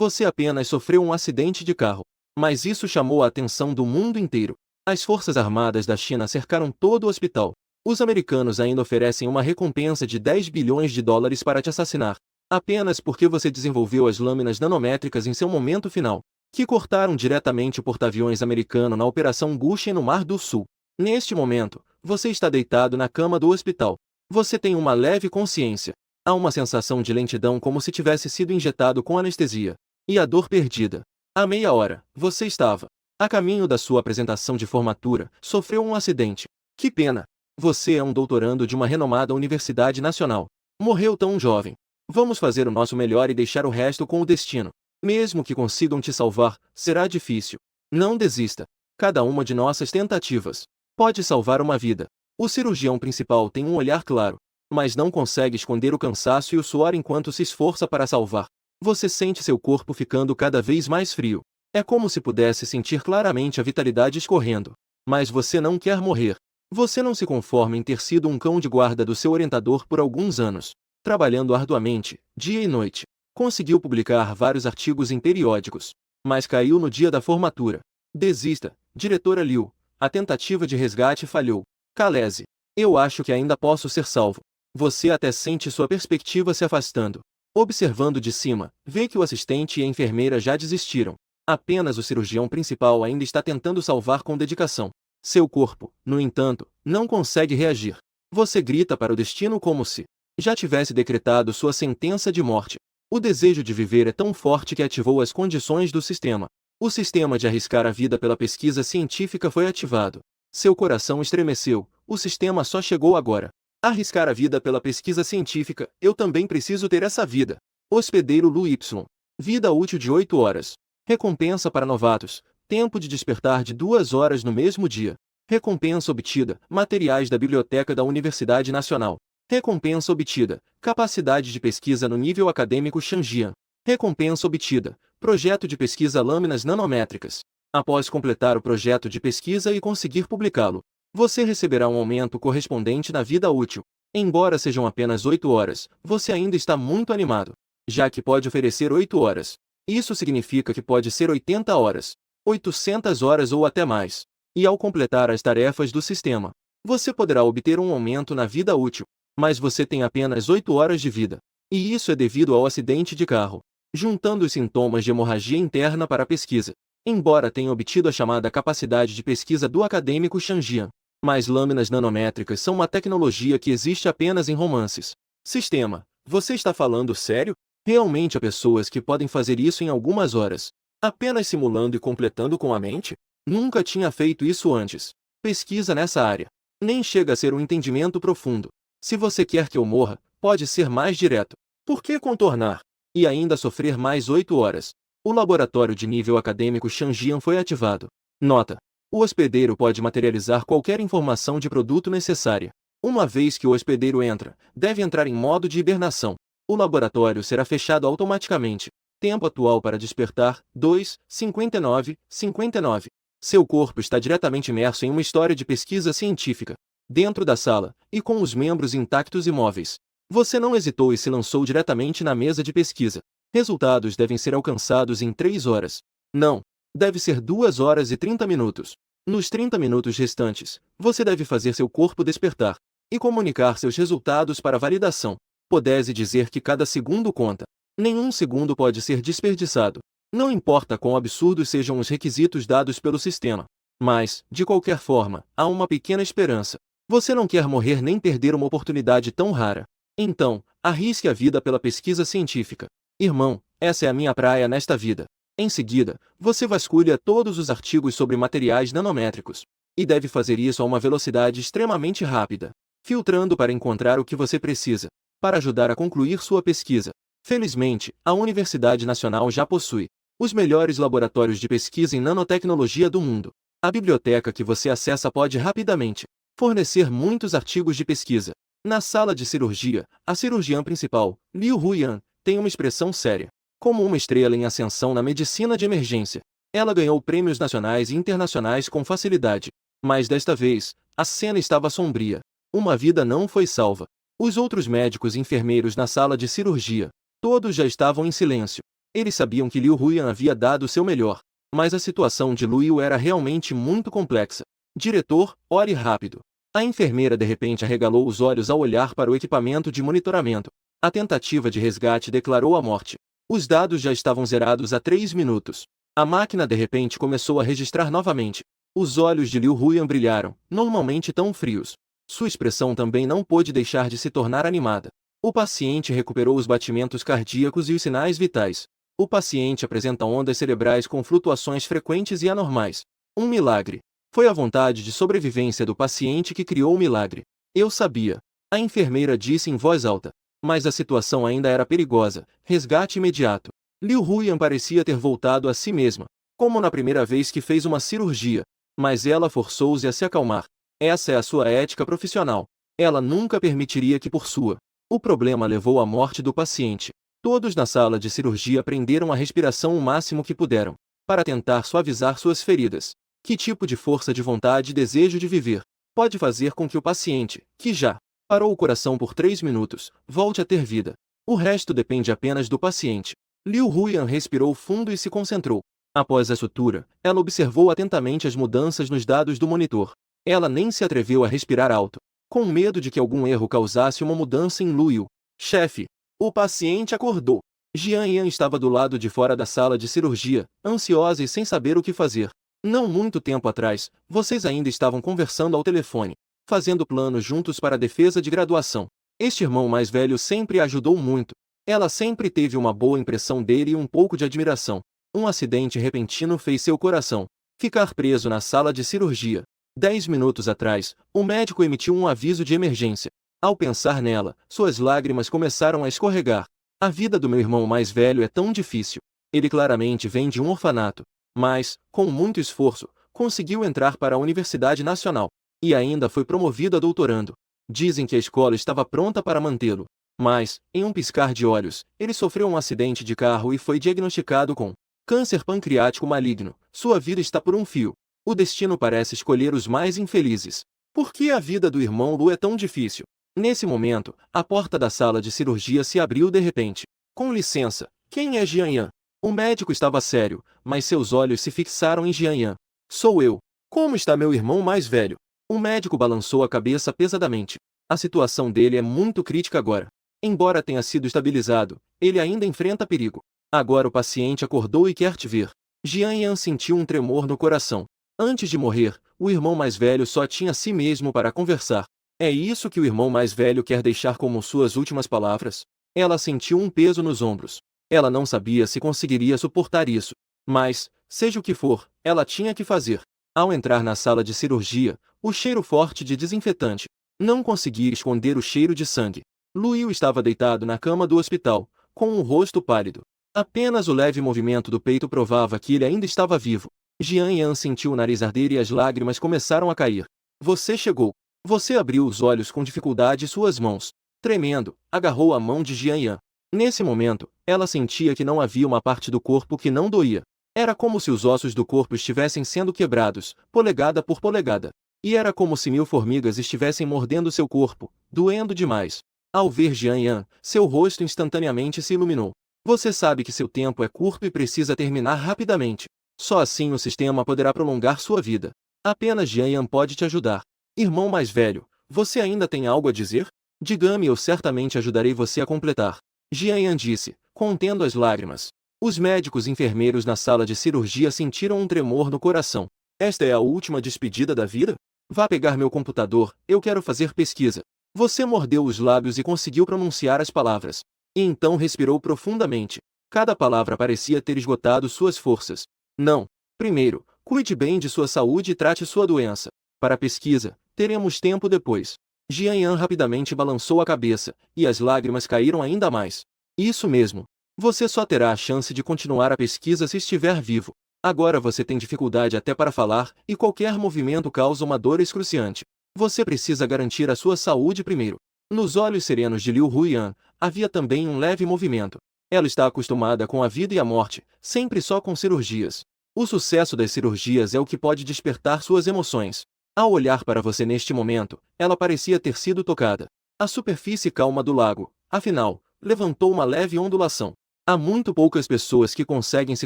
Você apenas sofreu um acidente de carro. Mas isso chamou a atenção do mundo inteiro. As forças armadas da China cercaram todo o hospital. Os americanos ainda oferecem uma recompensa de 10 bilhões de dólares para te assassinar, apenas porque você desenvolveu as lâminas nanométricas em seu momento final, que cortaram diretamente o porta-aviões americano na Operação Gushen no Mar do Sul. Neste momento, você está deitado na cama do hospital. Você tem uma leve consciência. Há uma sensação de lentidão como se tivesse sido injetado com anestesia. E a dor perdida. Há meia hora, você estava a caminho da sua apresentação de formatura, sofreu um acidente. Que pena! Você é um doutorando de uma renomada universidade nacional. Morreu tão jovem. Vamos fazer o nosso melhor e deixar o resto com o destino. Mesmo que consigam te salvar, será difícil. Não desista. Cada uma de nossas tentativas pode salvar uma vida. O cirurgião principal tem um olhar claro, mas não consegue esconder o cansaço e o suor enquanto se esforça para salvar. Você sente seu corpo ficando cada vez mais frio. É como se pudesse sentir claramente a vitalidade escorrendo. Mas você não quer morrer. Você não se conforma em ter sido um cão de guarda do seu orientador por alguns anos, trabalhando arduamente, dia e noite. Conseguiu publicar vários artigos em periódicos, mas caiu no dia da formatura. Desista, diretora Liu. A tentativa de resgate falhou. Calese. Eu acho que ainda posso ser salvo. Você até sente sua perspectiva se afastando. Observando de cima, vê que o assistente e a enfermeira já desistiram. Apenas o cirurgião principal ainda está tentando salvar com dedicação. Seu corpo, no entanto, não consegue reagir. Você grita para o destino como se já tivesse decretado sua sentença de morte. O desejo de viver é tão forte que ativou as condições do sistema. O sistema de arriscar a vida pela pesquisa científica foi ativado. Seu coração estremeceu. O sistema só chegou agora. Arriscar a vida pela pesquisa científica, eu também preciso ter essa vida. Hospedeiro Lu Y. Vida útil de 8 horas. Recompensa para novatos. Tempo de despertar de 2 horas no mesmo dia. Recompensa obtida. Materiais da Biblioteca da Universidade Nacional. Recompensa obtida. Capacidade de pesquisa no nível acadêmico Shangjian. Recompensa obtida. Projeto de pesquisa lâminas nanométricas. Após completar o projeto de pesquisa e conseguir publicá-lo, você receberá um aumento correspondente na vida útil. Embora sejam apenas 8 horas, você ainda está muito animado, já que pode oferecer 8 horas. Isso significa que pode ser 80 horas, 800 horas ou até mais. E ao completar as tarefas do sistema, você poderá obter um aumento na vida útil. Mas você tem apenas 8 horas de vida. E isso é devido ao acidente de carro. Juntando os sintomas de hemorragia interna para a pesquisa. Embora tenha obtido a chamada capacidade de pesquisa do acadêmico Shangjian, mas lâminas nanométricas são uma tecnologia que existe apenas em romances. Sistema, você está falando sério? Realmente há pessoas que podem fazer isso em algumas horas, apenas simulando e completando com a mente? Nunca tinha feito isso antes. Pesquisa nessa área. Nem chega a ser um entendimento profundo. Se você quer que eu morra, pode ser mais direto. Por que contornar? E ainda sofrer mais 8 horas. O laboratório de nível acadêmico Shangjian foi ativado. Nota: o hospedeiro pode materializar qualquer informação de produto necessária. Uma vez que o hospedeiro entra, deve entrar em modo de hibernação. O laboratório será fechado automaticamente. Tempo atual para despertar: 2:59:59. Seu corpo está diretamente imerso em uma história de pesquisa científica. Dentro da sala, e com os membros intactos e móveis. Você não hesitou e se lançou diretamente na mesa de pesquisa. Resultados devem ser alcançados em 3 horas. Não. Deve ser 2 horas e 30 minutos. Nos 30 minutos restantes, você deve fazer seu corpo despertar e comunicar seus resultados para validação. Pode-se dizer que cada segundo conta. Nenhum segundo pode ser desperdiçado. Não importa quão absurdos sejam os requisitos dados pelo sistema. Mas, de qualquer forma, há uma pequena esperança. Você não quer morrer nem perder uma oportunidade tão rara. Então, arrisque a vida pela pesquisa científica. Irmão, essa é a minha praia nesta vida. Em seguida, você vasculha todos os artigos sobre materiais nanométricos. E deve fazer isso a uma velocidade extremamente rápida, filtrando para encontrar o que você precisa, para ajudar a concluir sua pesquisa. Felizmente, a Universidade Nacional já possui os melhores laboratórios de pesquisa em nanotecnologia do mundo. A biblioteca que você acessa pode rapidamente fornecer muitos artigos de pesquisa. Na sala de cirurgia, a cirurgiã principal, Liu Huyan, tem uma expressão séria. Como uma estrela em ascensão na medicina de emergência. Ela ganhou prêmios nacionais e internacionais com facilidade. Mas desta vez, a cena estava sombria. Uma vida não foi salva. Os outros médicos e enfermeiros na sala de cirurgia, todos já estavam em silêncio. Eles sabiam que Liu Huyan havia dado seu melhor, mas a situação de Luiu era realmente muito complexa. Diretor, ore rápido. A enfermeira de repente arregalou os olhos ao olhar para o equipamento de monitoramento. A tentativa de resgate declarou a morte. Os dados já estavam zerados há 3 minutos. A máquina de repente começou a registrar novamente. Os olhos de Liu Huyan brilharam, normalmente tão frios. Sua expressão também não pôde deixar de se tornar animada. O paciente recuperou os batimentos cardíacos e os sinais vitais. O paciente apresenta ondas cerebrais com flutuações frequentes e anormais. Um milagre. Foi a vontade de sobrevivência do paciente que criou o milagre. Eu sabia. A enfermeira disse em voz alta. Mas a situação ainda era perigosa. Resgate imediato. Liu Huyan parecia ter voltado a si mesma, como na primeira vez que fez uma cirurgia. Mas ela forçou-se a se acalmar. Essa é a sua ética profissional. Ela nunca permitiria que por sua. O problema levou à morte do paciente. Todos na sala de cirurgia prenderam a respiração o máximo que puderam, para tentar suavizar suas feridas. Que tipo de força de vontade e desejo de viver pode fazer com que o paciente, que já parou o coração por 3 minutos, volte a ter vida? O resto depende apenas do paciente. Liu Huyan respirou fundo e se concentrou. Após a sutura, ela observou atentamente as mudanças nos dados do monitor. Ela nem se atreveu a respirar alto, com medo de que algum erro causasse uma mudança em Luiu. Chefe, o paciente acordou. Jian Yan estava do lado de fora da sala de cirurgia, ansiosa e sem saber o que fazer. Não muito tempo atrás, vocês ainda estavam conversando ao telefone, fazendo planos juntos para a defesa de graduação. Este irmão mais velho sempre a ajudou muito. Ela sempre teve uma boa impressão dele e um pouco de admiração. Um acidente repentino fez seu coração ficar preso na sala de cirurgia. 10 minutos atrás, o médico emitiu um aviso de emergência. Ao pensar nela, suas lágrimas começaram a escorregar. A vida do meu irmão mais velho é tão difícil. Ele claramente vem de um orfanato. Mas, com muito esforço, conseguiu entrar para a Universidade Nacional. E ainda foi promovido a doutorando. Dizem que a escola estava pronta para mantê-lo. Mas, em um piscar de olhos, ele sofreu um acidente de carro e foi diagnosticado com câncer pancreático maligno. Sua vida está por um fio. O destino parece escolher os mais infelizes. Por que a vida do irmão Lu é tão difícil? Nesse momento, a porta da sala de cirurgia se abriu de repente. Com licença, quem é Jian Yan? O médico estava sério, mas seus olhos se fixaram em Jian Yan. Sou eu. Como está meu irmão mais velho? O médico balançou a cabeça pesadamente. A situação dele é muito crítica agora. Embora tenha sido estabilizado, ele ainda enfrenta perigo. Agora o paciente acordou e quer te ver. Jian Yan sentiu um tremor no coração. Antes de morrer, o irmão mais velho só tinha si mesmo para conversar. É isso que o irmão mais velho quer deixar como suas últimas palavras? Ela sentiu um peso nos ombros. Ela não sabia se conseguiria suportar isso. Mas, seja o que for, ela tinha que fazer. Ao entrar na sala de cirurgia, o cheiro forte de desinfetante. Não conseguia esconder o cheiro de sangue. Luiu estava deitado na cama do hospital, com um rosto pálido. Apenas o leve movimento do peito provava que ele ainda estava vivo. Jian Yan sentiu o nariz arder e as lágrimas começaram a cair. Você chegou. Você abriu os olhos com dificuldade e suas mãos, tremendo, agarrou a mão de Jian Yan. Nesse momento, ela sentia que não havia uma parte do corpo que não doía. Era como se os ossos do corpo estivessem sendo quebrados, polegada por polegada. E era como se 1000 formigas estivessem mordendo seu corpo, doendo demais. Ao ver Jian Yan, seu rosto instantaneamente se iluminou. Você sabe que seu tempo é curto e precisa terminar rapidamente. Só assim o sistema poderá prolongar sua vida. Apenas Jian Yan pode te ajudar. Irmão mais velho, você ainda tem algo a dizer? Diga-me e eu certamente ajudarei você a completar. Jian Yan disse, contendo as lágrimas. Os médicos e enfermeiros na sala de cirurgia sentiram um tremor no coração. Esta é a última despedida da vida? Vá pegar meu computador, eu quero fazer pesquisa. Você mordeu os lábios e conseguiu pronunciar as palavras. E então respirou profundamente. Cada palavra parecia ter esgotado suas forças. Não. Primeiro, cuide bem de sua saúde e trate sua doença. Para a pesquisa, teremos tempo depois. Jian Yan rapidamente balançou a cabeça, e as lágrimas caíram ainda mais. Isso mesmo. Você só terá a chance de continuar a pesquisa se estiver vivo. Agora você tem dificuldade até para falar, e qualquer movimento causa uma dor excruciante. Você precisa garantir a sua saúde primeiro. Nos olhos serenos de Liu Huyan, havia também um leve movimento. Ela está acostumada com a vida e a morte, sempre só com cirurgias. O sucesso das cirurgias é o que pode despertar suas emoções. Ao olhar para você neste momento, ela parecia ter sido tocada. A superfície calma do lago, afinal, levantou uma leve ondulação. Há muito poucas pessoas que conseguem se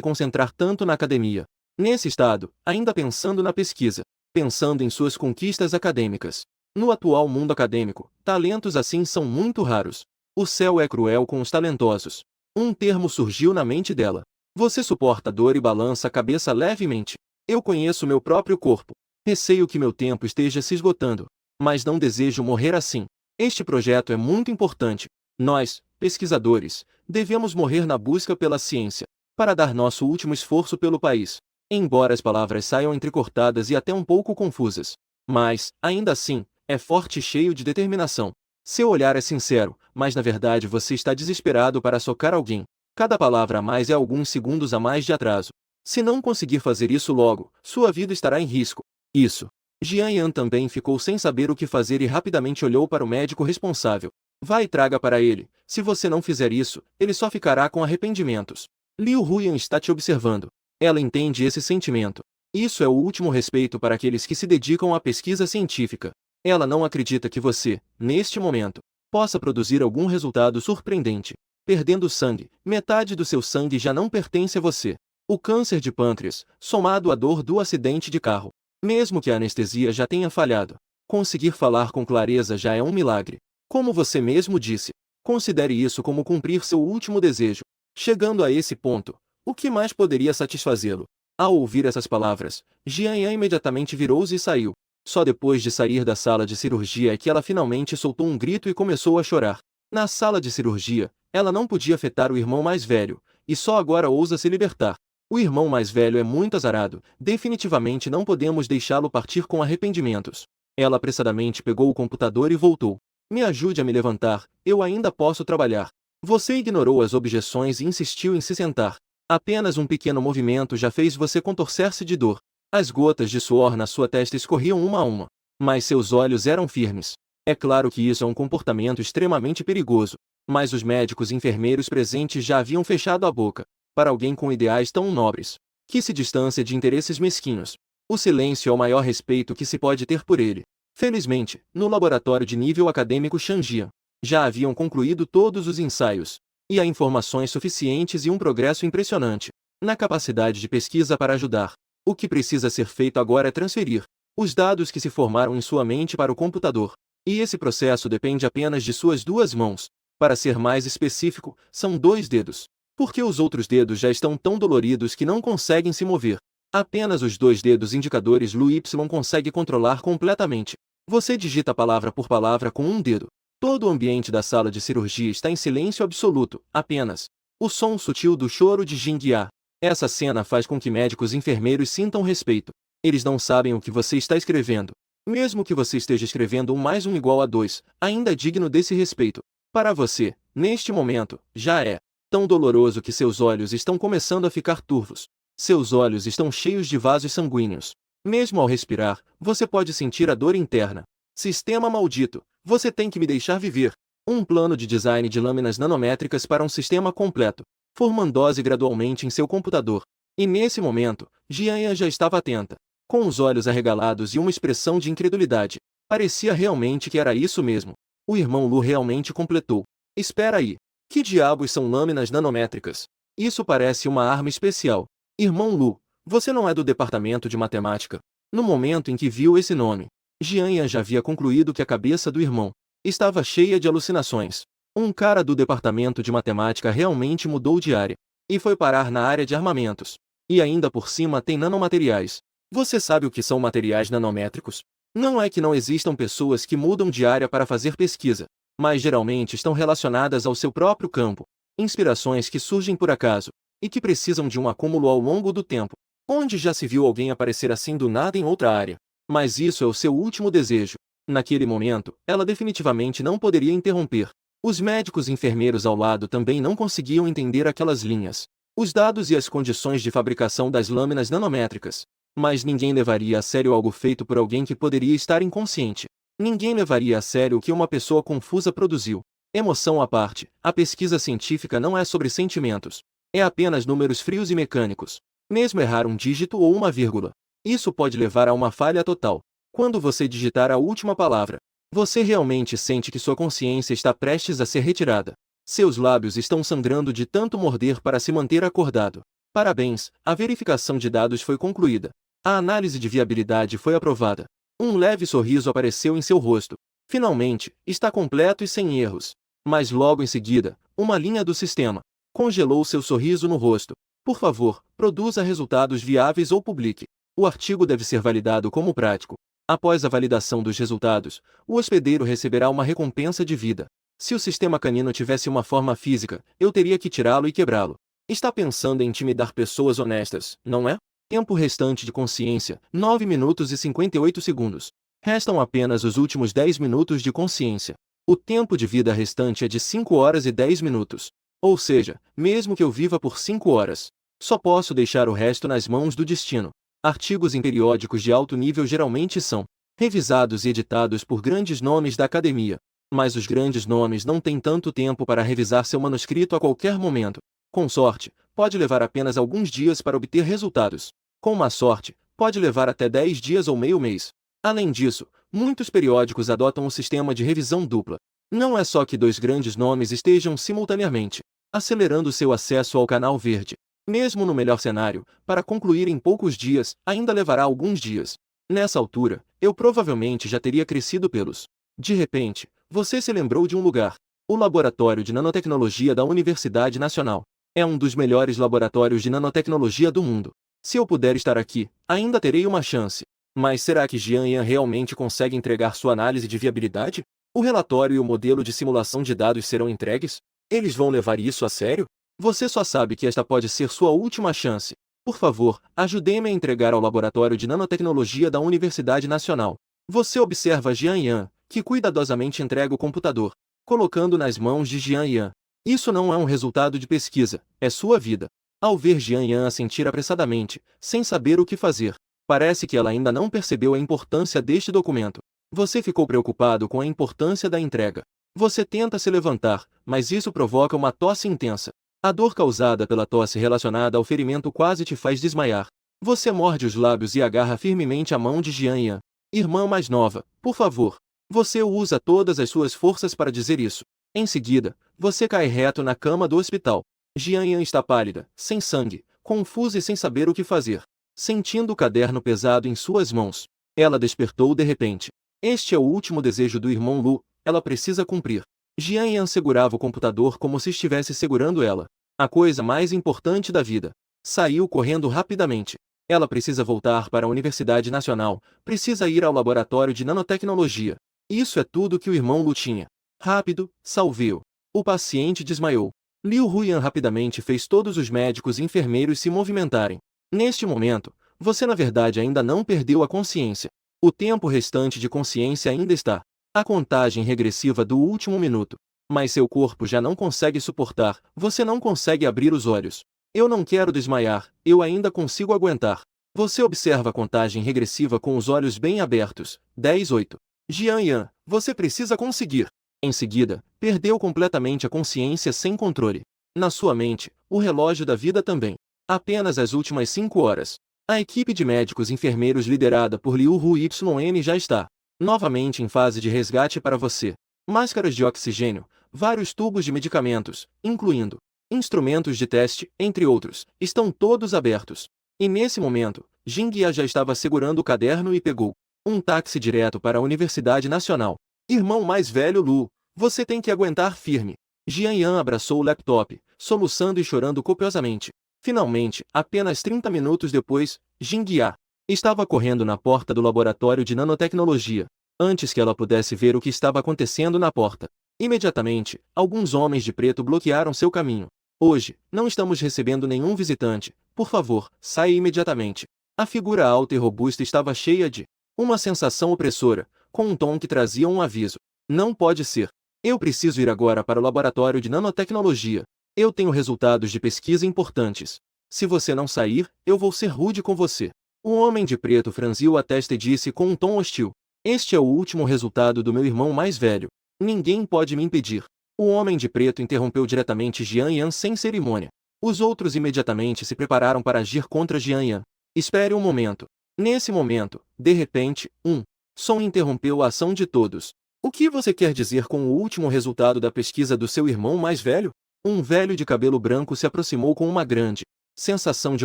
concentrar tanto na academia. Nesse estado, ainda pensando na pesquisa, pensando em suas conquistas acadêmicas. No atual mundo acadêmico, talentos assim são muito raros. O céu é cruel com os talentosos. Um termo surgiu na mente dela. Você suporta a dor e balança a cabeça levemente. Eu conheço meu próprio corpo. Receio que meu tempo esteja se esgotando. Mas não desejo morrer assim. Este projeto é muito importante. Nós, pesquisadores, devemos morrer na busca pela ciência, para dar nosso último esforço pelo país. Embora as palavras saiam entrecortadas e até um pouco confusas. Mas, ainda assim, é forte e cheio de determinação. Seu olhar é sincero, mas na verdade você está desesperado para socar alguém. Cada palavra a mais é alguns segundos a mais de atraso. Se não conseguir fazer isso logo, sua vida estará em risco. Isso. Jian Yan também ficou sem saber o que fazer e rapidamente olhou para o médico responsável. Vá e traga para ele. Se você não fizer isso, ele só ficará com arrependimentos. Liu Huyan está te observando. Ela entende esse sentimento. Isso é o último respeito para aqueles que se dedicam à pesquisa científica. Ela não acredita que você, neste momento, possa produzir algum resultado surpreendente. Perdendo sangue, metade do seu sangue já não pertence a você. O câncer de pâncreas, somado à dor do acidente de carro. Mesmo que a anestesia já tenha falhado, conseguir falar com clareza já é um milagre. Como você mesmo disse, considere isso como cumprir seu último desejo. Chegando a esse ponto, o que mais poderia satisfazê-lo? Ao ouvir essas palavras, Jian Yan imediatamente virou-se e saiu. Só depois de sair da sala de cirurgia é que ela finalmente soltou um grito e começou a chorar. Na sala de cirurgia, ela não podia afetar o irmão mais velho, e só agora ousa se libertar. O irmão mais velho é muito azarado, definitivamente não podemos deixá-lo partir com arrependimentos. Ela apressadamente pegou o computador e voltou. Me ajude a me levantar, eu ainda posso trabalhar. Você ignorou as objeções e insistiu em se sentar. Apenas um pequeno movimento já fez você contorcer-se de dor. As gotas de suor na sua testa escorriam uma a uma. Mas seus olhos eram firmes. É claro que isso é um comportamento extremamente perigoso. Mas os médicos e enfermeiros presentes já haviam fechado a boca. Para alguém com ideais tão nobres, que se distancia de interesses mesquinhos. O silêncio é o maior respeito que se pode ter por ele. Felizmente, no laboratório de nível acadêmico Shangjian, já haviam concluído todos os ensaios. E há informações suficientes e um progresso impressionante na capacidade de pesquisa para ajudar. O que precisa ser feito agora é transferir os dados que se formaram em sua mente para o computador. E esse processo depende apenas de suas duas mãos. Para ser mais específico, são 2 dedos. Porque os outros dedos já estão tão doloridos que não conseguem se mover. Apenas os 2 dedos indicadores Lu Y consegue controlar completamente. Você digita palavra por palavra com um dedo. Todo o ambiente da sala de cirurgia está em silêncio absoluto, apenas o som sutil do choro de Jingya. Essa cena faz com que médicos e enfermeiros sintam respeito. Eles não sabem o que você está escrevendo. Mesmo que você esteja escrevendo 1 mais 1 igual a 2, ainda é digno desse respeito. Para você, neste momento, já é tão doloroso que seus olhos estão começando a ficar turvos. Seus olhos estão cheios de vasos sanguíneos. Mesmo ao respirar, você pode sentir a dor interna. Sistema maldito, você tem que me deixar viver. Um plano de design de lâminas nanométricas para um sistema completo. Formandose gradualmente em seu computador. E nesse momento, Jian já estava atenta. Com os olhos arregalados e uma expressão de incredulidade. Parecia realmente que era isso mesmo. O irmão Lu realmente completou. Espera aí. Que diabos são lâminas nanométricas? Isso parece uma arma especial. Irmão Lu, você não é do departamento de matemática? No momento em que viu esse nome, Jian já havia concluído que a cabeça do irmão estava cheia de alucinações. Um cara do departamento de matemática realmente mudou de área e foi parar na área de armamentos. E ainda por cima tem nanomateriais. Você sabe o que são materiais nanométricos? Não é que não existam pessoas que mudam de área para fazer pesquisa, mas geralmente estão relacionadas ao seu próprio campo. Inspirações que surgem por acaso e que precisam de um acúmulo ao longo do tempo. Onde já se viu alguém aparecer assim do nada em outra área? Mas isso é o seu último desejo. Naquele momento, ela definitivamente não poderia interromper. Os médicos e enfermeiros ao lado também não conseguiam entender aquelas linhas, os dados e as condições de fabricação das lâminas nanométricas. Mas ninguém levaria a sério algo feito por alguém que poderia estar inconsciente. Ninguém levaria a sério o que uma pessoa confusa produziu. Emoção à parte, a pesquisa científica não é sobre sentimentos. É apenas números frios e mecânicos. Mesmo errar um dígito ou uma vírgula, isso pode levar a uma falha total. Quando você digitar a última palavra, você realmente sente que sua consciência está prestes a ser retirada. Seus lábios estão sangrando de tanto morder para se manter acordado. Parabéns, a verificação de dados foi concluída. A análise de viabilidade foi aprovada. Um leve sorriso apareceu em seu rosto. Finalmente, está completo e sem erros. Mas logo em seguida, uma linha do sistema congelou seu sorriso no rosto. Por favor, produza resultados viáveis ou publique. O artigo deve ser validado como prático. Após a validação dos resultados, o hospedeiro receberá uma recompensa de vida. Se o sistema canino tivesse uma forma física, eu teria que tirá-lo e quebrá-lo. Está pensando em intimidar pessoas honestas, não é? Tempo restante de consciência, 9 minutos e 58 segundos. Restam apenas os últimos 10 minutos de consciência. O tempo de vida restante é de 5 horas e 10 minutos. Ou seja, mesmo que eu viva por 5 horas, só posso deixar o resto nas mãos do destino. Artigos em periódicos de alto nível geralmente são revisados e editados por grandes nomes da academia. Mas os grandes nomes não têm tanto tempo para revisar seu manuscrito a qualquer momento. Com sorte, pode levar apenas alguns dias para obter resultados. Com má sorte, pode levar até 10 dias ou meio mês. Além disso, muitos periódicos adotam o sistema de revisão dupla. Não é só que dois grandes nomes estejam simultaneamente acelerando seu acesso ao canal verde. Mesmo no melhor cenário, para concluir em poucos dias, ainda levará alguns dias. Nessa altura, eu provavelmente já teria crescido pelos. De repente, você se lembrou de um lugar. O Laboratório de Nanotecnologia da Universidade Nacional. É um dos melhores laboratórios de nanotecnologia do mundo. Se eu puder estar aqui, ainda terei uma chance. Mas será que Jian Yan realmente consegue entregar sua análise de viabilidade? O relatório e o modelo de simulação de dados serão entregues? Eles vão levar isso a sério? Você só sabe que esta pode ser sua última chance. Por favor, ajude-me a entregar ao Laboratório de Nanotecnologia da Universidade Nacional. Você observa Jian Yan, que cuidadosamente entrega o computador, colocando nas mãos de Jian Yan. Isso não é um resultado de pesquisa, é sua vida. Ao ver Jian Yan assentir apressadamente, sem saber o que fazer, parece que ela ainda não percebeu a importância deste documento. Você ficou preocupado com a importância da entrega. Você tenta se levantar, mas isso provoca uma tosse intensa. A dor causada pela tosse relacionada ao ferimento quase te faz desmaiar. Você morde os lábios e agarra firmemente a mão de Jian Yan. Irmã mais nova, por favor. Você usa todas as suas forças para dizer isso. Em seguida, você cai reto na cama do hospital. Jian Yan está pálida, sem sangue, confusa e sem saber o que fazer. Sentindo o caderno pesado em suas mãos, ela despertou de repente. Este é o último desejo do irmão Lu, ela precisa cumprir. Jian Yan segurava o computador como se estivesse segurando ela. A coisa mais importante da vida. Saiu correndo rapidamente. Ela precisa voltar para a Universidade Nacional, precisa ir ao laboratório de nanotecnologia. Isso é tudo que o irmão Lu tinha. Rápido, salveu. O paciente desmaiou. Liu Huyan rapidamente fez todos os médicos e enfermeiros se movimentarem. Neste momento, você na verdade ainda não perdeu a consciência. O tempo restante de consciência ainda está. A contagem regressiva do último minuto. Mas seu corpo já não consegue suportar, você não consegue abrir os olhos. Eu não quero desmaiar, eu ainda consigo aguentar. Você observa a contagem regressiva com os olhos bem abertos. 10, 8. Jian Yan, você precisa conseguir. Em seguida, perdeu completamente a consciência sem controle. Na sua mente, o relógio da vida também. Apenas as últimas 5 horas. A equipe de médicos e enfermeiros liderada por Liu Huyan já está novamente em fase de resgate para você. Máscaras de oxigênio, vários tubos de medicamentos, incluindo instrumentos de teste, entre outros, estão todos abertos. E nesse momento, Jingya já estava segurando o caderno e pegou um táxi direto para a Universidade Nacional. Irmão mais velho Lu, você tem que aguentar firme. Jian Yan abraçou o laptop, soluçando e chorando copiosamente. Finalmente, apenas 30 minutos depois, Jingya estava correndo na porta do laboratório de nanotecnologia, antes que ela pudesse ver o que estava acontecendo na porta. Imediatamente, alguns homens de preto bloquearam seu caminho. Hoje, não estamos recebendo nenhum visitante. Por favor, saia imediatamente. A figura alta e robusta estava cheia de uma sensação opressora, com um tom que trazia um aviso. Não pode ser. Eu preciso ir agora para o laboratório de nanotecnologia. Eu tenho resultados de pesquisa importantes. Se você não sair, eu vou ser rude com você. O homem de preto franziu a testa e disse com um tom hostil. Este é o último resultado do meu irmão mais velho. Ninguém pode me impedir. O homem de preto interrompeu diretamente Jian Yan sem cerimônia. Os outros imediatamente se prepararam para agir contra Jian Yan. Espere um momento. Nesse momento, de repente, um som interrompeu a ação de todos. O que você quer dizer com o último resultado da pesquisa do seu irmão mais velho? Um velho de cabelo branco se aproximou com uma grande sensação de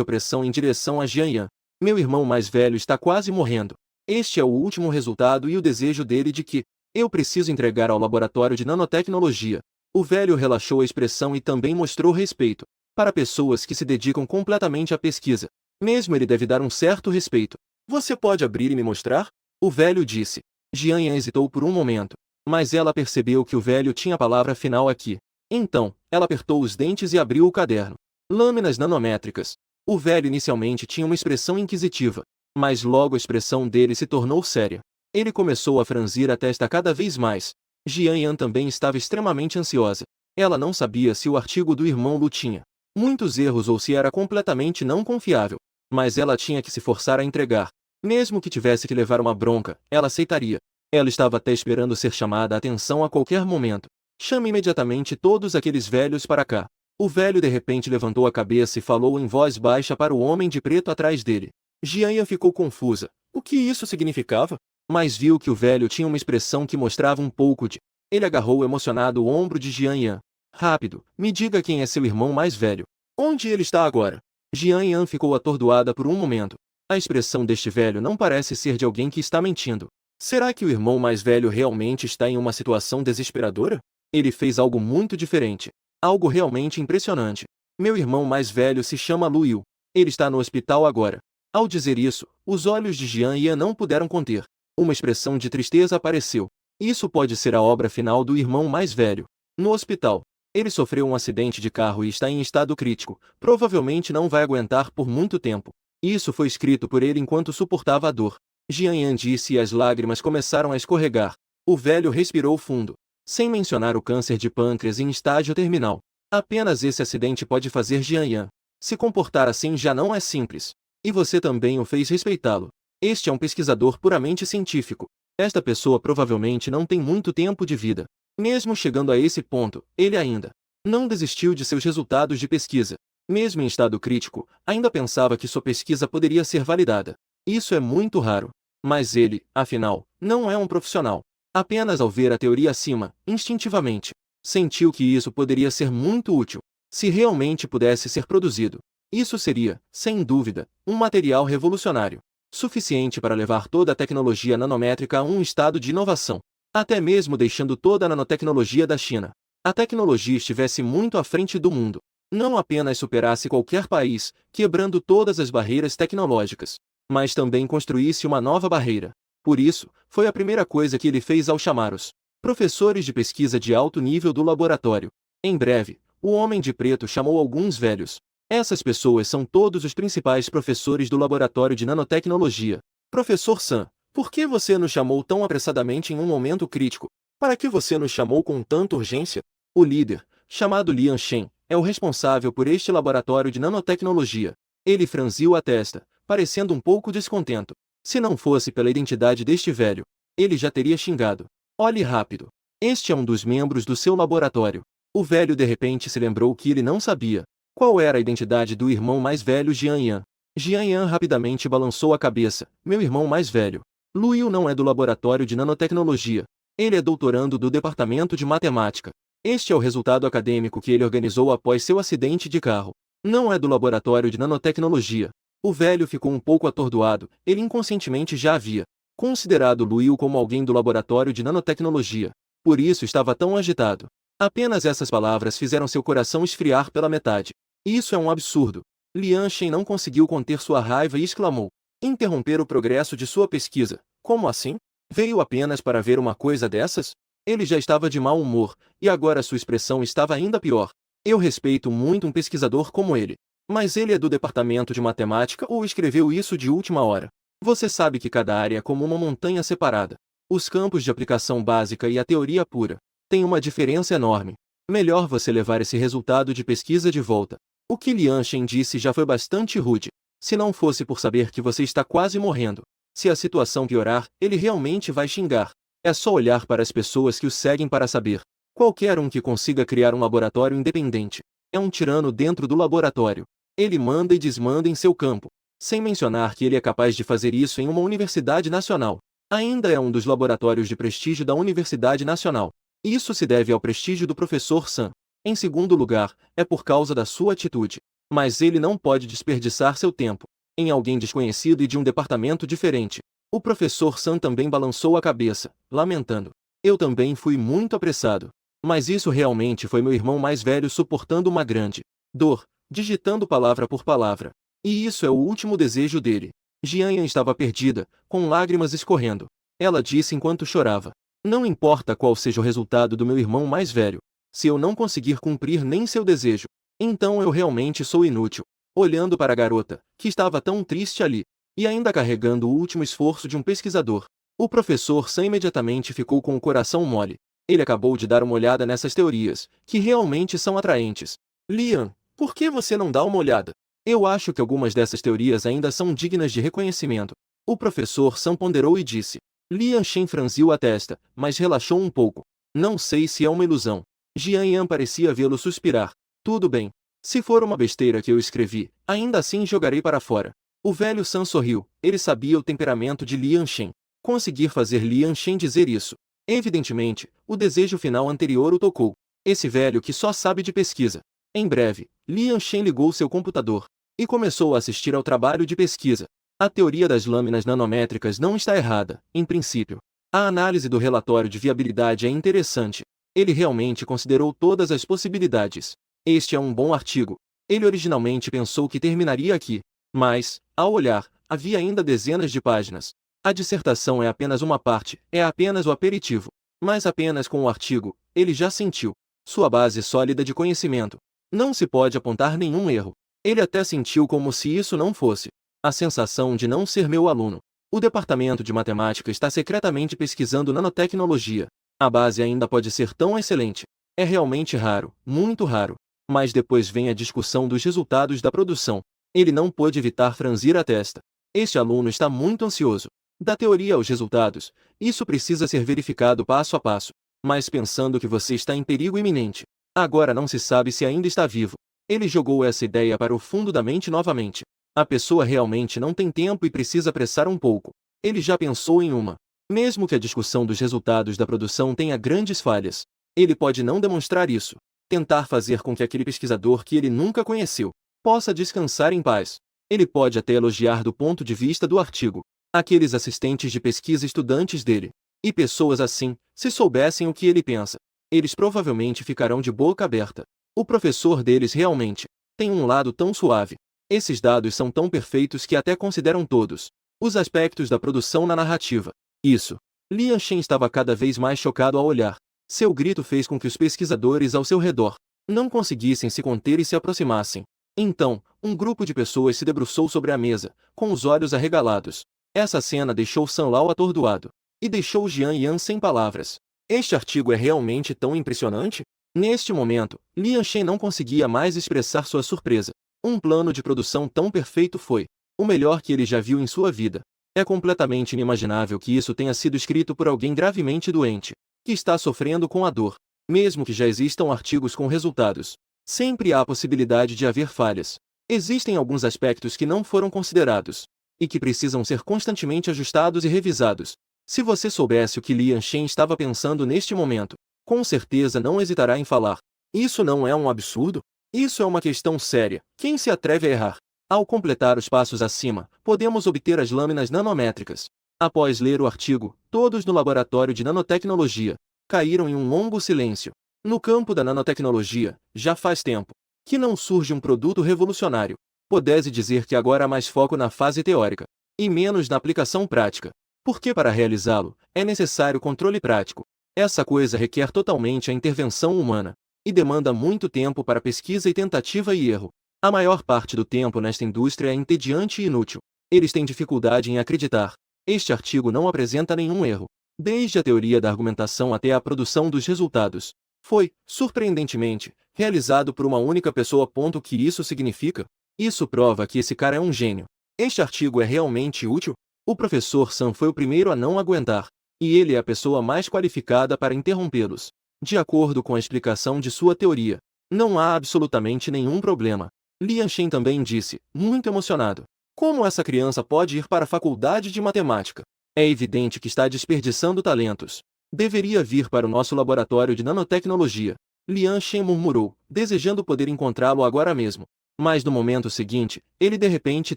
opressão em direção a Jianyan. Meu irmão mais velho está quase morrendo. Este é o último resultado e o desejo dele de que eu preciso entregar ao laboratório de nanotecnologia. O velho relaxou a expressão e também mostrou respeito para pessoas que se dedicam completamente à pesquisa. Mesmo ele deve dar um certo respeito. Você pode abrir e me mostrar? O velho disse. Jianyan hesitou por um momento, mas ela percebeu que o velho tinha a palavra final aqui. Então, ela apertou os dentes e abriu o caderno. Lâminas nanométricas. O velho inicialmente tinha uma expressão inquisitiva, mas logo a expressão dele se tornou séria. Ele começou a franzir a testa cada vez mais. Jianyan também estava extremamente ansiosa. Ela não sabia se o artigo do irmão Lu tinha muitos erros ou se era completamente não confiável, mas ela tinha que se forçar a entregar. Mesmo que tivesse que levar uma bronca, ela aceitaria. Ela estava até esperando ser chamada a atenção a qualquer momento. Chame imediatamente todos aqueles velhos para cá. O velho de repente levantou a cabeça e falou em voz baixa para o homem de preto atrás dele. Jianyan ficou confusa. O que isso significava? Mas viu que o velho tinha uma expressão que mostrava um pouco de... Ele agarrou emocionado o ombro de Jianyan. Rápido, me diga quem é seu irmão mais velho. Onde ele está agora? Jianyan ficou atordoada por um momento. A expressão deste velho não parece ser de alguém que está mentindo. Será que o irmão mais velho realmente está em uma situação desesperadora? Ele fez algo muito diferente. Algo realmente impressionante. Meu irmão mais velho se chama Lu Yu. Ele está no hospital agora. Ao dizer isso, os olhos de Jianyan não puderam conter. Uma expressão de tristeza apareceu. Isso pode ser a obra final do irmão mais velho. No hospital. Ele sofreu um acidente de carro e está em estado crítico. Provavelmente não vai aguentar por muito tempo. Isso foi escrito por ele enquanto suportava a dor. Jianyan disse e as lágrimas começaram a escorregar. O velho respirou fundo. Sem mencionar o câncer de pâncreas em estágio terminal. Apenas esse acidente pode fazer Jianyan se comportar assim já não é simples. E você também o fez respeitá-lo. Este é um pesquisador puramente científico. Esta pessoa provavelmente não tem muito tempo de vida. Mesmo chegando a esse ponto, ele ainda não desistiu de seus resultados de pesquisa. Mesmo em estado crítico, ainda pensava que sua pesquisa poderia ser validada. Isso é muito raro. Mas ele, afinal, não é um profissional. Apenas ao ver a teoria acima, instintivamente, sentiu que isso poderia ser muito útil. Se realmente pudesse ser produzido, isso seria, sem dúvida, um material revolucionário, suficiente para levar toda a tecnologia nanométrica a um estado de inovação, até mesmo deixando toda a nanotecnologia da China. A tecnologia estivesse muito à frente do mundo. Não apenas superasse qualquer país, quebrando todas as barreiras tecnológicas, mas também construísse uma nova barreira. Por isso, foi a primeira coisa que ele fez ao chamar os professores de pesquisa de alto nível do laboratório. Em breve, o homem de preto chamou alguns velhos. Essas pessoas são todos os principais professores do laboratório de nanotecnologia. Professor Sun, por que você nos chamou tão apressadamente em um momento crítico? Para que você nos chamou com tanta urgência? O líder, chamado Lian Shen, é o responsável por este laboratório de nanotecnologia. Ele franziu a testa, parecendo um pouco descontento. Se não fosse pela identidade deste velho, ele já teria xingado. Olhe rápido. Este é um dos membros do seu laboratório. O velho de repente se lembrou que ele não sabia qual era a identidade do irmão mais velho Jianyan. Jianyan rapidamente balançou a cabeça. Meu irmão mais velho. Lu Yu não é do laboratório de nanotecnologia. Ele é doutorando do departamento de matemática. Este é o resultado acadêmico que ele organizou após seu acidente de carro. Não é do laboratório de nanotecnologia. O velho ficou um pouco atordoado. Ele inconscientemente já havia considerado Lu Yu como alguém do laboratório de nanotecnologia. Por isso estava tão agitado. Apenas essas palavras fizeram seu coração esfriar pela metade. Isso é um absurdo. Lian Shen não conseguiu conter sua raiva e exclamou. Interromper o progresso de sua pesquisa. Como assim? Veio apenas para ver uma coisa dessas? Ele já estava de mau humor, e agora sua expressão estava ainda pior. Eu respeito muito um pesquisador como ele. Mas ele é do departamento de matemática ou escreveu isso de última hora? Você sabe que cada área é como uma montanha separada. Os campos de aplicação básica e a teoria pura têm uma diferença enorme. Melhor você levar esse resultado de pesquisa de volta. O que Lian Shen disse já foi bastante rude. Se não fosse por saber que você está quase morrendo. Se a situação piorar, ele realmente vai xingar. É só olhar para as pessoas que o seguem para saber. Qualquer um que consiga criar um laboratório independente é um tirano dentro do laboratório. Ele manda e desmanda em seu campo. Sem mencionar que ele é capaz de fazer isso em uma universidade nacional. Ainda é um dos laboratórios de prestígio da Universidade Nacional. Isso se deve ao prestígio do professor Sun. Em segundo lugar, é por causa da sua atitude. Mas ele não pode desperdiçar seu tempo em alguém desconhecido e de um departamento diferente. O professor Sun também balançou a cabeça, lamentando. Eu também fui muito apressado. Mas isso realmente foi meu irmão mais velho suportando uma grande dor, digitando palavra por palavra. E isso é o último desejo dele. Jianyan estava perdida, com lágrimas escorrendo. Ela disse enquanto chorava. Não importa qual seja o resultado do meu irmão mais velho. Se eu não conseguir cumprir nem seu desejo, então eu realmente sou inútil. Olhando para a garota, que estava tão triste ali, e ainda carregando o último esforço de um pesquisador, o professor Sun imediatamente ficou com o coração mole. Ele acabou de dar uma olhada nessas teorias, que realmente são atraentes. Lian, por que você não dá uma olhada? Eu acho que algumas dessas teorias ainda são dignas de reconhecimento. O professor Sun ponderou e disse. Lian Shen franziu a testa, mas relaxou um pouco. Não sei se é uma ilusão. Jianyan parecia vê-lo suspirar. Tudo bem. Se for uma besteira que eu escrevi, ainda assim jogarei para fora. O velho Sun sorriu. Ele sabia o temperamento de Lian Shen. Conseguir fazer Lian Shen dizer isso. Evidentemente, o desejo final anterior o tocou. Esse velho que só sabe de pesquisa. Em breve, Lian Shen ligou seu computador e começou a assistir ao trabalho de pesquisa. A teoria das lâminas nanométricas não está errada, em princípio. A análise do relatório de viabilidade é interessante. Ele realmente considerou todas as possibilidades. Este é um bom artigo. Ele originalmente pensou que terminaria aqui. Mas, ao olhar, havia ainda dezenas de páginas. A dissertação é apenas uma parte, é apenas o aperitivo. Mas apenas com o artigo, ele já sentiu sua base sólida de conhecimento. Não se pode apontar nenhum erro. Ele até sentiu como se isso não fosse a sensação de não ser meu aluno. O departamento de matemática está secretamente pesquisando nanotecnologia. A base ainda pode ser tão excelente. É realmente raro, muito raro. Mas depois vem a discussão dos resultados da produção. Ele não pôde evitar franzir a testa. Este aluno está muito ansioso. Da teoria aos resultados, isso precisa ser verificado passo a passo. Mas pensando que você está em perigo iminente. Agora não se sabe se ainda está vivo. Ele jogou essa ideia para o fundo da mente novamente. A pessoa realmente não tem tempo e precisa apressar um pouco. Ele já pensou em uma. Mesmo que a discussão dos resultados da produção tenha grandes falhas, ele pode não demonstrar isso. Tentar fazer com que aquele pesquisador que ele nunca conheceu possa descansar em paz. Ele pode até elogiar do ponto de vista do artigo aqueles assistentes de pesquisa estudantes dele. E pessoas assim, se soubessem o que ele pensa, eles provavelmente ficarão de boca aberta. O professor deles realmente tem um lado tão suave. Esses dados são tão perfeitos que até consideram todos os aspectos da produção na narrativa. Isso. Lian Shen estava cada vez mais chocado ao olhar. Seu grito fez com que os pesquisadores ao seu redor não conseguissem se conter e se aproximassem. Então, um grupo de pessoas se debruçou sobre a mesa, com os olhos arregalados. Essa cena deixou Sun Lao atordoado. E deixou Jianyan sem palavras. Este artigo é realmente tão impressionante? Neste momento, Lian Shen não conseguia mais expressar sua surpresa. Um plano de produção tão perfeito foi o melhor que ele já viu em sua vida. É completamente inimaginável que isso tenha sido escrito por alguém gravemente doente, que está sofrendo com a dor. Mesmo que já existam artigos com resultados, sempre há a possibilidade de haver falhas. Existem alguns aspectos que não foram considerados, e que precisam ser constantemente ajustados e revisados. Se você soubesse o que Lian Shen estava pensando neste momento, com certeza não hesitará em falar. Isso não é um absurdo? Isso é uma questão séria. Quem se atreve a errar? Ao completar os passos acima, podemos obter as lâminas nanométricas. Após ler o artigo, todos no laboratório de nanotecnologia caíram em um longo silêncio. No campo da nanotecnologia, já faz tempo que não surge um produto revolucionário. Pode-se dizer que agora há mais foco na fase teórica e menos na aplicação prática. Porque para realizá-lo, é necessário controle prático. Essa coisa requer totalmente a intervenção humana e demanda muito tempo para pesquisa e tentativa e erro. A maior parte do tempo nesta indústria é entediante e inútil. Eles têm dificuldade em acreditar. Este artigo não apresenta nenhum erro. Desde a teoria da argumentação até a produção dos resultados. Foi, surpreendentemente, realizado por uma única pessoa. O que isso significa? Isso prova que esse cara é um gênio. Este artigo é realmente útil? O professor Sun foi o primeiro a não aguentar, e ele é a pessoa mais qualificada para interrompê-los. De acordo com a explicação de sua teoria, não há absolutamente nenhum problema. Lian Shen também disse, muito emocionado. Como essa criança pode ir para a faculdade de matemática? É evidente que está desperdiçando talentos. Deveria vir para o nosso laboratório de nanotecnologia. Lian Shen murmurou, desejando poder encontrá-lo agora mesmo. Mas no momento seguinte, ele de repente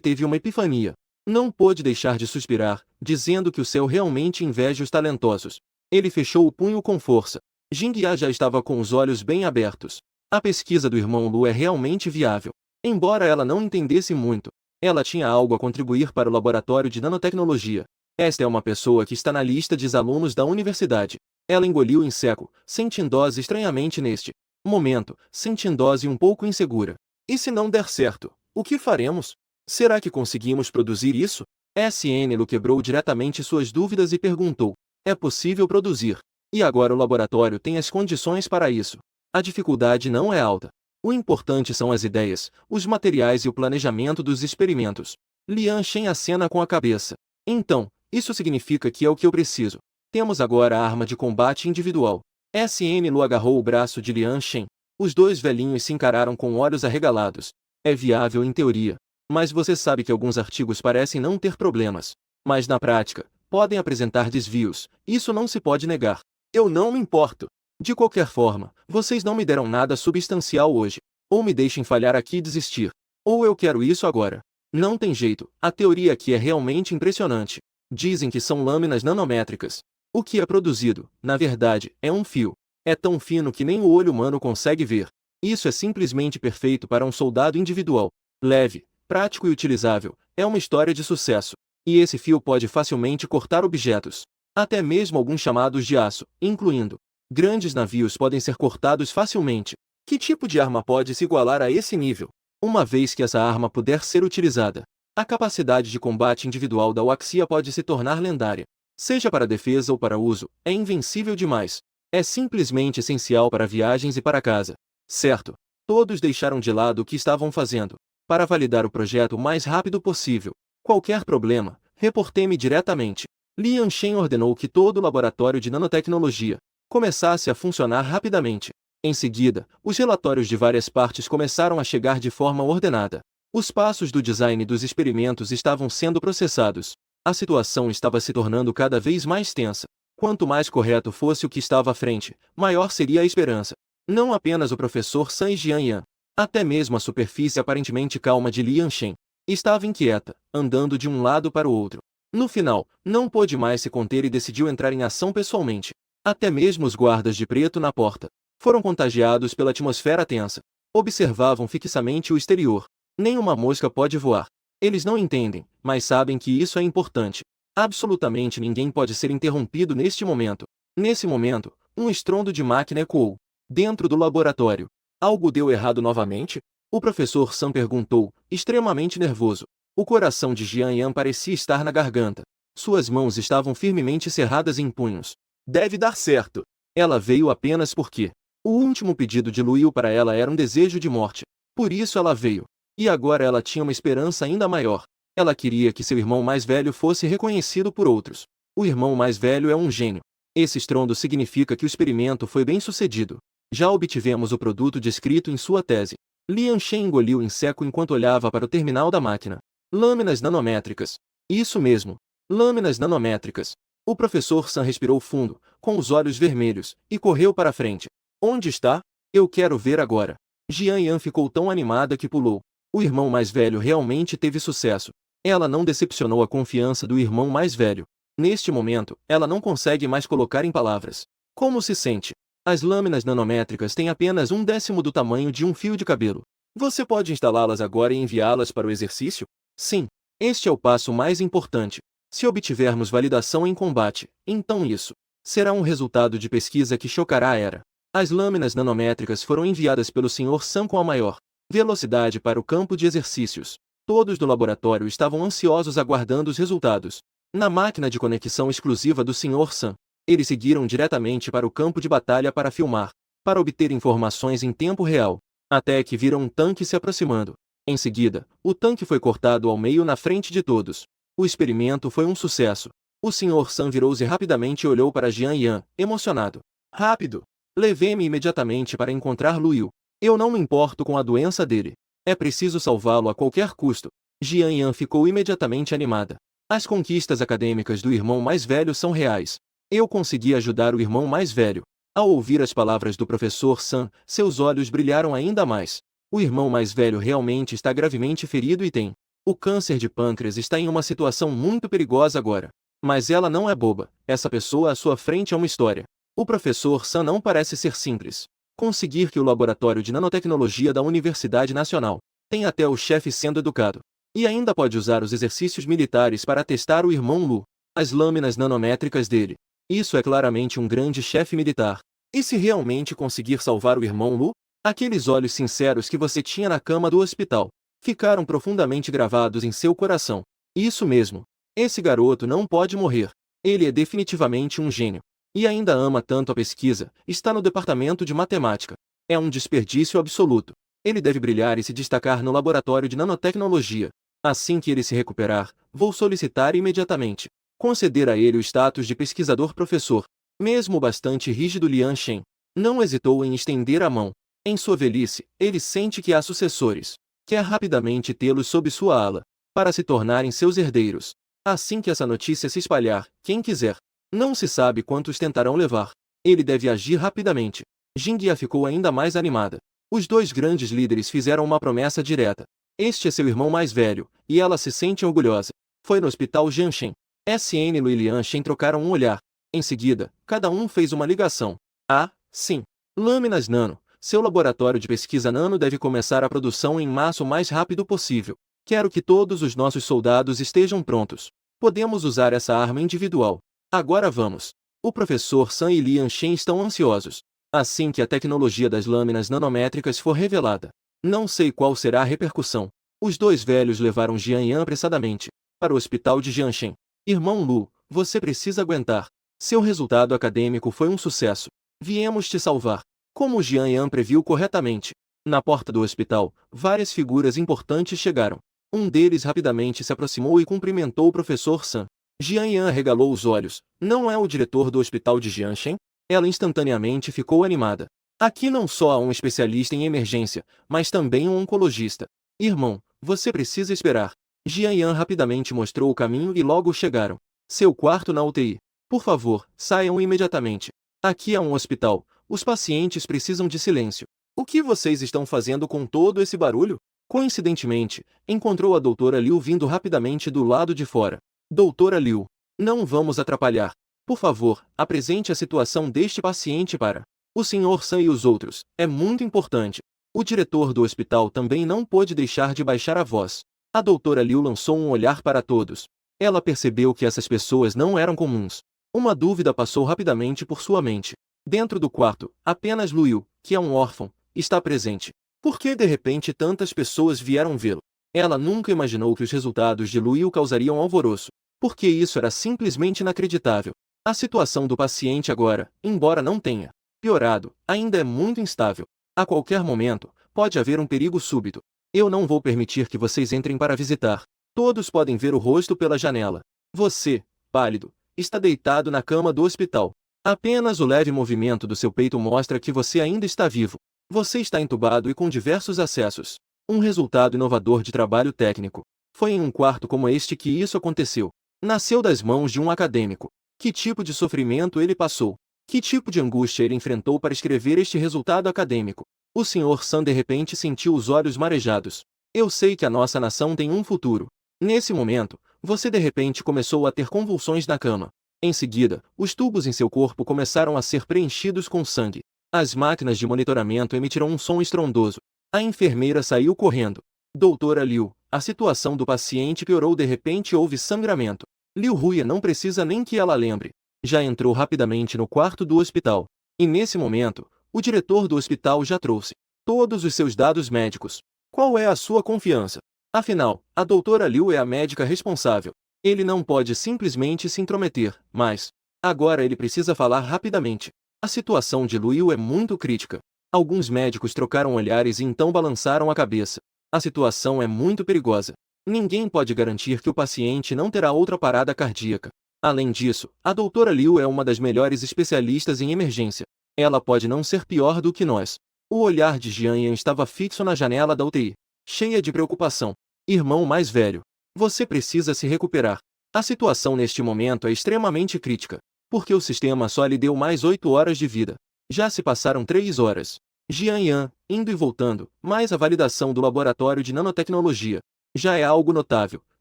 teve uma epifania. Não pôde deixar de suspirar, dizendo que o céu realmente inveja os talentosos. Ele fechou o punho com força. Jingya já estava com os olhos bem abertos. A pesquisa do irmão Lu é realmente viável. Embora ela não entendesse muito, ela tinha algo a contribuir para o laboratório de nanotecnologia. Esta é uma pessoa que está na lista de alunos da universidade. Ela engoliu em seco, sentindo-se estranhamente neste momento, sentindo-se um pouco insegura. E se não der certo, o que faremos? Será que conseguimos produzir isso? SN Lu quebrou diretamente suas dúvidas e perguntou: é possível produzir? E agora o laboratório tem as condições para isso. A dificuldade não é alta. O importante são as ideias, os materiais e o planejamento dos experimentos. Lian Shen acena com a cabeça. Então, isso significa que é o que eu preciso. Temos agora a arma de combate individual. SN Lu agarrou o braço de Lian Shen. Os dois velhinhos se encararam com olhos arregalados. É viável em teoria. Mas você sabe que alguns artigos parecem não ter problemas. Mas na prática, podem apresentar desvios. Isso não se pode negar. Eu não me importo. De qualquer forma, vocês não me deram nada substancial hoje. Ou me deixem falhar aqui e desistir. Ou eu quero isso agora. Não tem jeito, a teoria aqui é realmente impressionante. Dizem que são lâminas nanométricas. O que é produzido, na verdade, é um fio. É tão fino que nem o olho humano consegue ver. Isso é simplesmente perfeito para um soldado individual. Leve, prático e utilizável, é uma história de sucesso. E esse fio pode facilmente cortar objetos. Até mesmo alguns chamados de aço, incluindo grandes navios podem ser cortados facilmente. Que tipo de arma pode se igualar a esse nível? Uma vez que essa arma puder ser utilizada, a capacidade de combate individual da Waxia pode se tornar lendária. Seja para defesa ou para uso, é invencível demais. É simplesmente essencial para viagens e para casa. Certo. Todos deixaram de lado o que estavam fazendo, para validar o projeto o mais rápido possível. Qualquer problema, reportei-me diretamente. Lian Shen ordenou que todo o laboratório de nanotecnologia começasse a funcionar rapidamente. Em seguida, os relatórios de várias partes começaram a chegar de forma ordenada. Os passos do design dos experimentos estavam sendo processados. A situação estava se tornando cada vez mais tensa. Quanto mais correto fosse o que estava à frente, maior seria a esperança. Não apenas o professor San Jianyan, até mesmo a superfície aparentemente calma de Lian Shen estava inquieta, andando de um lado para o outro. No final, não pôde mais se conter e decidiu entrar em ação pessoalmente. Até mesmo os guardas de preto na porta foram contagiados pela atmosfera tensa. Observavam fixamente o exterior. Nenhuma mosca pode voar. Eles não entendem, mas sabem que isso é importante. Absolutamente ninguém pode ser interrompido neste momento. Nesse momento, um estrondo de máquina ecoou dentro do laboratório. Algo deu errado novamente? O professor Sam perguntou, extremamente nervoso. O coração de Jian Yan parecia estar na garganta. Suas mãos estavam firmemente cerradas em punhos. Deve dar certo. Ela veio apenas porque o último pedido de Luiu para ela era um desejo de morte. Por isso ela veio. E agora ela tinha uma esperança ainda maior. Ela queria que seu irmão mais velho fosse reconhecido por outros. O irmão mais velho é um gênio. Esse estrondo significa que o experimento foi bem sucedido. Já obtivemos o produto descrito em sua tese. Lian Shen engoliu em seco enquanto olhava para o terminal da máquina. Lâminas nanométricas. Isso mesmo. Lâminas nanométricas. O professor Sam respirou fundo, com os olhos vermelhos, e correu para a frente. Onde está? Eu quero ver agora. Jian Yan ficou tão animada que pulou. O irmão mais velho realmente teve sucesso. Ela não decepcionou a confiança do irmão mais velho. Neste momento, ela não consegue mais colocar em palavras como se sente. As lâminas nanométricas têm apenas 1/10 do tamanho de um fio de cabelo. Você pode instalá-las agora e enviá-las para o exercício? Sim. Este é o passo mais importante. Se obtivermos validação em combate, então isso será um resultado de pesquisa que chocará a era. As lâminas nanométricas foram enviadas pelo Sr. Sam com a maior velocidade para o campo de exercícios. Todos do laboratório estavam ansiosos aguardando os resultados. Na máquina de conexão exclusiva do Sr. Sam, eles seguiram diretamente para o campo de batalha para filmar, para obter informações em tempo real, até que viram um tanque se aproximando. Em seguida, o tanque foi cortado ao meio na frente de todos. O experimento foi um sucesso. O Sr. Sam virou-se rapidamente e olhou para Jian Yan, emocionado. Rápido! Levei-me imediatamente para encontrar Luiu. Eu não me importo com a doença dele. É preciso salvá-lo a qualquer custo. Jian Yan ficou imediatamente animada. As conquistas acadêmicas do irmão mais velho são reais. Eu consegui ajudar o irmão mais velho. Ao ouvir as palavras do professor Sam, seus olhos brilharam ainda mais. O irmão mais velho realmente está gravemente ferido e tem. O câncer de pâncreas está em uma situação muito perigosa agora. Mas ela não é boba. Essa pessoa à sua frente é uma história. O professor Sam não parece ser simples. Conseguir que o laboratório de nanotecnologia da Universidade Nacional tem até o chefe sendo educado. E ainda pode usar os exercícios militares para testar o irmão Lu, as lâminas nanométricas dele. Isso é claramente um grande chefe militar. E se realmente conseguir salvar o irmão Lu, aqueles olhos sinceros que você tinha na cama do hospital ficaram profundamente gravados em seu coração. Isso mesmo. Esse garoto não pode morrer. Ele é definitivamente um gênio. E ainda ama tanto a pesquisa, está no departamento de matemática. É um desperdício absoluto. Ele deve brilhar e se destacar no laboratório de nanotecnologia. Assim que ele se recuperar, vou solicitar imediatamente conceder a ele o status de pesquisador-professor. Mesmo bastante rígido, Lian Shen não hesitou em estender a mão. Em sua velhice, ele sente que há sucessores. Quer rapidamente tê-los sob sua ala, para se tornarem seus herdeiros. Assim que essa notícia se espalhar, quem quiser, não se sabe quantos tentarão levar. Ele deve agir rapidamente. Jingia ficou ainda mais animada. Os dois grandes líderes fizeram uma promessa direta. Este é seu irmão mais velho, e ela se sente orgulhosa. Foi no hospital Jianshen. SN Lu e Lian Shen trocaram um olhar. Em seguida, cada um fez uma ligação. Ah, sim. Lâminas Nano. Seu laboratório de pesquisa nano deve começar a produção em março o mais rápido possível. Quero que todos os nossos soldados estejam prontos. Podemos usar essa arma individual. Agora vamos. O professor Sam e Lian Shen estão ansiosos. Assim que a tecnologia das lâminas nanométricas for revelada. Não sei qual será a repercussão. Os dois velhos levaram Jian Yan apressadamente para o hospital de Jianshen. Irmão Lu, você precisa aguentar. Seu resultado acadêmico foi um sucesso. Viemos te salvar. Como Jian Yan previu corretamente. Na porta do hospital, várias figuras importantes chegaram. Um deles rapidamente se aproximou e cumprimentou o professor Sam. Jian Yan arregalou os olhos. Não é o diretor do hospital de Jianshen? Ela instantaneamente ficou animada. Aqui não só há um especialista em emergência, mas também um oncologista. Irmão, você precisa esperar. Jian Yan rapidamente mostrou o caminho e logo chegaram. Seu quarto na UTI. Por favor, saiam imediatamente. Aqui é um hospital. Os pacientes precisam de silêncio. O que vocês estão fazendo com todo esse barulho? Coincidentemente, encontrou a doutora Liu vindo rapidamente do lado de fora. Doutora Liu, não vamos atrapalhar. Por favor, apresente a situação deste paciente para o Sr. Sam e os outros. É muito importante. O diretor do hospital também não pôde deixar de baixar a voz. A doutora Liu lançou um olhar para todos. Ela percebeu que essas pessoas não eram comuns. Uma dúvida passou rapidamente por sua mente. Dentro do quarto, apenas Luiu, que é um órfão, está presente. Por que de repente tantas pessoas vieram vê-lo? Ela nunca imaginou que os resultados de Luiu causariam alvoroço, porque isso era simplesmente inacreditável. A situação do paciente agora, embora não tenha piorado, ainda é muito instável. A qualquer momento, pode haver um perigo súbito. Eu não vou permitir que vocês entrem para visitar. Todos podem ver o rosto pela janela. Você, pálido, está deitado na cama do hospital. Apenas o leve movimento do seu peito mostra que você ainda está vivo. Você está entubado e com diversos acessos. Um resultado inovador de trabalho técnico. Foi em um quarto como este que isso aconteceu. Nasceu das mãos de um acadêmico. Que tipo de sofrimento ele passou? Que tipo de angústia ele enfrentou para escrever este resultado acadêmico? O Sr. Sam de repente sentiu os olhos marejados. Eu sei que a nossa nação tem um futuro. Nesse momento, você de repente começou a ter convulsões na cama. Em seguida, os tubos em seu corpo começaram a ser preenchidos com sangue. As máquinas de monitoramento emitiram um som estrondoso. A enfermeira saiu correndo. Doutora Liu, a situação do paciente piorou. De repente houve sangramento. Liu Ruia não precisa nem que ela lembre. Já entrou rapidamente no quarto do hospital. E nesse momento, o diretor do hospital já trouxe todos os seus dados médicos. Qual é a sua confiança? Afinal, a doutora Liu é a médica responsável. Ele não pode simplesmente se intrometer, mas agora ele precisa falar rapidamente. A situação de Luiu é muito crítica. Alguns médicos trocaram olhares e então balançaram a cabeça. A situação é muito perigosa. Ninguém pode garantir que o paciente não terá outra parada cardíaca. Além disso, a doutora Liu é uma das melhores especialistas em emergência. Ela pode não ser pior do que nós. O olhar de Jian Yan estava fixo na janela da UTI, cheia de preocupação. Irmão mais velho, você precisa se recuperar. A situação neste momento é extremamente crítica, porque o sistema só lhe deu mais 8 horas de vida. Já se passaram 3 horas. Jian Yan, indo e voltando, mais a validação do laboratório de nanotecnologia. Já é algo notável,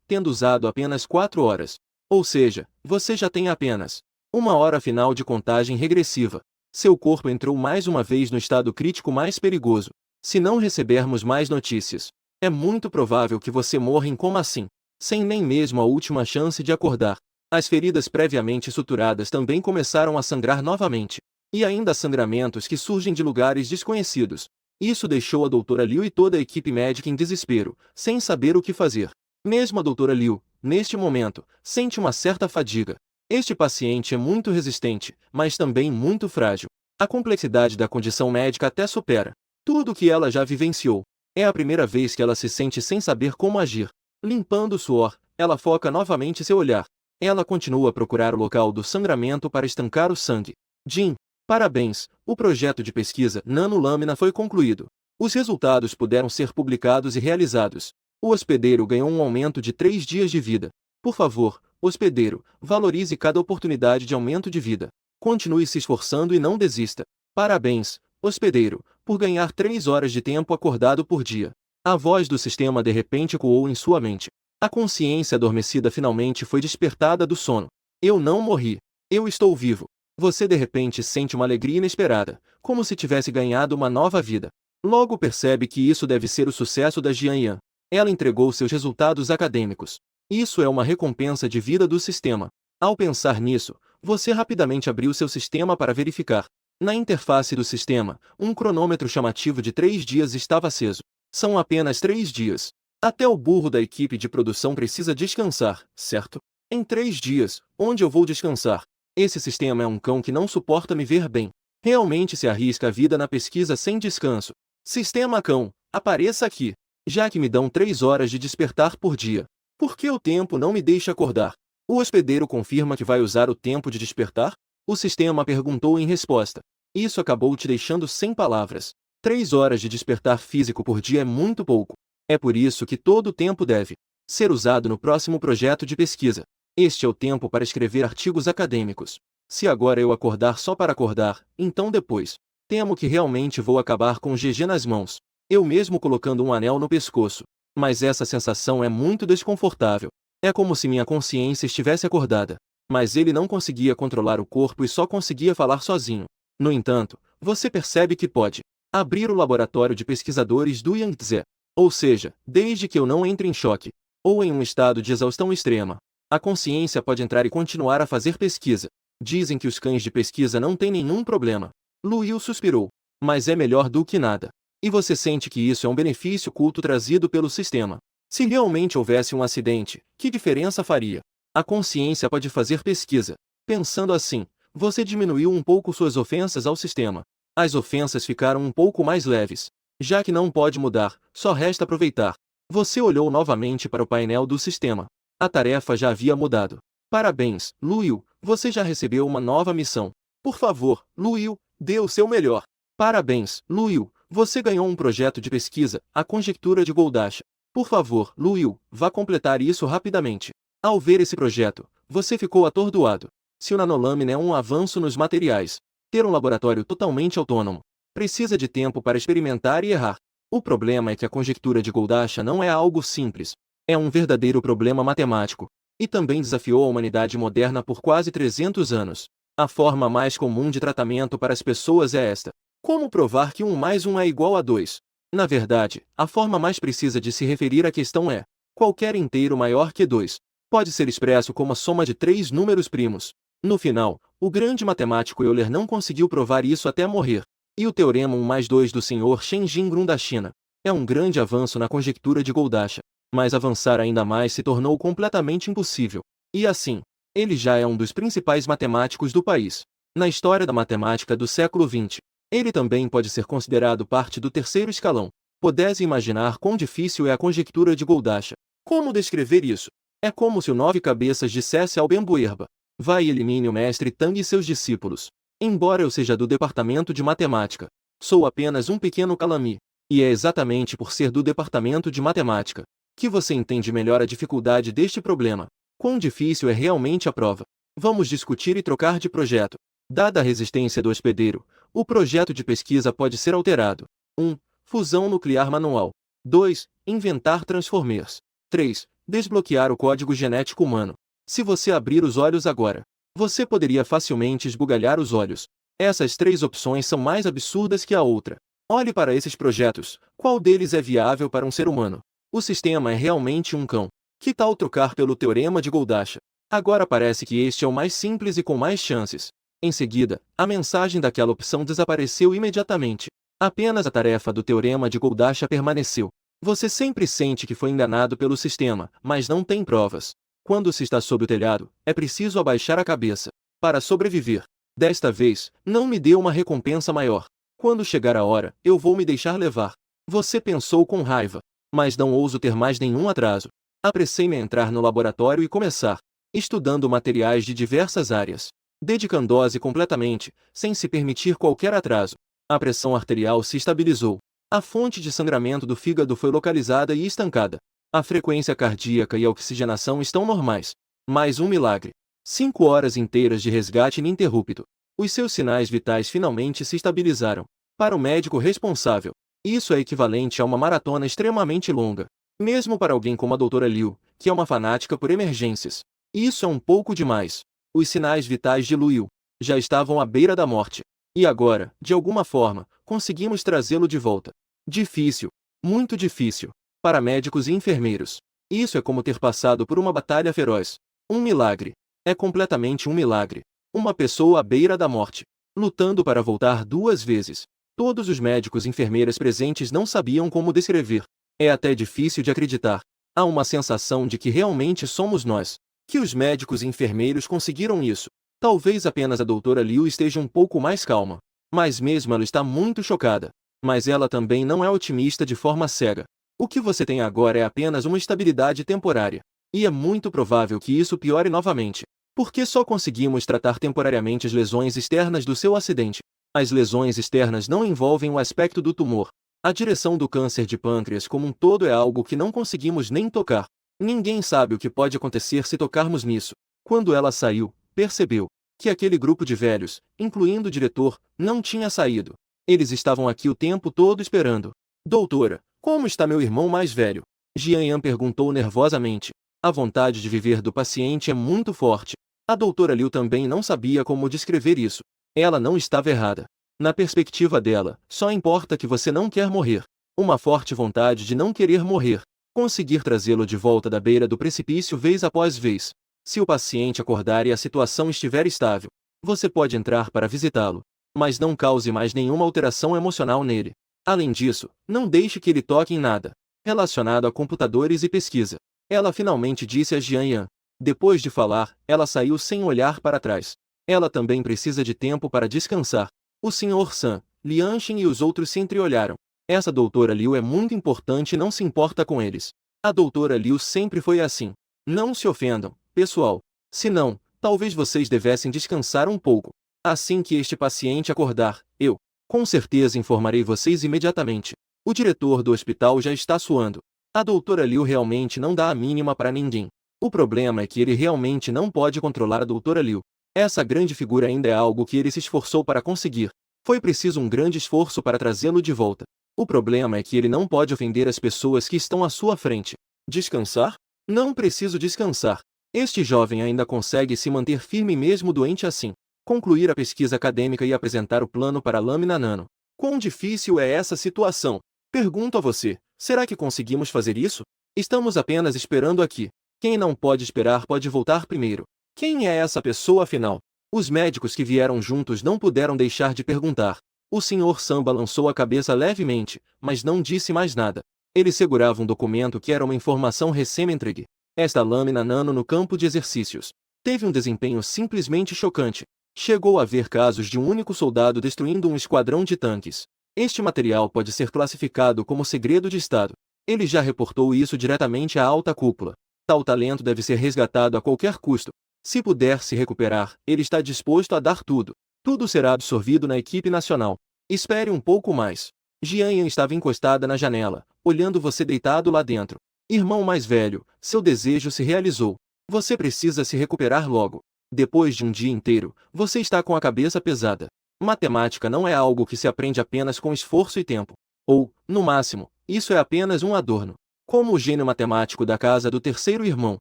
tendo usado apenas 4 horas. Ou seja, você já tem apenas 1 hora final de contagem regressiva. Seu corpo entrou mais uma vez no estado crítico mais perigoso. Se não recebermos mais notícias, é muito provável que você morra em coma assim, sem nem mesmo a última chance de acordar. As feridas previamente suturadas também começaram a sangrar novamente. E ainda sangramentos que surgem de lugares desconhecidos. Isso deixou a doutora Liu e toda a equipe médica em desespero, sem saber o que fazer. Mesmo a doutora Liu, neste momento, sente uma certa fadiga. Este paciente é muito resistente, mas também muito frágil. A complexidade da condição médica até supera tudo o que ela já vivenciou. É a primeira vez que ela se sente sem saber como agir. Limpando o suor, ela foca novamente seu olhar. Ela continua a procurar o local do sangramento para estancar o sangue. Jin, parabéns, o projeto de pesquisa nanolâmina foi concluído. Os resultados puderam ser publicados e realizados. O hospedeiro ganhou um aumento de 3 dias de vida. Por favor, hospedeiro, valorize cada oportunidade de aumento de vida. Continue se esforçando e não desista. Parabéns, hospedeiro, por ganhar 3 horas de tempo acordado por dia. A voz do sistema de repente ecoou em sua mente. A consciência adormecida finalmente foi despertada do sono. Eu não morri. Eu estou vivo. Você de repente sente uma alegria inesperada, como se tivesse ganhado uma nova vida. Logo percebe que isso deve ser o sucesso da Jian Yan. Ela entregou seus resultados acadêmicos. Isso é uma recompensa de vida do sistema. Ao pensar nisso, você rapidamente abriu seu sistema para verificar. Na interface do sistema, um cronômetro chamativo de 3 dias estava aceso. São apenas 3 dias. Até o burro da equipe de produção precisa descansar, certo? Em 3 dias, onde eu vou descansar? Esse sistema é um cão que não suporta me ver bem. Realmente se arrisca a vida na pesquisa sem descanso. Sistema cão, apareça aqui. Já que me dão 3 horas de despertar por dia, por que o tempo não me deixa acordar? O hospedeiro confirma que vai usar o tempo de despertar? O sistema perguntou em resposta. Isso acabou te deixando sem palavras. 3 horas de despertar físico por dia é muito pouco. É por isso que todo o tempo deve ser usado no próximo projeto de pesquisa. Este é o tempo para escrever artigos acadêmicos. Se agora eu acordar só para acordar, então depois, temo que realmente vou acabar com o GG nas mãos. Eu mesmo colocando um anel no pescoço. Mas essa sensação é muito desconfortável. É como se minha consciência estivesse acordada. Mas ele não conseguia controlar o corpo e só conseguia falar sozinho. No entanto, você percebe que pode abrir o laboratório de pesquisadores do Yangtze. Ou seja, desde que eu não entre em choque, ou em um estado de exaustão extrema, a consciência pode entrar e continuar a fazer pesquisa. Dizem que os cães de pesquisa não têm nenhum problema. Luiu suspirou. Mas é melhor do que nada. E você sente que isso é um benefício oculto trazido pelo sistema. Se realmente houvesse um acidente, que diferença faria? A consciência pode fazer pesquisa. Pensando assim, você diminuiu um pouco suas ofensas ao sistema. As ofensas ficaram um pouco mais leves. Já que não pode mudar, só resta aproveitar. Você olhou novamente para o painel do sistema. A tarefa já havia mudado. Parabéns, Luiu, você já recebeu uma nova missão. Por favor, Luiu, dê o seu melhor. Parabéns, Luiu, você ganhou um projeto de pesquisa, a conjectura de Goldacha. Por favor, Luiu, vá completar isso rapidamente. Ao ver esse projeto, você ficou atordoado. Se o nanolâmina é um avanço nos materiais, ter um laboratório totalmente autônomo, precisa de tempo para experimentar e errar. O problema é que a conjectura de Goldacha não é algo simples. É um verdadeiro problema matemático. E também desafiou a humanidade moderna por quase 300 anos. A forma mais comum de tratamento para as pessoas é esta. Como provar que 1 mais 1 é igual a 2? Na verdade, a forma mais precisa de se referir à questão é: qualquer inteiro maior que 2 pode ser expresso como a soma de 3 números primos. No final, o grande matemático Euler não conseguiu provar isso até morrer. E o teorema 1 mais 2 do Sr. Shen Jingrun da China é um grande avanço na conjectura de Goldacha. Mas avançar ainda mais se tornou completamente impossível. E assim, ele já é um dos principais matemáticos do país. Na história da matemática do século XX, ele também pode ser considerado parte do terceiro escalão. Podes imaginar quão difícil é a conjectura de Goldacha. Como descrever isso? É como se o 9 cabeças dissesse ao Bembuerba: vai e elimine o mestre Tang e seus discípulos. Embora eu seja do departamento de matemática, sou apenas um pequeno calami. E é exatamente por ser do departamento de matemática que você entende melhor a dificuldade deste problema. Quão difícil é realmente a prova? Vamos discutir e trocar de projeto. Dada a resistência do hospedeiro, o projeto de pesquisa pode ser alterado. 1. Fusão nuclear manual. 2. Inventar transformers. 3. Desbloquear o código genético humano. Se você abrir os olhos agora, você poderia facilmente esbugalhar os olhos. Essas 3 opções são mais absurdas que a outra. Olhe para esses projetos, qual deles é viável para um ser humano? O sistema é realmente um cão. Que tal trocar pelo Teorema de Goldasha? Agora parece que este é o mais simples e com mais chances. Em seguida, a mensagem daquela opção desapareceu imediatamente. Apenas a tarefa do Teorema de Goldasha permaneceu. Você sempre sente que foi enganado pelo sistema, mas não tem provas. Quando se está sob o telhado, é preciso abaixar a cabeça. Para sobreviver. Desta vez, não me dê uma recompensa maior. Quando chegar a hora, eu vou me deixar levar. Você pensou com raiva. Mas não ouso ter mais nenhum atraso. Apressei-me a entrar no laboratório e começar. Estudando materiais de diversas áreas. Dedicando-se completamente, sem se permitir qualquer atraso. A pressão arterial se estabilizou. A fonte de sangramento do fígado foi localizada e estancada. A frequência cardíaca e a oxigenação estão normais. Mais um milagre. 5 horas inteiras de resgate ininterrupto. Os seus sinais vitais finalmente se estabilizaram. Para o médico responsável, isso é equivalente a uma maratona extremamente longa. Mesmo para alguém como a doutora Liu, que é uma fanática por emergências. Isso é um pouco demais. Os sinais vitais de Liu já estavam à beira da morte. E agora, de alguma forma, conseguimos trazê-lo de volta. Difícil. Muito difícil. Para médicos e enfermeiros. Isso é como ter passado por uma batalha feroz. Um milagre. É completamente um milagre. Uma pessoa à beira da morte, lutando para voltar 2 vezes. Todos os médicos e enfermeiras presentes não sabiam como descrever. É até difícil de acreditar. Há uma sensação de que realmente somos nós. Que os médicos e enfermeiros conseguiram isso. Talvez apenas a doutora Liu esteja um pouco mais calma. Mas mesmo ela está muito chocada. Mas ela também não é otimista de forma cega. O que você tem agora é apenas uma estabilidade temporária. E é muito provável que isso piore novamente. Porque só conseguimos tratar temporariamente as lesões externas do seu acidente. As lesões externas não envolvem o aspecto do tumor. A direção do câncer de pâncreas como um todo é algo que não conseguimos nem tocar. Ninguém sabe o que pode acontecer se tocarmos nisso. Quando ela saiu, percebeu que aquele grupo de velhos, incluindo o diretor, não tinha saído. Eles estavam aqui o tempo todo esperando. Doutora, como está meu irmão mais velho? Jian perguntou nervosamente. A vontade de viver do paciente é muito forte. A doutora Liu também não sabia como descrever isso. Ela não estava errada. Na perspectiva dela, só importa que você não quer morrer. Uma forte vontade de não querer morrer. Conseguir trazê-lo de volta da beira do precipício vez após vez. Se o paciente acordar e a situação estiver estável, você pode entrar para visitá-lo. Mas não cause mais nenhuma alteração emocional nele. Além disso, não deixe que ele toque em nada relacionado a computadores e pesquisa. Ela finalmente disse a Jian. Depois de falar, ela saiu sem olhar para trás. Ela também precisa de tempo para descansar. O Sr. San, Lianshin e os outros se entreolharam. Essa doutora Liu é muito importante e não se importa com eles. A doutora Liu sempre foi assim. Não se ofendam, pessoal. Se não, talvez vocês devessem descansar um pouco. Assim que este paciente acordar, eu, com certeza informarei vocês imediatamente. O diretor do hospital já está suando. A doutora Liu realmente não dá a mínima para ninguém. O problema é que ele realmente não pode controlar a doutora Liu. Essa grande figura ainda é algo que ele se esforçou para conseguir. Foi preciso um grande esforço para trazê-lo de volta. O problema é que ele não pode ofender as pessoas que estão à sua frente. Descansar? Não preciso descansar. Este jovem ainda consegue se manter firme mesmo doente assim. Concluir a pesquisa acadêmica e apresentar o plano para a lâmina nano. Quão difícil é essa situação? Pergunto a você, será que conseguimos fazer isso? Estamos apenas esperando aqui. Quem não pode esperar pode voltar primeiro. Quem é essa pessoa afinal? Os médicos que vieram juntos não puderam deixar de perguntar. O Sr. Sam balançou a cabeça levemente, mas não disse mais nada. Ele segurava um documento que era uma informação recém-entregue. Esta lâmina nano no campo de exercícios teve um desempenho simplesmente chocante. Chegou a haver casos de um único soldado destruindo um esquadrão de tanques. Este material pode ser classificado como segredo de Estado. Ele já reportou isso diretamente à alta cúpula. Tal talento deve ser resgatado a qualquer custo. Se puder se recuperar, ele está disposto a dar tudo. Tudo será absorvido na equipe nacional. Espere um pouco mais. Jian estava encostada na janela, olhando você deitado lá dentro. Irmão mais velho, seu desejo se realizou. Você precisa se recuperar logo. Depois de um dia inteiro, você está com a cabeça pesada. Matemática não é algo que se aprende apenas com esforço e tempo. Ou, no máximo, isso é apenas um adorno. Como o gênio matemático da casa do terceiro irmão,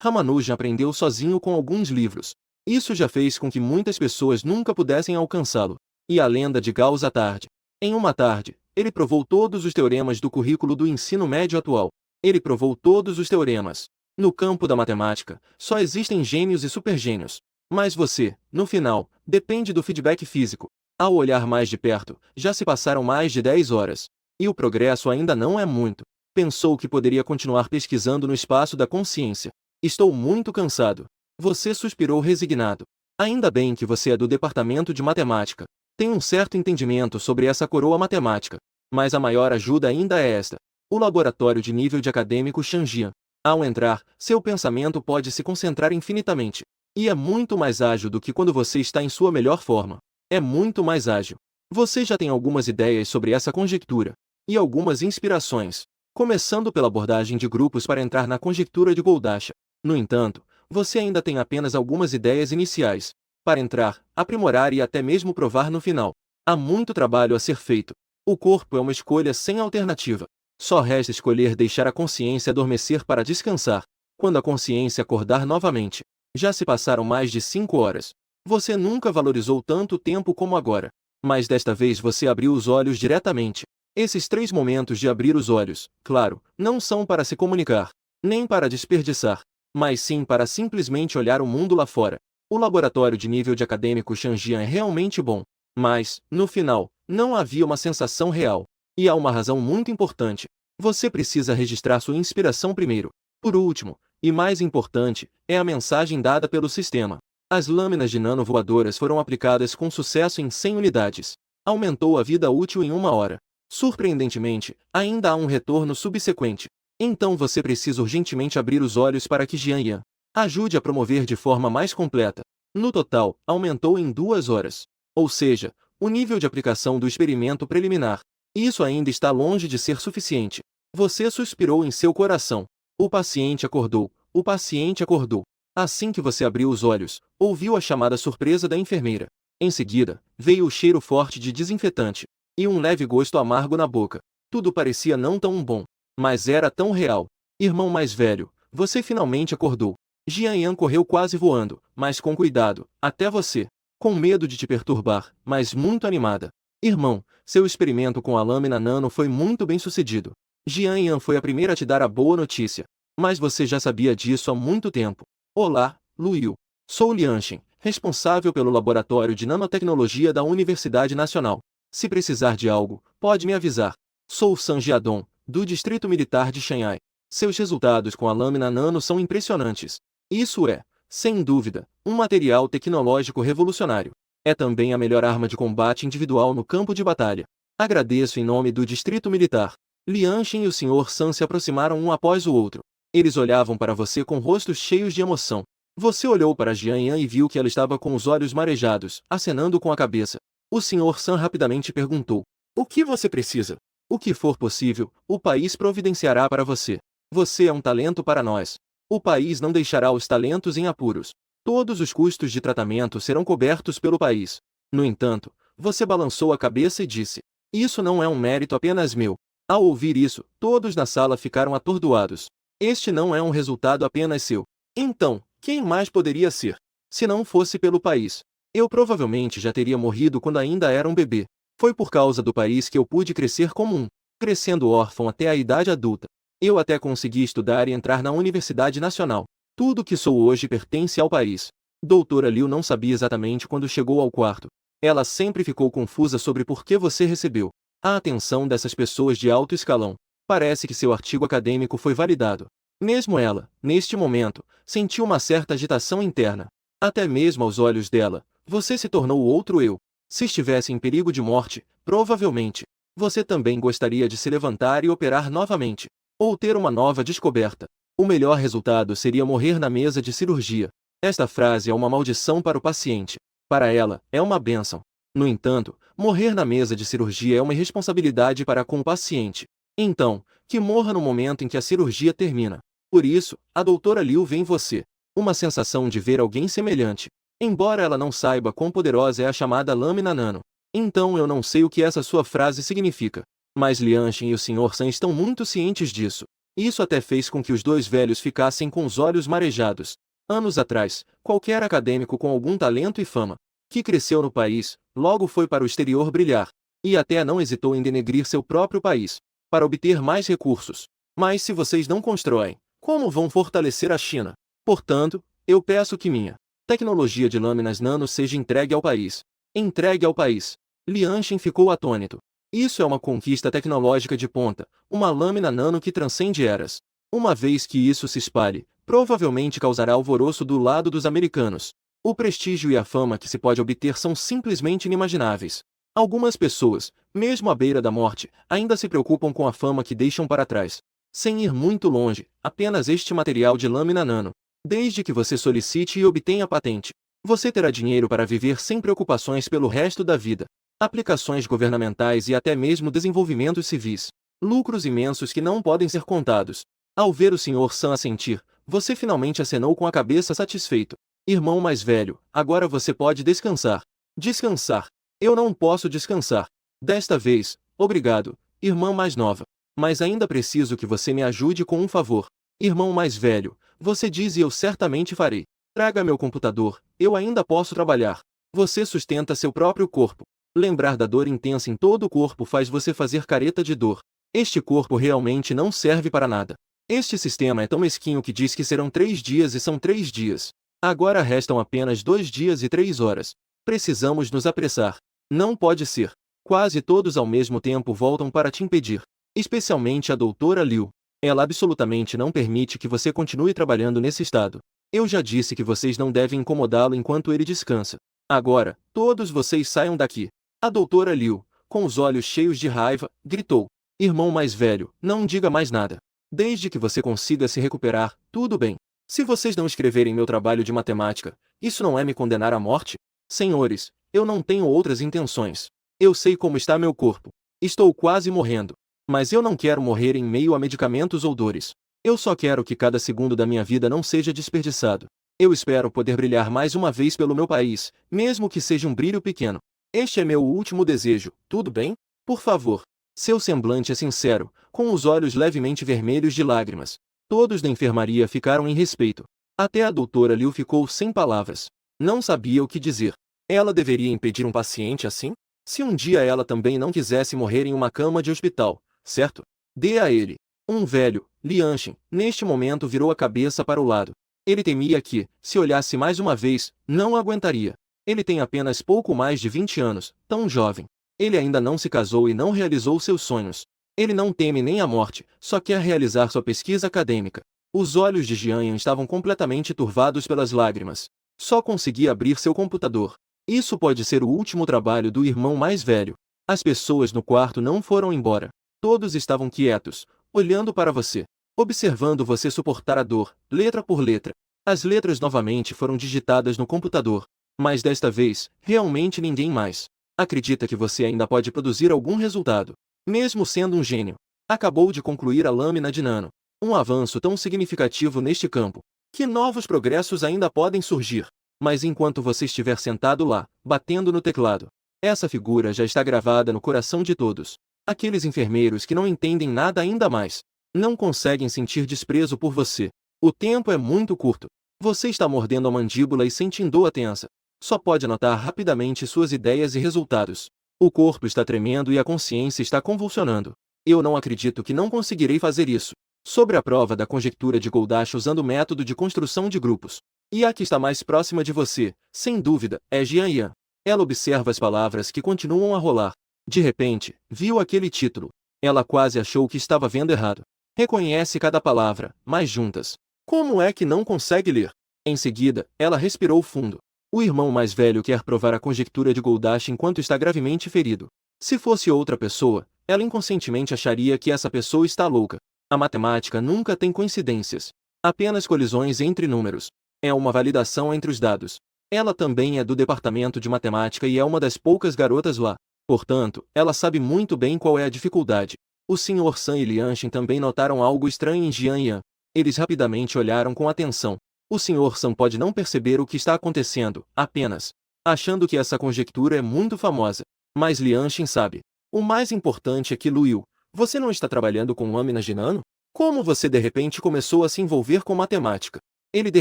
Ramanujan aprendeu sozinho com alguns livros. Isso já fez com que muitas pessoas nunca pudessem alcançá-lo. E a lenda de Gauss à tarde. Em uma tarde, ele provou todos os teoremas do currículo do ensino médio atual. Ele provou todos os teoremas. No campo da matemática, só existem gênios e supergênios. Mas você, no final, depende do feedback físico. Ao olhar mais de perto, já se passaram mais de 10 horas. E o progresso ainda não é muito. Pensou que poderia continuar pesquisando no espaço da consciência. Estou muito cansado. Você suspirou resignado. Ainda bem que você é do departamento de matemática. Tem um certo entendimento sobre essa coroa matemática. Mas a maior ajuda ainda é esta. O laboratório de nível de acadêmico Shangjian. Ao entrar, seu pensamento pode se concentrar infinitamente. E é muito mais ágil do que quando você está em sua melhor forma. É muito mais ágil. Você já tem algumas ideias sobre essa conjectura. E algumas inspirações. Começando pela abordagem de grupos para entrar na conjectura de Goldachat. No entanto, você ainda tem apenas algumas ideias iniciais. Para entrar, aprimorar e até mesmo provar no final. Há muito trabalho a ser feito. O corpo é uma escolha sem alternativa. Só resta escolher deixar a consciência adormecer para descansar. Quando a consciência acordar novamente. Já se passaram mais de 5 horas. Você nunca valorizou tanto tempo como agora. Mas desta vez você abriu os olhos diretamente. Esses 3 momentos de abrir os olhos, claro, não são para se comunicar, nem para desperdiçar, mas sim para simplesmente olhar o mundo lá fora. O laboratório de nível de acadêmico Shangjian é realmente bom. Mas, no final, não havia uma sensação real. E há uma razão muito importante. Você precisa registrar sua inspiração primeiro. Por último, e mais importante, é a mensagem dada pelo sistema. As lâminas de nano voadoras foram aplicadas com sucesso em 100 unidades. Aumentou a vida útil em 1 hora. Surpreendentemente, ainda há um retorno subsequente. Então você precisa urgentemente abrir os olhos para que Jian Yan ajude a promover de forma mais completa. No total, aumentou em 2 horas. Ou seja, o nível de aplicação do experimento preliminar. Isso ainda está longe de ser suficiente. Você suspirou em seu coração. O paciente acordou. O paciente acordou. Assim que você abriu os olhos, ouviu a chamada surpresa da enfermeira. Em seguida, veio o cheiro forte de desinfetante. E um leve gosto amargo na boca. Tudo parecia não tão bom. Mas era tão real. Irmão mais velho, você finalmente acordou. Jian Yan correu quase voando, mas com cuidado, até você. Com medo de te perturbar, mas muito animada. Irmão, seu experimento com a lâmina nano foi muito bem sucedido. Jian Yan foi a primeira a te dar a boa notícia. Mas você já sabia disso há muito tempo. Olá, Lu Yu. Sou Lianshin, responsável pelo Laboratório de Nanotecnologia da Universidade Nacional. Se precisar de algo, pode me avisar. Sou San Jiadong, do Distrito Militar de Shanghai. Seus resultados com a lâmina nano são impressionantes. Isso é, sem dúvida, um material tecnológico revolucionário. É também a melhor arma de combate individual no campo de batalha. Agradeço em nome do Distrito Militar. Lianshin e o Sr. San se aproximaram um após o outro. Eles olhavam para você com rostos cheios de emoção. Você olhou para Jian Yan e viu que ela estava com os olhos marejados, acenando com a cabeça. O Sr. San rapidamente perguntou: o que você precisa? O que for possível, o país providenciará para você. Você é um talento para nós. O país não deixará os talentos em apuros. Todos os custos de tratamento serão cobertos pelo país. No entanto, você balançou a cabeça e disse: isso não é um mérito apenas meu. Ao ouvir isso, todos na sala ficaram atordoados. Este não é um resultado apenas seu. Então, quem mais poderia ser? Se não fosse pelo país. Eu provavelmente já teria morrido quando ainda era um bebê. Foi por causa do país que eu pude crescer como um, crescendo órfão até a idade adulta. Eu até consegui estudar e entrar na Universidade Nacional. Tudo que sou hoje pertence ao país. Doutora Liu não sabia exatamente quando chegou ao quarto. Ela sempre ficou confusa sobre por que você recebeu a atenção dessas pessoas de alto escalão. Parece que seu artigo acadêmico foi validado. Mesmo ela, neste momento, sentiu uma certa agitação interna. Até mesmo aos olhos dela, você se tornou outro eu. Se estivesse em perigo de morte, provavelmente, você também gostaria de se levantar e operar novamente. Ou ter uma nova descoberta. O melhor resultado seria morrer na mesa de cirurgia. Esta frase é uma maldição para o paciente. Para ela, é uma bênção. No entanto, morrer na mesa de cirurgia é uma irresponsabilidade para com o paciente. Então, que morra no momento em que a cirurgia termina. Por isso, a doutora Liu vê em você Uma sensação de ver alguém semelhante. Embora ela não saiba quão poderosa é a chamada lâmina nano. Então eu não sei o que essa sua frase significa. Mas Lianshin e o Sr. San estão muito cientes disso. Isso até fez com que os dois velhos ficassem com os olhos marejados. Anos atrás, qualquer acadêmico com algum talento e fama, que cresceu no país, logo foi para o exterior brilhar. E até não hesitou em denegrir seu próprio país, para obter mais recursos. Mas se vocês não constroem, como vão fortalecer a China? Portanto, eu peço que minha tecnologia de lâminas nano seja entregue ao país. Entregue ao país. Lianshin ficou atônito. Isso é uma conquista tecnológica de ponta, uma lâmina nano que transcende eras. Uma vez que isso se espalhe, provavelmente causará alvoroço do lado dos americanos. O prestígio e a fama que se pode obter são simplesmente inimagináveis. Algumas pessoas, mesmo à beira da morte, ainda se preocupam com a fama que deixam para trás. Sem ir muito longe, apenas este material de lâmina nano. Desde que você solicite e obtenha a patente, você terá dinheiro para viver sem preocupações pelo resto da vida. Aplicações governamentais e até mesmo desenvolvimentos civis. Lucros imensos que não podem ser contados. Ao ver o Sr. San assentir, você finalmente acenou com a cabeça satisfeito. Irmão mais velho, agora você pode descansar. Descansar. Eu não posso descansar. Desta vez, obrigado, irmã mais nova. Mas ainda preciso que você me ajude com um favor. Irmão mais velho, você diz e eu certamente farei. Traga meu computador, eu ainda posso trabalhar. Você sustenta seu próprio corpo. Lembrar da dor intensa em todo o corpo faz você fazer careta de dor. Este corpo realmente não serve para nada. Este sistema é tão mesquinho que diz que serão 3 dias e são 3 dias. Agora restam apenas 2 dias e 3 horas. Precisamos nos apressar. Não pode ser. Quase todos ao mesmo tempo voltam para te impedir. Especialmente a doutora Liu. Ela absolutamente não permite que você continue trabalhando nesse estado. Eu já disse que vocês não devem incomodá-lo enquanto ele descansa. Agora, todos vocês saiam daqui. A doutora Liu, com os olhos cheios de raiva, gritou. Irmão mais velho, não diga mais nada. Desde que você consiga se recuperar, tudo bem. Se vocês não escreverem meu trabalho de matemática, isso não é me condenar à morte? Senhores, eu não tenho outras intenções. Eu sei como está meu corpo. Estou quase morrendo. Mas eu não quero morrer em meio a medicamentos ou dores. Eu só quero que cada segundo da minha vida não seja desperdiçado. Eu espero poder brilhar mais uma vez pelo meu país, mesmo que seja um brilho pequeno. Este é meu último desejo, tudo bem? Por favor. Seu semblante é sincero, com os olhos levemente vermelhos de lágrimas. Todos da enfermaria ficaram em respeito. Até a doutora Liu ficou sem palavras. Não sabia o que dizer. Ela deveria impedir um paciente assim? Se um dia ela também não quisesse morrer em uma cama de hospital, certo? Dê a ele. Um velho, Lianshin, neste momento virou a cabeça para o lado. Ele temia que, se olhasse mais uma vez, não aguentaria. Ele tem apenas pouco mais de 20 anos, tão jovem. Ele ainda não se casou e não realizou seus sonhos. Ele não teme nem a morte, só quer realizar sua pesquisa acadêmica. Os olhos de Jianyan estavam completamente turvados pelas lágrimas. Só conseguia abrir seu computador. Isso pode ser o último trabalho do irmão mais velho. As pessoas no quarto não foram embora. Todos estavam quietos, olhando para você, observando você suportar a dor, letra por letra. As letras novamente foram digitadas no computador. Mas desta vez, realmente ninguém mais acredita que você ainda pode produzir algum resultado. Mesmo sendo um gênio. Acabou de concluir a lâmina de nano. Um avanço tão significativo neste campo. Que novos progressos ainda podem surgir. Mas enquanto você estiver sentado lá, batendo no teclado, essa figura já está gravada no coração de todos. Aqueles enfermeiros que não entendem nada ainda mais. Não conseguem sentir desprezo por você. O tempo é muito curto. Você está mordendo a mandíbula e sentindo a tensa. Só pode anotar rapidamente suas ideias e resultados. O corpo está tremendo e a consciência está convulsionando. Eu não acredito que não conseguirei fazer isso. Sobre a prova da conjectura de Goldash usando o método de construção de grupos. E a que está mais próxima de você, sem dúvida, é Jianyan. Ela observa as palavras que continuam a rolar. De repente, viu aquele título. Ela quase achou que estava vendo errado. Reconhece cada palavra, mas juntas. Como é que não consegue ler? Em seguida, ela respirou fundo. O irmão mais velho quer provar a conjectura de Goldash enquanto está gravemente ferido. Se fosse outra pessoa, ela inconscientemente acharia que essa pessoa está louca. A matemática nunca tem coincidências. Apenas colisões entre números. É uma validação entre os dados. Ela também é do departamento de matemática e é uma das poucas garotas lá. Portanto, ela sabe muito bem qual é a dificuldade. O Sr. San e Lianshin também notaram algo estranho em Jianyan. Eles rapidamente olharam com atenção. O Sr. Sam pode não perceber o que está acontecendo, apenas achando que essa conjectura é muito famosa. Mas Lianshin sabe. O mais importante é que Luiu, você não está trabalhando com lâminas de nano? Como você de repente começou a se envolver com matemática? Ele de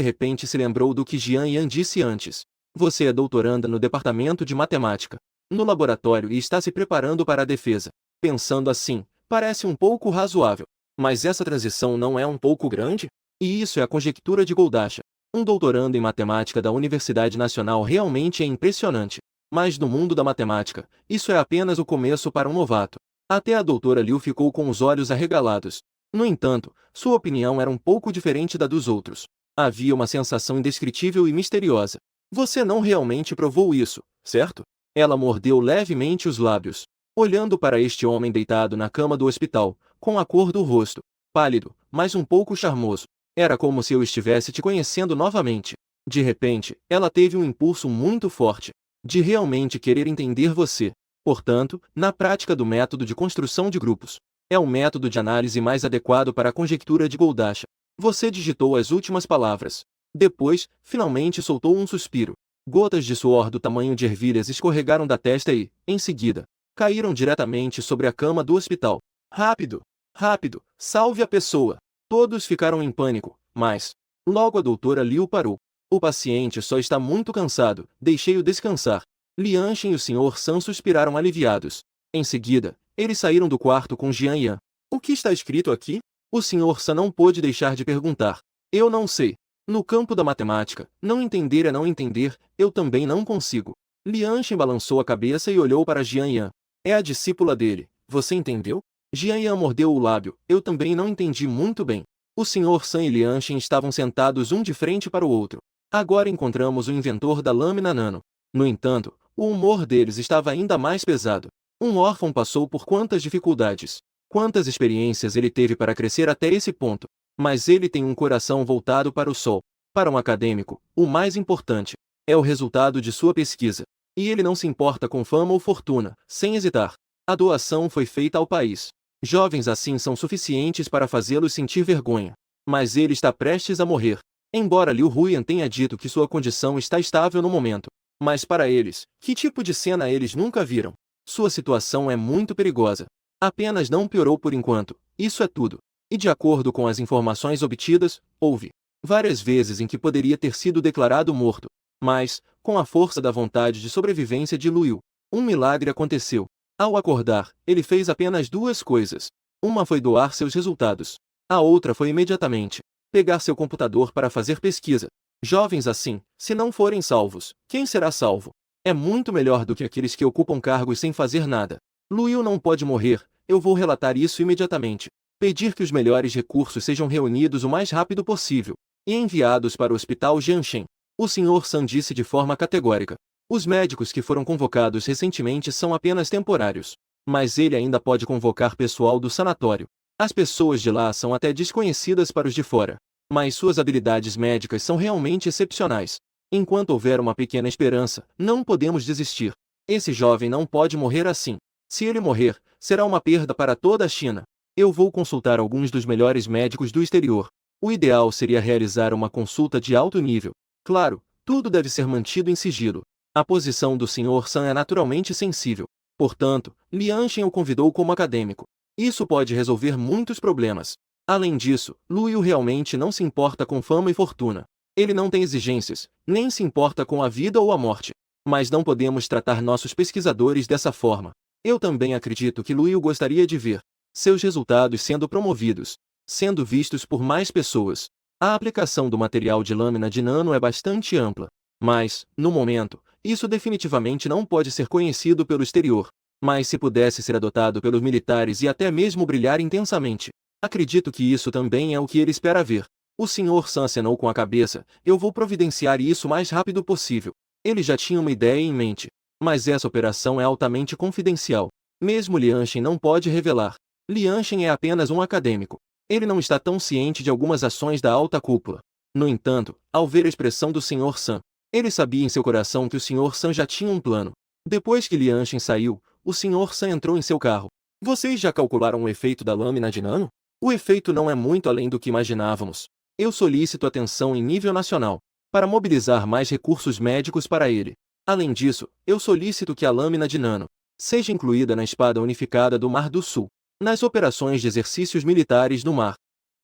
repente se lembrou do que Jian Yan disse antes. Você é doutoranda no departamento de matemática, no laboratório e está se preparando para a defesa. Pensando assim, parece um pouco razoável. Mas essa transição não é um pouco grande? E isso é a conjectura de Goldasha. Um doutorando em matemática da Universidade Nacional realmente é impressionante. Mas no mundo da matemática, isso é apenas o começo para um novato. Até a doutora Liu ficou com os olhos arregalados. No entanto, sua opinião era um pouco diferente da dos outros. Havia uma sensação indescritível e misteriosa. Você não realmente provou isso, certo? Ela mordeu levemente os lábios, olhando para este homem deitado na cama do hospital, com a cor do rosto, pálido, mas um pouco charmoso. Era como se eu estivesse te conhecendo novamente. De repente, ela teve um impulso muito forte, de realmente querer entender você. Portanto, na prática do método de construção de grupos, é o método de análise mais adequado para a conjectura de Goldasha. Você digitou as últimas palavras. Depois, finalmente soltou um suspiro. Gotas de suor do tamanho de ervilhas escorregaram da testa e, em seguida, caíram diretamente sobre a cama do hospital. Rápido! Rápido! Salve a pessoa! Todos ficaram em pânico, mas logo a doutora Liu parou. O paciente só está muito cansado, deixei-o descansar. Lianshin e o Sr. Sam suspiraram aliviados. Em seguida, eles saíram do quarto com Jian Yan. O que está escrito aqui? O Sr. Sam não pôde deixar de perguntar. Eu não sei. No campo da matemática, não entender é não entender, eu também não consigo. Lianshin balançou a cabeça e olhou para Jian Yan. É a discípula dele, você entendeu? Jian Yan mordeu o lábio, eu também não entendi muito bem. O Sr. Sam e Lianshin estavam sentados um de frente para o outro. Agora encontramos o inventor da lâmina nano. No entanto, o humor deles estava ainda mais pesado. Um órfão passou por quantas dificuldades, quantas experiências ele teve para crescer até esse ponto. Mas ele tem um coração voltado para o sol. Para um acadêmico, o mais importante é o resultado de sua pesquisa. E ele não se importa com fama ou fortuna, sem hesitar. A doação foi feita ao país. Jovens assim são suficientes para fazê-los sentir vergonha. Mas ele está prestes a morrer. Embora Liu Huyan tenha dito que sua condição está estável no momento. Mas para eles, que tipo de cena eles nunca viram? Sua situação é muito perigosa. Apenas não piorou por enquanto, isso é tudo. E de acordo com as informações obtidas, houve várias vezes em que poderia ter sido declarado morto. Mas, com a força da vontade de sobrevivência de Luiu, um milagre aconteceu. Ao acordar, ele fez apenas duas coisas. Uma foi doar seus resultados. A outra foi imediatamente pegar seu computador para fazer pesquisa. Jovens assim, se não forem salvos, quem será salvo? É muito melhor do que aqueles que ocupam cargos sem fazer nada. Luiu não pode morrer, eu vou relatar isso imediatamente. Pedir que os melhores recursos sejam reunidos o mais rápido possível e enviados para o hospital Jianshen. O Sr. Sam disse de forma categórica. Os médicos que foram convocados recentemente são apenas temporários. Mas ele ainda pode convocar pessoal do sanatório. As pessoas de lá são até desconhecidas para os de fora. Mas suas habilidades médicas são realmente excepcionais. Enquanto houver uma pequena esperança, não podemos desistir. Esse jovem não pode morrer assim. Se ele morrer, será uma perda para toda a China. Eu vou consultar alguns dos melhores médicos do exterior. O ideal seria realizar uma consulta de alto nível. Claro, tudo deve ser mantido em sigilo. A posição do Sr. Sam é naturalmente sensível. Portanto, Lianshin o convidou como acadêmico. Isso pode resolver muitos problemas. Além disso, Luiu realmente não se importa com fama e fortuna. Ele não tem exigências, nem se importa com a vida ou a morte. Mas não podemos tratar nossos pesquisadores dessa forma. Eu também acredito que Luiu gostaria de ver seus resultados sendo promovidos, sendo vistos por mais pessoas. A aplicação do material de lâmina de nano é bastante ampla. Mas, no momento, isso definitivamente não pode ser conhecido pelo exterior. Mas se pudesse ser adotado pelos militares e até mesmo brilhar intensamente, acredito que isso também é o que ele espera ver. O Sr. Sam acenou com a cabeça, eu vou providenciar isso o mais rápido possível. Ele já tinha uma ideia em mente. Mas essa operação é altamente confidencial. Mesmo Lianshin não pode revelar. Lianshin é apenas um acadêmico. Ele não está tão ciente de algumas ações da alta cúpula. No entanto, ao ver a expressão do Sr. Sam, ele sabia em seu coração que o Sr. Sam já tinha um plano. Depois que Lianshin saiu, o Sr. Sam entrou em seu carro. Vocês já calcularam o efeito da lâmina de nano? O efeito não é muito além do que imaginávamos. Eu solicito atenção em nível nacional, para mobilizar mais recursos médicos para ele. Além disso, eu solicito que a lâmina de nano seja incluída na Espada Unificada do Mar do Sul, nas operações de exercícios militares no mar.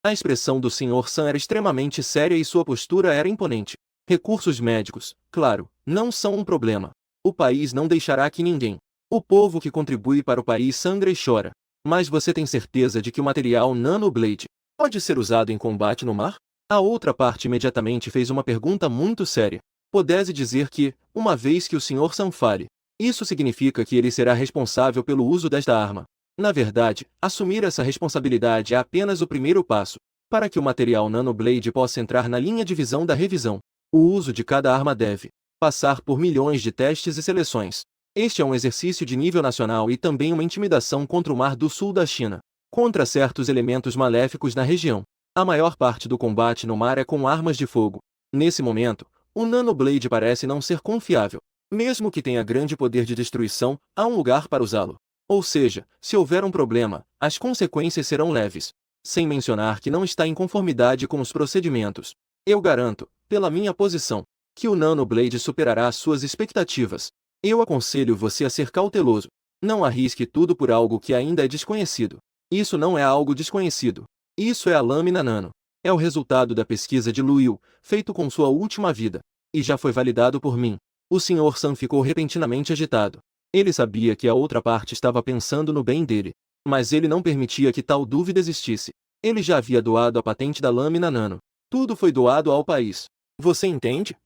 A expressão do Sr. Sam era extremamente séria e sua postura era imponente. Recursos médicos, claro, não são um problema. O país não deixará que ninguém. O povo que contribui para o país sangra e chora. Mas você tem certeza de que o material Nanoblade pode ser usado em combate no mar? A outra parte imediatamente fez uma pergunta muito séria. Pudesse dizer que, uma vez que o Sr. Sam fale, isso significa que ele será responsável pelo uso desta arma. Na verdade, assumir essa responsabilidade é apenas o primeiro passo, para que o material Nanoblade possa entrar na linha de visão da revisão. O uso de cada arma deve passar por milhões de testes e seleções. Este é um exercício de nível nacional e também uma intimidação contra o Mar do Sul da China, contra certos elementos maléficos na região. A maior parte do combate no mar é com armas de fogo. Nesse momento, o Nanoblade parece não ser confiável. Mesmo que tenha grande poder de destruição, há um lugar para usá-lo. Ou seja, se houver um problema, as consequências serão leves. Sem mencionar que não está em conformidade com os procedimentos. Eu garanto, pela minha posição, que o Nanoblade superará suas expectativas. Eu aconselho você a ser cauteloso. Não arrisque tudo por algo que ainda é desconhecido. Isso não é algo desconhecido. Isso é a lâmina nano. É o resultado da pesquisa de Luil, feito com sua última vida. E já foi validado por mim. O Sr. Sam ficou repentinamente agitado. Ele sabia que a outra parte estava pensando no bem dele. Mas ele não permitia que tal dúvida existisse. Ele já havia doado a patente da lâmina nano. Tudo foi doado ao país. Você entende?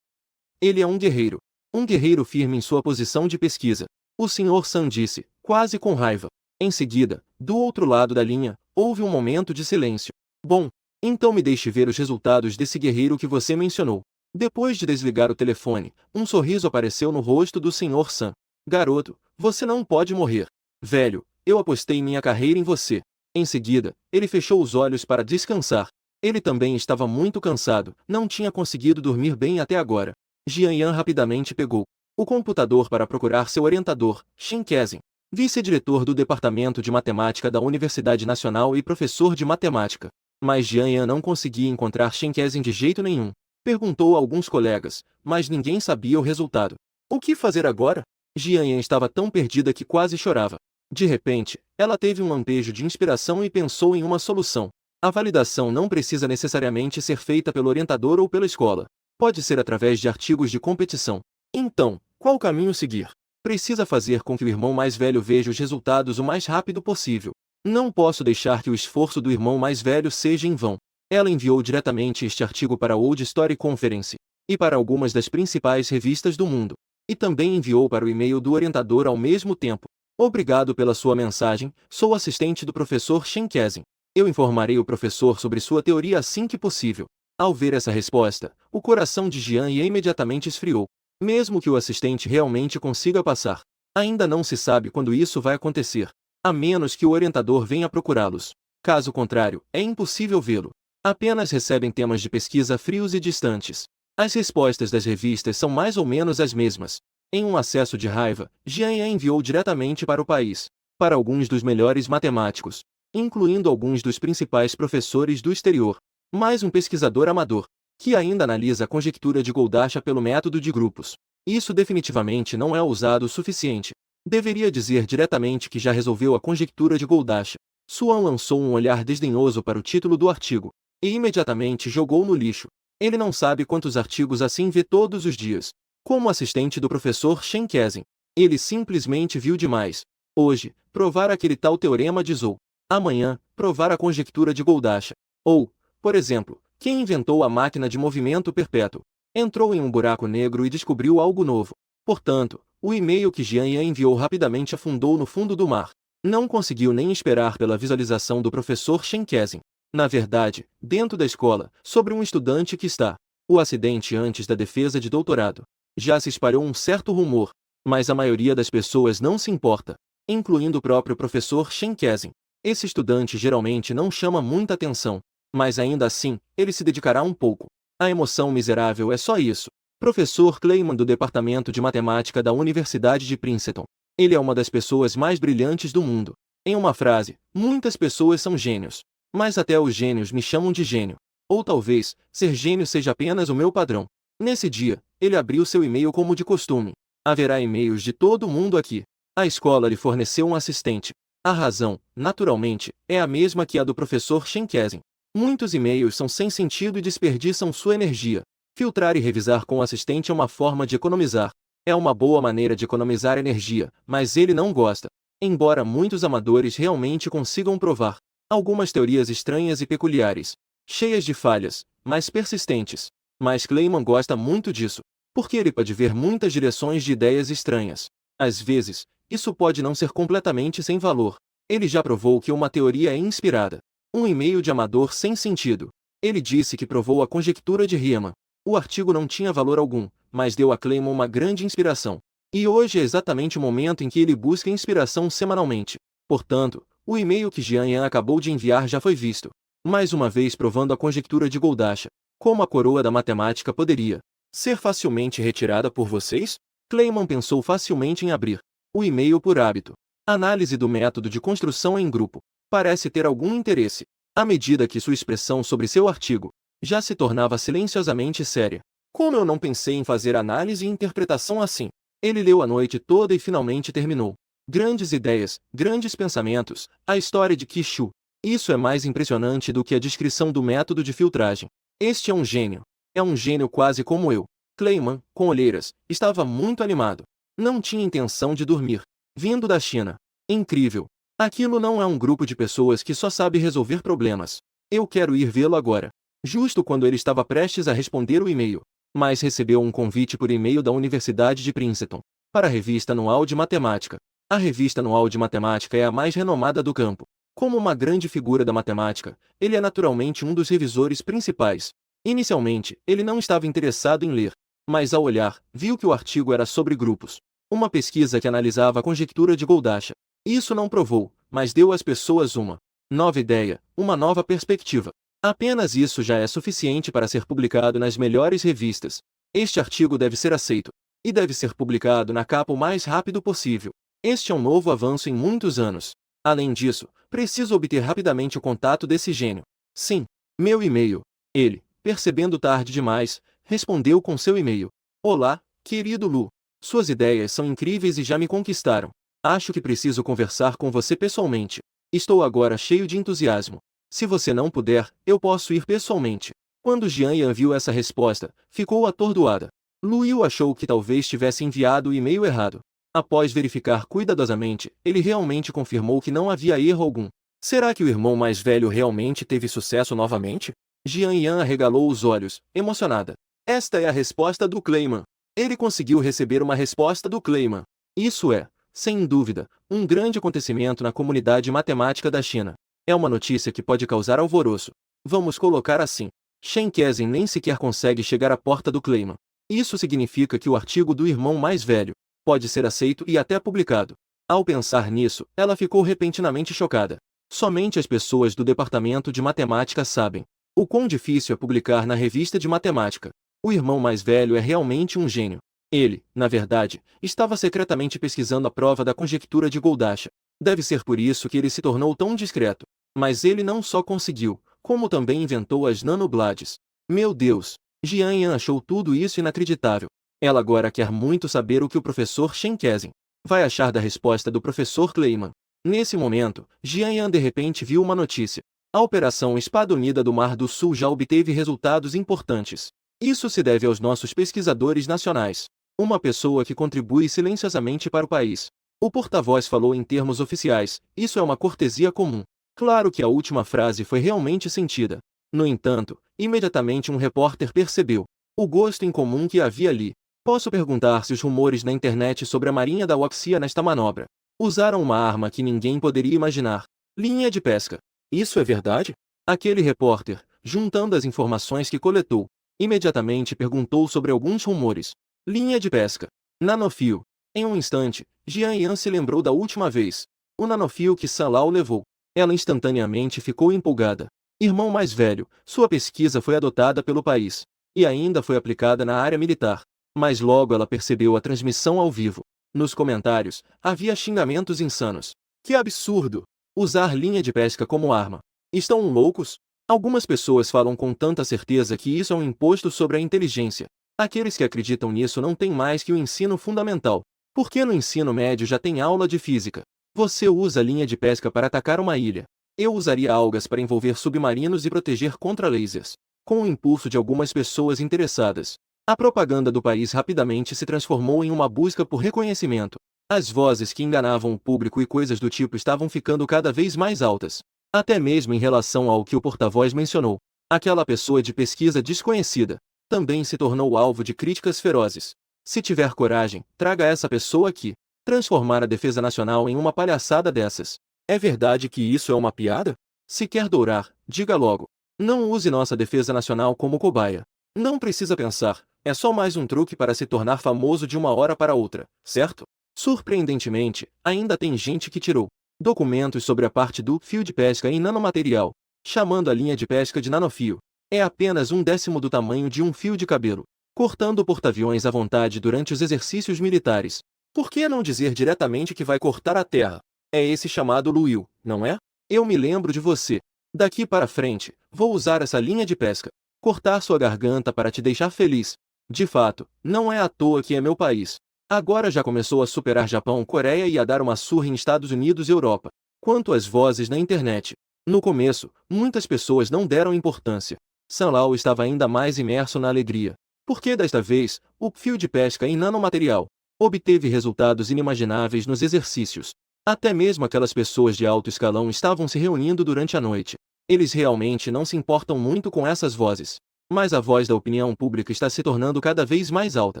Ele é um guerreiro. Um guerreiro firme em sua posição de pesquisa. O Sr. Sam disse, quase com raiva. Em seguida, do outro lado da linha, houve um momento de silêncio. Bom, então me deixe ver os resultados desse guerreiro que você mencionou. Depois de desligar o telefone, um sorriso apareceu no rosto do Sr. Sam. Garoto, você não pode morrer. Velho, eu apostei minha carreira em você. Em seguida, ele fechou os olhos para descansar. Ele também estava muito cansado, não tinha conseguido dormir bem até agora. Jian Yan rapidamente pegou o computador para procurar seu orientador, Shin Kezin, vice-diretor do Departamento de Matemática da Universidade Nacional e professor de matemática. Mas Jian Yan não conseguia encontrar Shin Kezin de jeito nenhum. Perguntou a alguns colegas, mas ninguém sabia o resultado. O que fazer agora? Jian Yan estava tão perdida que quase chorava. De repente, ela teve um lampejo de inspiração e pensou em uma solução. A validação não precisa necessariamente ser feita pelo orientador ou pela escola. Pode ser através de artigos de competição. Então, qual caminho seguir? Precisa fazer com que o irmão mais velho veja os resultados o mais rápido possível. Não posso deixar que o esforço do irmão mais velho seja em vão. Ela enviou diretamente este artigo para a Old Story Conference e para algumas das principais revistas do mundo. E também enviou para o e-mail do orientador ao mesmo tempo. Obrigado pela sua mensagem, sou assistente do professor Shin Kezin. Eu informarei o professor sobre sua teoria assim que possível. Ao ver essa resposta, o coração de Jian Yan imediatamente esfriou. Mesmo que o assistente realmente consiga passar, ainda não se sabe quando isso vai acontecer, a menos que o orientador venha procurá-los. Caso contrário, é impossível vê-lo. Apenas recebem temas de pesquisa frios e distantes. As respostas das revistas são mais ou menos as mesmas. Em um acesso de raiva, Jian Yan enviou diretamente para o país, para alguns dos melhores matemáticos, incluindo alguns dos principais professores do exterior, mais um pesquisador amador, que ainda analisa a conjectura de Goldacha pelo método de grupos. Isso definitivamente não é usado o suficiente. Deveria dizer diretamente que já resolveu a conjectura de Goldacha. Suan lançou um olhar desdenhoso para o título do artigo, e imediatamente jogou no lixo. Ele não sabe quantos artigos assim vê todos os dias. Como assistente do professor Shin Kezin, ele simplesmente viu demais. Hoje, provar aquele tal teorema de Zou. Amanhã, provar a conjectura de Goldacha. Ou, por exemplo, quem inventou a máquina de movimento perpétuo? Entrou em um buraco negro e descobriu algo novo. Portanto, o e-mail que Jian Yan enviou rapidamente afundou no fundo do mar. Não conseguiu nem esperar pela visualização do professor Shin Kezin. Na verdade, dentro da escola, sobre um estudante que está. O acidente antes da defesa de doutorado. Já se espalhou um certo rumor, mas a maioria das pessoas não se importa, incluindo o próprio professor Shin Kezin. Esse estudante geralmente não chama muita atenção, mas ainda assim, ele se dedicará um pouco. A emoção miserável é só isso. Professor Clayman do Departamento de Matemática da Universidade de Princeton. Ele é uma das pessoas mais brilhantes do mundo. Em uma frase, muitas pessoas são gênios, mas até os gênios me chamam de gênio. Ou talvez, ser gênio seja apenas o meu padrão. Nesse dia, ele abriu seu e-mail como de costume. Haverá e-mails de todo mundo aqui. A escola lhe forneceu um assistente. A razão, naturalmente, é a mesma que a do professor Shenkezin. Muitos e-mails são sem sentido e desperdiçam sua energia. Filtrar e revisar com o assistente é uma forma de economizar. É uma boa maneira de economizar energia, mas ele não gosta. Embora muitos amadores realmente consigam provar algumas teorias estranhas e peculiares, cheias de falhas, mas persistentes. Mas Clayman gosta muito disso, porque ele pode ver muitas direções de ideias estranhas. Às vezes, isso pode não ser completamente sem valor. Ele já provou que uma teoria é inspirada. Um e-mail de amador sem sentido. Ele disse que provou a conjectura de Riemann. O artigo não tinha valor algum, mas deu a Clayman uma grande inspiração. E hoje é exatamente o momento em que ele busca inspiração semanalmente. Portanto, o e-mail que Jian Yan acabou de enviar já foi visto. Mais uma vez provando a conjectura de Goldasha. Como a coroa da matemática poderia ser facilmente retirada por vocês? Clayman pensou facilmente em abrir o e-mail por hábito. Análise do método de construção em grupo. Parece ter algum interesse. À medida que sua expressão sobre seu artigo já se tornava silenciosamente séria. Como eu não pensei em fazer análise e interpretação assim? Ele leu a noite toda e finalmente terminou. Grandes ideias, grandes pensamentos, a história de Kishu. Isso é mais impressionante do que a descrição do método de filtragem. Este é um gênio. É um gênio quase como eu. Clayman, com olheiras, estava muito animado. Não tinha intenção de dormir. Vindo da China. Incrível. Aquilo não é um grupo de pessoas que só sabe resolver problemas. Eu quero ir vê-lo agora. Justo quando ele estava prestes a responder o e-mail, mas recebeu um convite por e-mail da Universidade de Princeton para a revista anual de matemática. A revista anual de matemática é a mais renomada do campo. Como uma grande figura da matemática, ele é naturalmente um dos revisores principais. Inicialmente, ele não estava interessado em ler, mas ao olhar, viu que o artigo era sobre grupos. Uma pesquisa que analisava a conjectura de Goldasha. Isso não provou, mas deu às pessoas uma nova ideia, uma nova perspectiva. Apenas isso já é suficiente para ser publicado nas melhores revistas. Este artigo deve ser aceito, e deve ser publicado na capa o mais rápido possível. Este é um novo avanço em muitos anos. Além disso, preciso obter rapidamente o contato desse gênio. Sim, meu e-mail. Ele, percebendo tarde demais, respondeu com seu e-mail. Olá, querido Lu. Suas ideias são incríveis e já me conquistaram. Acho que preciso conversar com você pessoalmente. Estou agora cheio de entusiasmo. Se você não puder, eu posso ir pessoalmente. Quando Jian Yan viu essa resposta, ficou atordoada. Lu Yu achou que talvez tivesse enviado o e-mail errado. Após verificar cuidadosamente, ele realmente confirmou que não havia erro algum. Será que o irmão mais velho realmente teve sucesso novamente? Jian Yan arregalou os olhos, emocionada. Esta é a resposta do Clayman. Ele conseguiu receber uma resposta do Clayman. Isso é, sem dúvida, um grande acontecimento na comunidade matemática da China. É uma notícia que pode causar alvoroço. Vamos colocar assim. Shen Kezin nem sequer consegue chegar à porta do Clayman. Isso significa que o artigo do irmão mais velho pode ser aceito e até publicado. Ao pensar nisso, ela ficou repentinamente chocada. Somente as pessoas do departamento de matemática sabem o quão difícil é publicar na revista de matemática. O irmão mais velho é realmente um gênio. Ele, na verdade, estava secretamente pesquisando a prova da conjectura de Goldasha. Deve ser por isso que ele se tornou tão discreto. Mas ele não só conseguiu, como também inventou as nanoblades. Meu Deus! Jian Yan achou tudo isso inacreditável. Ela agora quer muito saber o que o professor Shen Kezin vai achar da resposta do professor Clayman. Nesse momento, Jian Yan de repente viu uma notícia. A Operação Espada Unida do Mar do Sul já obteve resultados importantes. Isso se deve aos nossos pesquisadores nacionais. Uma pessoa que contribui silenciosamente para o país. O porta-voz falou em termos oficiais, isso é uma cortesia comum. Claro que a última frase foi realmente sentida. No entanto, imediatamente um repórter percebeu o gosto em comum que havia ali. Posso perguntar se os rumores na internet sobre a Marinha da Oxia nesta manobra usaram uma arma que ninguém poderia imaginar. Linha de pesca. Isso é verdade? Aquele repórter, juntando as informações que coletou, imediatamente perguntou sobre alguns rumores. Linha de pesca. Nanofio. Em um instante, Jian Yan se lembrou da última vez. O nanofio que Salao levou. Ela instantaneamente ficou empolgada. Irmão mais velho, sua pesquisa foi adotada pelo país. E ainda foi aplicada na área militar. Mas logo ela percebeu a transmissão ao vivo. Nos comentários, havia xingamentos insanos. Que absurdo! Usar linha de pesca como arma. Estão loucos? Algumas pessoas falam com tanta certeza que isso é um imposto sobre a inteligência. Aqueles que acreditam nisso não têm mais que o ensino fundamental. Porque no ensino médio já tem aula de física. Você usa linha de pesca para atacar uma ilha. Eu usaria algas para envolver submarinos e proteger contra lasers. Com o impulso de algumas pessoas interessadas, a propaganda do país rapidamente se transformou em uma busca por reconhecimento. As vozes que enganavam o público e coisas do tipo estavam ficando cada vez mais altas. Até mesmo em relação ao que o porta-voz mencionou. Aquela pessoa de pesquisa desconhecida também se tornou alvo de críticas ferozes. Se tiver coragem, traga essa pessoa aqui. Transformar a defesa nacional em uma palhaçada dessas. É verdade que isso é uma piada? Se quer dourar, diga logo. Não use nossa defesa nacional como cobaia. Não precisa pensar, é só mais um truque para se tornar famoso de uma hora para outra, certo? Surpreendentemente, ainda tem gente que tirou documentos sobre a parte do fio de pesca em nanomaterial, chamando a linha de pesca de nanofio. É apenas 1/10 do tamanho de um fio de cabelo, cortando porta-aviões à vontade durante os exercícios militares. Por que não dizer diretamente que vai cortar a terra? É esse chamado Luil, não é? Eu me lembro de você. Daqui para frente, vou usar essa linha de pesca. Cortar sua garganta para te deixar feliz. De fato, não é à toa que é meu país. Agora já começou a superar Japão, Coreia e a dar uma surra em Estados Unidos e Europa. Quanto às vozes na internet, no começo, muitas pessoas não deram importância. Sanlao estava ainda mais imerso na alegria. Porque desta vez, o fio de pesca em nanomaterial obteve resultados inimagináveis nos exercícios. Até mesmo aquelas pessoas de alto escalão estavam se reunindo durante a noite. Eles realmente não se importam muito com essas vozes. Mas a voz da opinião pública está se tornando cada vez mais alta.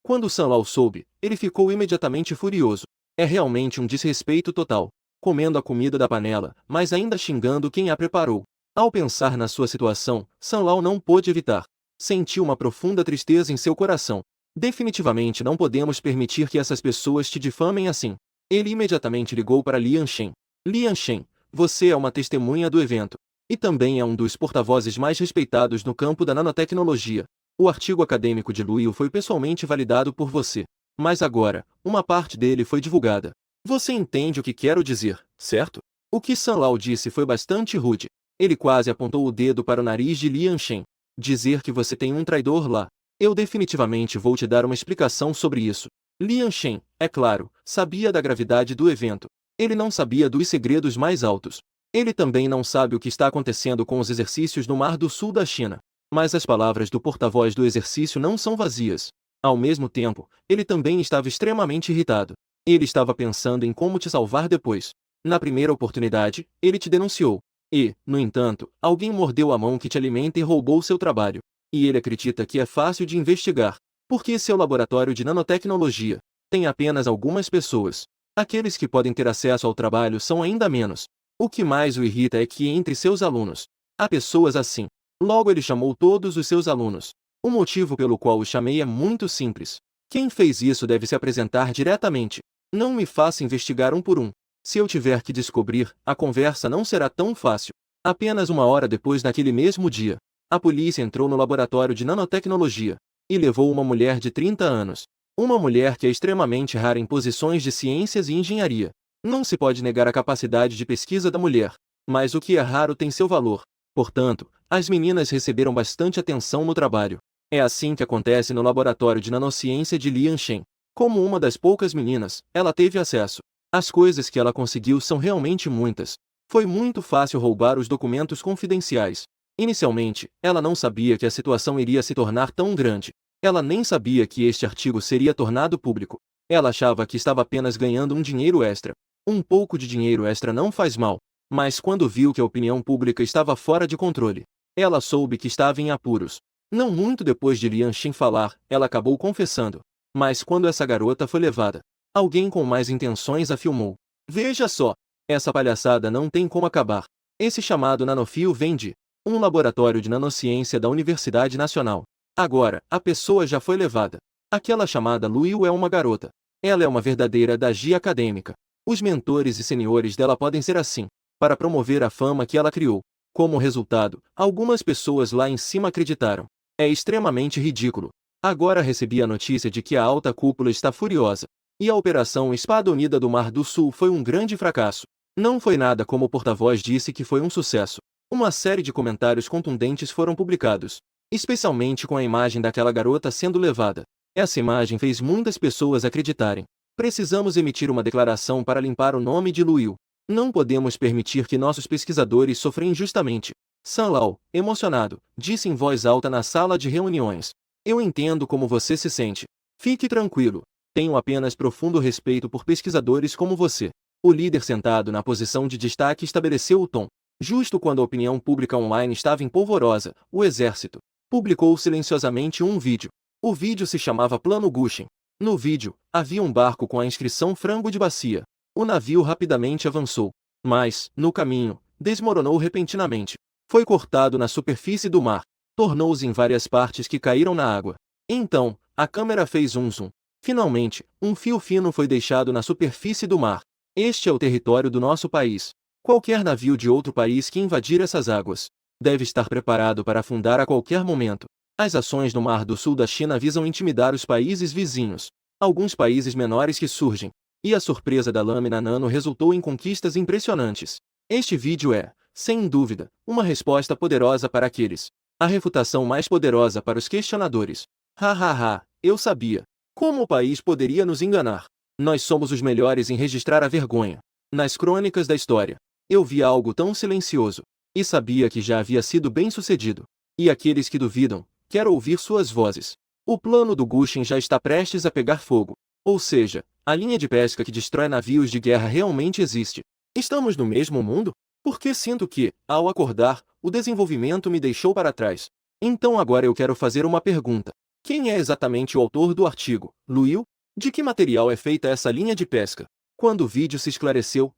Quando Sanlao soube, ele ficou imediatamente furioso. É realmente um desrespeito total. Comendo a comida da panela, mas ainda xingando quem a preparou. Ao pensar na sua situação, Sanlao não pôde evitar. Sentiu uma profunda tristeza em seu coração. Definitivamente não podemos permitir que essas pessoas te difamem assim. Ele imediatamente ligou para Lian Shen. Lian Shen, você é uma testemunha do evento. E também é um dos porta-vozes mais respeitados no campo da nanotecnologia. O artigo acadêmico de Luil foi pessoalmente validado por você. Mas agora, uma parte dele foi divulgada. Você entende o que quero dizer, certo? O que Sanlao disse foi bastante rude. Ele quase apontou o dedo para o nariz de Lian Shen. Dizer que você tem um traidor lá. Eu definitivamente vou te dar uma explicação sobre isso. Lian Shen, é claro, sabia da gravidade do evento. Ele não sabia dos segredos mais altos. Ele também não sabe o que está acontecendo com os exercícios no Mar do Sul da China. Mas as palavras do porta-voz do exercício não são vazias. Ao mesmo tempo, ele também estava extremamente irritado. Ele estava pensando em como te salvar depois. Na primeira oportunidade, ele te denunciou. E, no entanto, alguém mordeu a mão que te alimenta e roubou seu trabalho. E ele acredita que é fácil de investigar. Porque seu laboratório de nanotecnologia tem apenas algumas pessoas. Aqueles que podem ter acesso ao trabalho são ainda menos. O que mais o irrita é que entre seus alunos há pessoas assim. Logo ele chamou todos os seus alunos. O motivo pelo qual o chamei é muito simples. Quem fez isso deve se apresentar diretamente. Não me faça investigar um por um. Se eu tiver que descobrir, a conversa não será tão fácil. Apenas uma hora depois naquele mesmo dia, a polícia entrou no laboratório de nanotecnologia e levou uma mulher de 30 anos. Uma mulher que é extremamente rara em posições de ciências e engenharia. Não se pode negar a capacidade de pesquisa da mulher. Mas o que é raro tem seu valor. Portanto, as meninas receberam bastante atenção no trabalho. É assim que acontece no laboratório de nanociência de Lian Shen. Como uma das poucas meninas, ela teve acesso. As coisas que ela conseguiu são realmente muitas. Foi muito fácil roubar os documentos confidenciais. Inicialmente, ela não sabia que a situação iria se tornar tão grande. Ela nem sabia que este artigo seria tornado público. Ela achava que estava apenas ganhando um dinheiro extra. Um pouco de dinheiro extra não faz mal. Mas quando viu que a opinião pública estava fora de controle, ela soube que estava em apuros. Não muito depois de Lian Shen falar, ela acabou confessando. Mas quando essa garota foi levada, alguém com mais intenções a filmou. Veja só, essa palhaçada não tem como acabar. Esse chamado nanofio vem de um laboratório de nanociência da Universidade Nacional. Agora, a pessoa já foi levada. Aquela chamada Luil é uma garota. Ela é uma verdadeira dagia acadêmica. Os mentores e senhores dela podem ser assim, para promover a fama que ela criou. Como resultado, algumas pessoas lá em cima acreditaram. É extremamente ridículo. Agora recebi a notícia de que a alta cúpula está furiosa. E a Operação Espada Unida do Mar do Sul foi um grande fracasso. Não foi nada como o porta-voz disse que foi um sucesso. Uma série de comentários contundentes foram publicados, especialmente com a imagem daquela garota sendo levada. Essa imagem fez muitas pessoas acreditarem. Precisamos emitir uma declaração para limpar o nome de Luiu. Não podemos permitir que nossos pesquisadores sofram injustamente. San Lau, emocionado, disse em voz alta na sala de reuniões. Eu entendo como você se sente. Fique tranquilo. Tenho apenas profundo respeito por pesquisadores como você. O líder sentado na posição de destaque estabeleceu o tom. Justo quando a opinião pública online estava em polvorosa, o exército publicou silenciosamente um vídeo. O vídeo se chamava Plano Gushin. No vídeo, havia um barco com a inscrição Frango de Bacia. O navio rapidamente avançou, mas, no caminho, desmoronou repentinamente. Foi cortado na superfície do mar. Tornou-se em várias partes que caíram na água. Então, a câmera fez um zoom. Finalmente, um fio fino foi deixado na superfície do mar. Este é o território do nosso país. Qualquer navio de outro país que invadir essas águas deve estar preparado para afundar a qualquer momento. As ações no Mar do Sul da China visam intimidar os países vizinhos, alguns países menores que surgem, e a surpresa da lâmina nano resultou em conquistas impressionantes. Este vídeo é, sem dúvida, uma resposta poderosa para aqueles. A refutação mais poderosa para os questionadores. Eu sabia. Como o país poderia nos enganar? Nós somos os melhores em registrar a vergonha. Nas crônicas da história, eu vi algo tão silencioso, e sabia que já havia sido bem sucedido. E aqueles que duvidam, quero ouvir suas vozes. O plano do Gushin já está prestes a pegar fogo. Ou seja, a linha de pesca que destrói navios de guerra realmente existe. Estamos no mesmo mundo? Porque sinto que, ao acordar, o desenvolvimento me deixou para trás. Então agora eu quero fazer uma pergunta. Quem é exatamente o autor do artigo, Luiu? De que material é feita essa linha de pesca? Quando o vídeo se esclareceu,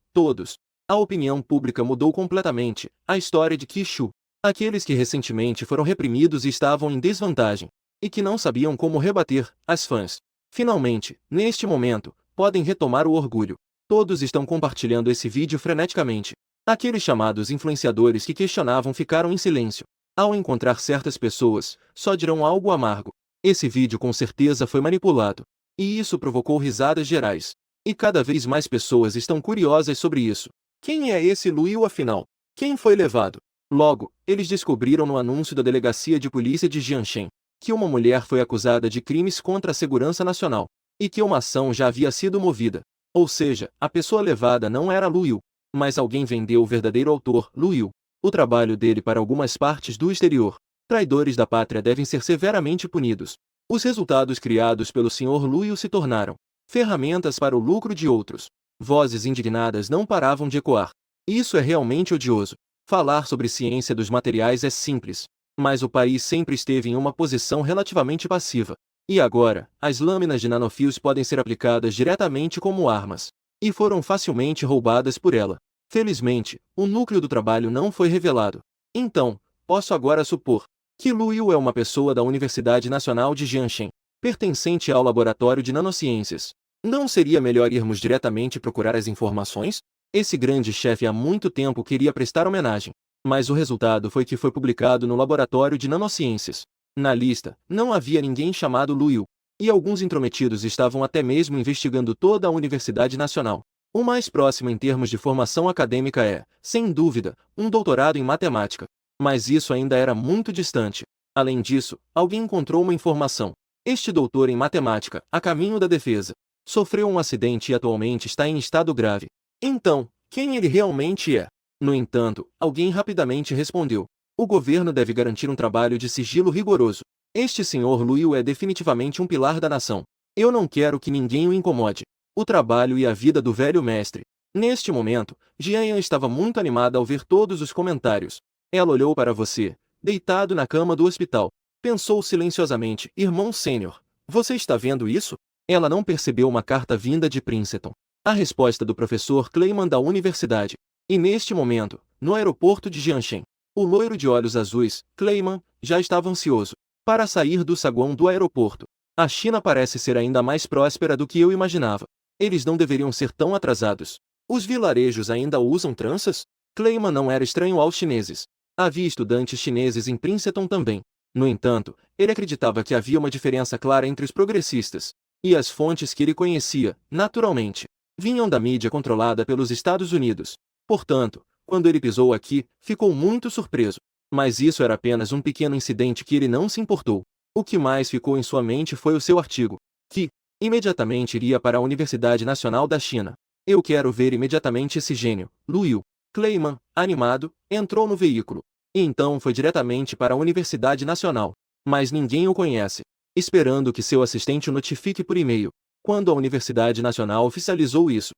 a opinião pública mudou completamente. A história de Kishu. Aqueles que recentemente foram reprimidos e estavam em desvantagem, e que não sabiam como rebater, as fãs. Finalmente, neste momento, podem retomar o orgulho. Todos estão compartilhando esse vídeo freneticamente. Aqueles chamados influenciadores que questionavam ficaram em silêncio. Ao encontrar certas pessoas, só dirão algo amargo. Esse vídeo com certeza foi manipulado. E isso provocou risadas gerais. E cada vez mais pessoas estão curiosas sobre isso. Quem é esse Luiu afinal? Quem foi levado? Logo, eles descobriram no anúncio da Delegacia de Polícia de Jianshen que uma mulher foi acusada de crimes contra a segurança nacional, e que uma ação já havia sido movida. Ou seja, a pessoa levada não era Luiu, mas alguém vendeu o verdadeiro autor, Luiu, o trabalho dele para algumas partes do exterior. Traidores da pátria devem ser severamente punidos. Os resultados criados pelo Sr. Luiu se tornaram ferramentas para o lucro de outros. Vozes indignadas não paravam de ecoar. Isso é realmente odioso. Falar sobre ciência dos materiais é simples, mas o país sempre esteve em uma posição relativamente passiva. E agora, as lâminas de nanofios podem ser aplicadas diretamente como armas, e foram facilmente roubadas por ela. Felizmente, o núcleo do trabalho não foi revelado. Então, posso agora supor que Luiu é uma pessoa da Universidade Nacional de Jianshen, pertencente ao Laboratório de Nanociências. Não seria melhor irmos diretamente procurar as informações? Esse grande chefe há muito tempo queria prestar homenagem, mas o resultado foi que foi publicado no Laboratório de Nanociências. Na lista, não havia ninguém chamado Luiu, e alguns intrometidos estavam até mesmo investigando toda a Universidade Nacional. O mais próximo em termos de formação acadêmica é, sem dúvida, um doutorado em matemática. Mas isso ainda era muito distante. Além disso, alguém encontrou uma informação. Este doutor em matemática, a caminho da defesa, sofreu um acidente e atualmente está em estado grave. Então, quem ele realmente é? No entanto, alguém rapidamente respondeu. O governo deve garantir um trabalho de sigilo rigoroso. Este Sr. Luiu é definitivamente um pilar da nação. Eu não quero que ninguém o incomode. O trabalho e a vida do velho mestre. Neste momento, Jianyan estava muito animada ao ver todos os comentários. Ela olhou para você, deitado na cama do hospital. Pensou silenciosamente, irmão sênior, você está vendo isso? Ela não percebeu uma carta vinda de Princeton. A resposta do professor Clayman da universidade. E neste momento, no aeroporto de Jianshen, o loiro de olhos azuis, Clayman, já estava ansioso para sair do saguão do aeroporto. A China parece ser ainda mais próspera do que eu imaginava. Eles não deveriam ser tão atrasados. Os vilarejos ainda usam tranças? Clayman não era estranho aos chineses. Havia estudantes chineses em Princeton também. No entanto, ele acreditava que havia uma diferença clara entre os progressistas. E as fontes que ele conhecia, naturalmente, vinham da mídia controlada pelos Estados Unidos. Portanto, Quando ele pisou aqui, ficou muito surpreso. Mas isso era apenas um pequeno incidente que ele não se importou. O que mais ficou em sua mente foi o seu artigo, que imediatamente iria para a Universidade Nacional da China. Eu quero ver imediatamente esse gênio, Luiu. Kleiman, animado, entrou no veículo. E então foi diretamente para a Universidade Nacional. Mas ninguém o conhece. Esperando que seu assistente o notifique por e-mail. Quando a Universidade Nacional oficializou isso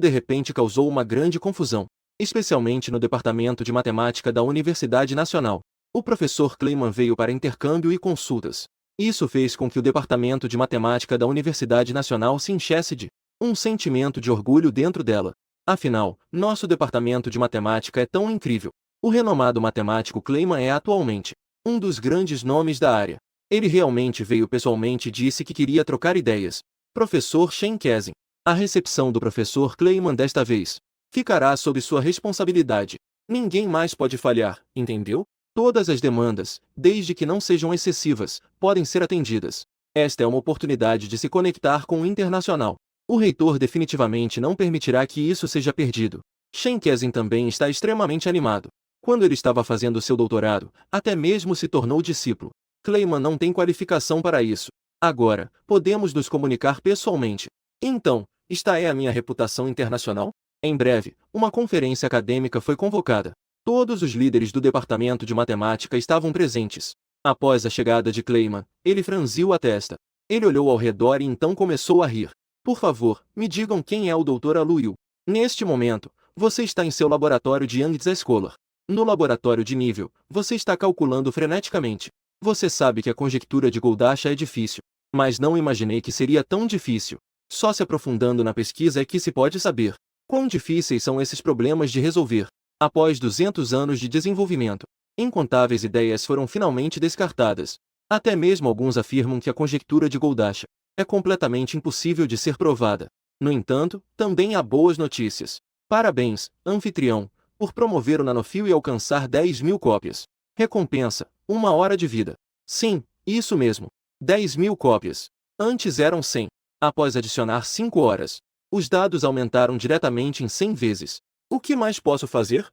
de repente causou uma grande confusão, especialmente no departamento de matemática da Universidade Nacional. O professor Kleiman veio para intercâmbio e consultas. Isso fez com que o departamento de matemática da Universidade Nacional se enchesse de um sentimento de orgulho dentro dela. Afinal, nosso departamento de matemática é tão incrível. O renomado matemático Kleiman é atualmente um dos grandes nomes da área. Ele realmente veio pessoalmente e disse que queria trocar ideias. Professor Shen Kezin. A recepção do professor Kleiman desta vez ficará sob sua responsabilidade. Ninguém mais pode falhar, entendeu? Todas as demandas, desde que não sejam excessivas, podem ser atendidas. Esta é uma oportunidade de se conectar com o internacional. O reitor definitivamente não permitirá que isso seja perdido. Shen Kezin também está extremamente animado. Quando ele estava fazendo seu doutorado, até mesmo se tornou discípulo. Kleiman não tem qualificação para isso. Agora, podemos nos comunicar pessoalmente. Então, esta é a minha reputação internacional? Em breve, uma conferência acadêmica foi convocada. Todos os líderes do departamento de matemática estavam presentes. Após a chegada de Kleiman, ele franziu a testa. Ele olhou ao redor e então começou a rir. Por favor, me digam quem é o Dr. Luiu. Neste momento, você está em seu laboratório de Yangtze Scholar. No laboratório de nível, você está calculando freneticamente. Você sabe que a conjectura de Goldacha é difícil, mas não imaginei que seria tão difícil. Só se aprofundando na pesquisa é que se pode saber quão difíceis são esses problemas de resolver. Após 200 anos de desenvolvimento, incontáveis ideias foram finalmente descartadas. Até mesmo alguns afirmam que a conjectura de Goldacha é completamente impossível de ser provada. No entanto, também há boas notícias. Parabéns, anfitrião, por promover o nanofio e alcançar 10.000 cópias. Recompensa, 1 hora de vida. Sim, isso mesmo. 10.000 cópias. Antes eram 100. Após adicionar 5 horas, os dados aumentaram diretamente em 100 vezes. O que mais posso fazer?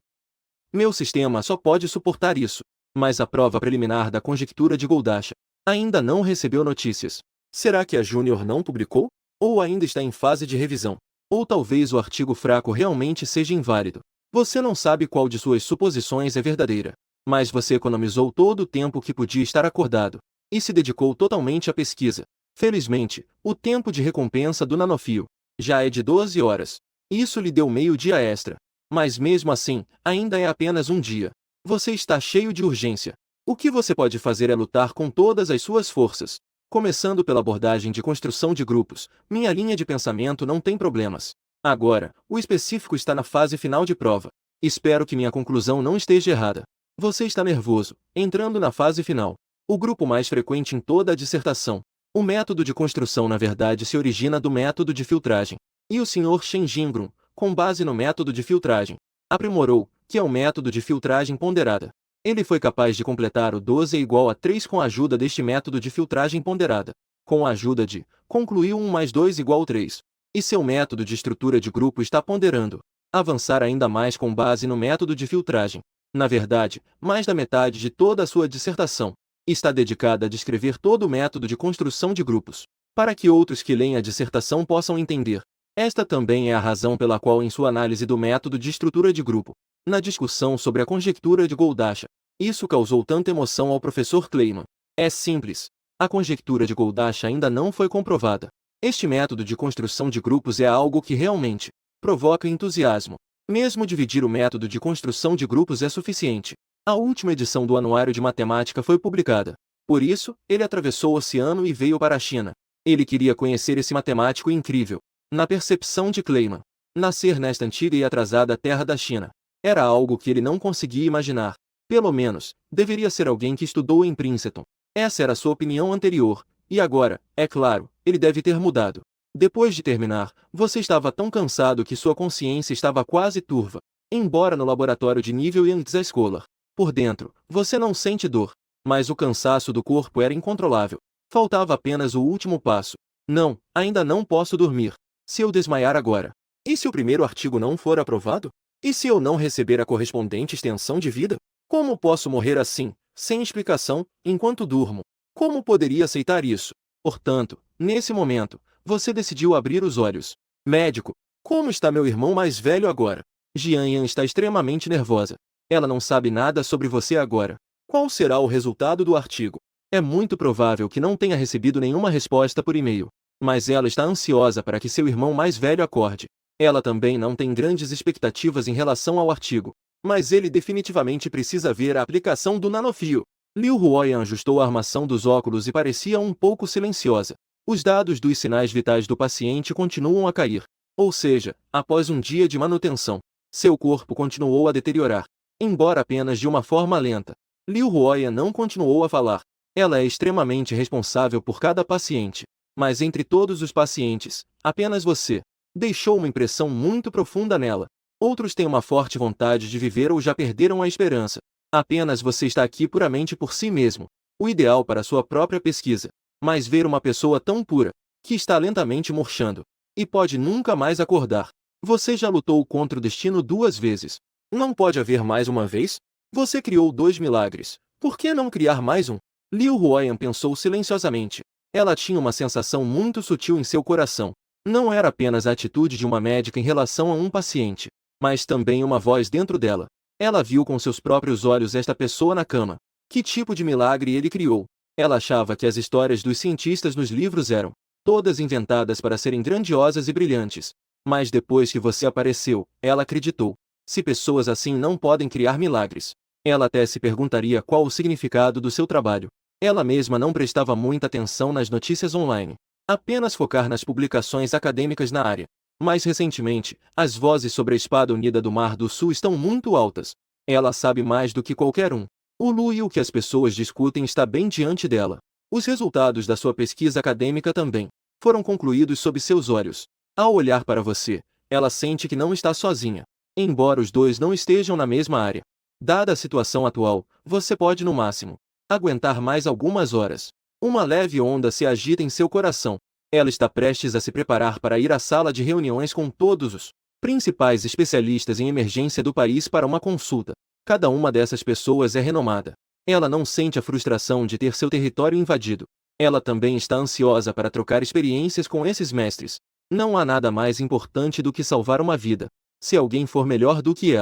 Meu sistema só pode suportar isso. Mas a prova preliminar da conjectura de Goldacha ainda não recebeu notícias. Será que a Júnior não publicou? Ou ainda está em fase de revisão? Ou talvez o artigo fraco realmente seja inválido? Você não sabe qual de suas suposições é verdadeira. Mas você economizou todo o tempo que podia estar acordado e se dedicou totalmente à pesquisa. Felizmente, o tempo de recompensa do nanofio já é de 12 horas. Isso lhe deu meio-dia extra. Mas mesmo assim, ainda é apenas um dia. Você está cheio de urgência. O que você pode fazer é lutar com todas as suas forças. Começando pela abordagem de construção de grupos, minha linha de pensamento não tem problemas. Agora, o específico está na fase final de prova. Espero que minha conclusão não esteja errada. Você está nervoso, entrando na fase final. O grupo mais frequente em toda a dissertação. O método de construção na verdade se origina do método de filtragem. E o Sr. Shen Jingrum, com base no método de filtragem, aprimorou, que é o método de filtragem ponderada. Ele foi capaz de completar o 12 é igual a 3 com a ajuda deste método de filtragem ponderada. Com a ajuda de, concluiu 1 mais 2 igual a 3. E seu método de estrutura de grupo está ponderando avançar ainda mais com base no método de filtragem. Na verdade, mais da metade de toda a sua dissertação está dedicada a descrever todo o método de construção de grupos, para que outros que leem a dissertação possam entender. Esta também é a razão pela qual em sua análise do método de estrutura de grupo, na discussão sobre a conjectura de Goldacha, isso causou tanta emoção ao professor Kleiman. É simples. A conjectura de Goldacha ainda não foi comprovada. Este método de construção de grupos é algo que realmente provoca entusiasmo. Mesmo dividir o método de construção de grupos é suficiente. A última edição do Anuário de Matemática foi publicada. Por isso, ele atravessou o oceano e veio para a China. Ele queria conhecer esse matemático incrível. Na percepção de Kleiman, nascer nesta antiga e atrasada terra da China era algo que ele não conseguia imaginar. Pelo menos, deveria ser alguém que estudou em Princeton. Essa era sua opinião anterior, e agora, é claro, ele deve ter mudado. Depois de terminar, você estava tão cansado que sua consciência estava quase turva. Embora no laboratório de nível Yangtze Scholar, por dentro, você não sente dor, mas o cansaço do corpo era incontrolável. Faltava apenas o último passo. Não, ainda não posso dormir. Se eu desmaiar agora. E se o primeiro artigo não for aprovado? E se eu não receber a correspondente extensão de vida? Como posso morrer assim, sem explicação, enquanto durmo? Como poderia aceitar isso? Portanto, nesse momento, você decidiu abrir os olhos. Médico, como está meu irmão mais velho agora? Jian Yan está extremamente nervosa. Ela não sabe nada sobre você agora. Qual será o resultado do artigo? É muito provável que não tenha recebido nenhuma resposta por e-mail. Mas ela está ansiosa para que seu irmão mais velho acorde. Ela também não tem grandes expectativas em relação ao artigo. Mas ele definitivamente precisa ver a aplicação do nanofio. Liu Huoyan ajustou a armação dos óculos e parecia um pouco silenciosa. Os dados dos sinais vitais do paciente continuam a cair. Ou seja, após um dia de manutenção, seu corpo continuou a deteriorar, embora apenas de uma forma lenta. Liu Huoyan não continuou a falar. Ela é extremamente responsável por cada paciente. Mas entre todos os pacientes, apenas você deixou uma impressão muito profunda nela. Outros têm uma forte vontade de viver ou já perderam a esperança. Apenas você está aqui puramente por si mesmo. O ideal para sua própria pesquisa. Mas ver uma pessoa tão pura, que está lentamente murchando, e pode nunca mais acordar. Você já lutou contra o destino 2 vezes. Não pode haver mais uma vez? Você criou 2 milagres. Por que não criar mais um? Liu Huoyan pensou silenciosamente. Ela tinha uma sensação muito sutil em seu coração. Não era apenas a atitude de uma médica em relação a um paciente, mas também uma voz dentro dela. Ela viu com seus próprios olhos esta pessoa na cama. Que tipo de milagre ele criou? Ela achava que as histórias dos cientistas nos livros eram todas inventadas para serem grandiosas e brilhantes. Mas depois que você apareceu, ela acreditou. Se pessoas assim não podem criar milagres, ela até se perguntaria qual o significado do seu trabalho. Ela mesma não prestava muita atenção nas notícias online. Apenas focar nas publicações acadêmicas na área. Mais recentemente, as vozes sobre a Espada Unida do Mar do Sul estão muito altas. Ela sabe mais do que qualquer um. O Lu e o que as pessoas discutem está bem diante dela. Os resultados da sua pesquisa acadêmica também foram concluídos sob seus olhos. Ao olhar para você, ela sente que não está sozinha. Embora os dois não estejam na mesma área. Dada a situação atual, você pode no máximo aguentar mais algumas horas. Uma leve onda se agita em seu coração. Ela está prestes a se preparar para ir à sala de reuniões com todos os principais especialistas em emergência do país para uma consulta. Cada uma dessas pessoas é renomada. Ela não sente a frustração de ter seu território invadido. Ela também está ansiosa para trocar experiências com esses mestres. Não há nada mais importante do que salvar uma vida. Se alguém for melhor do que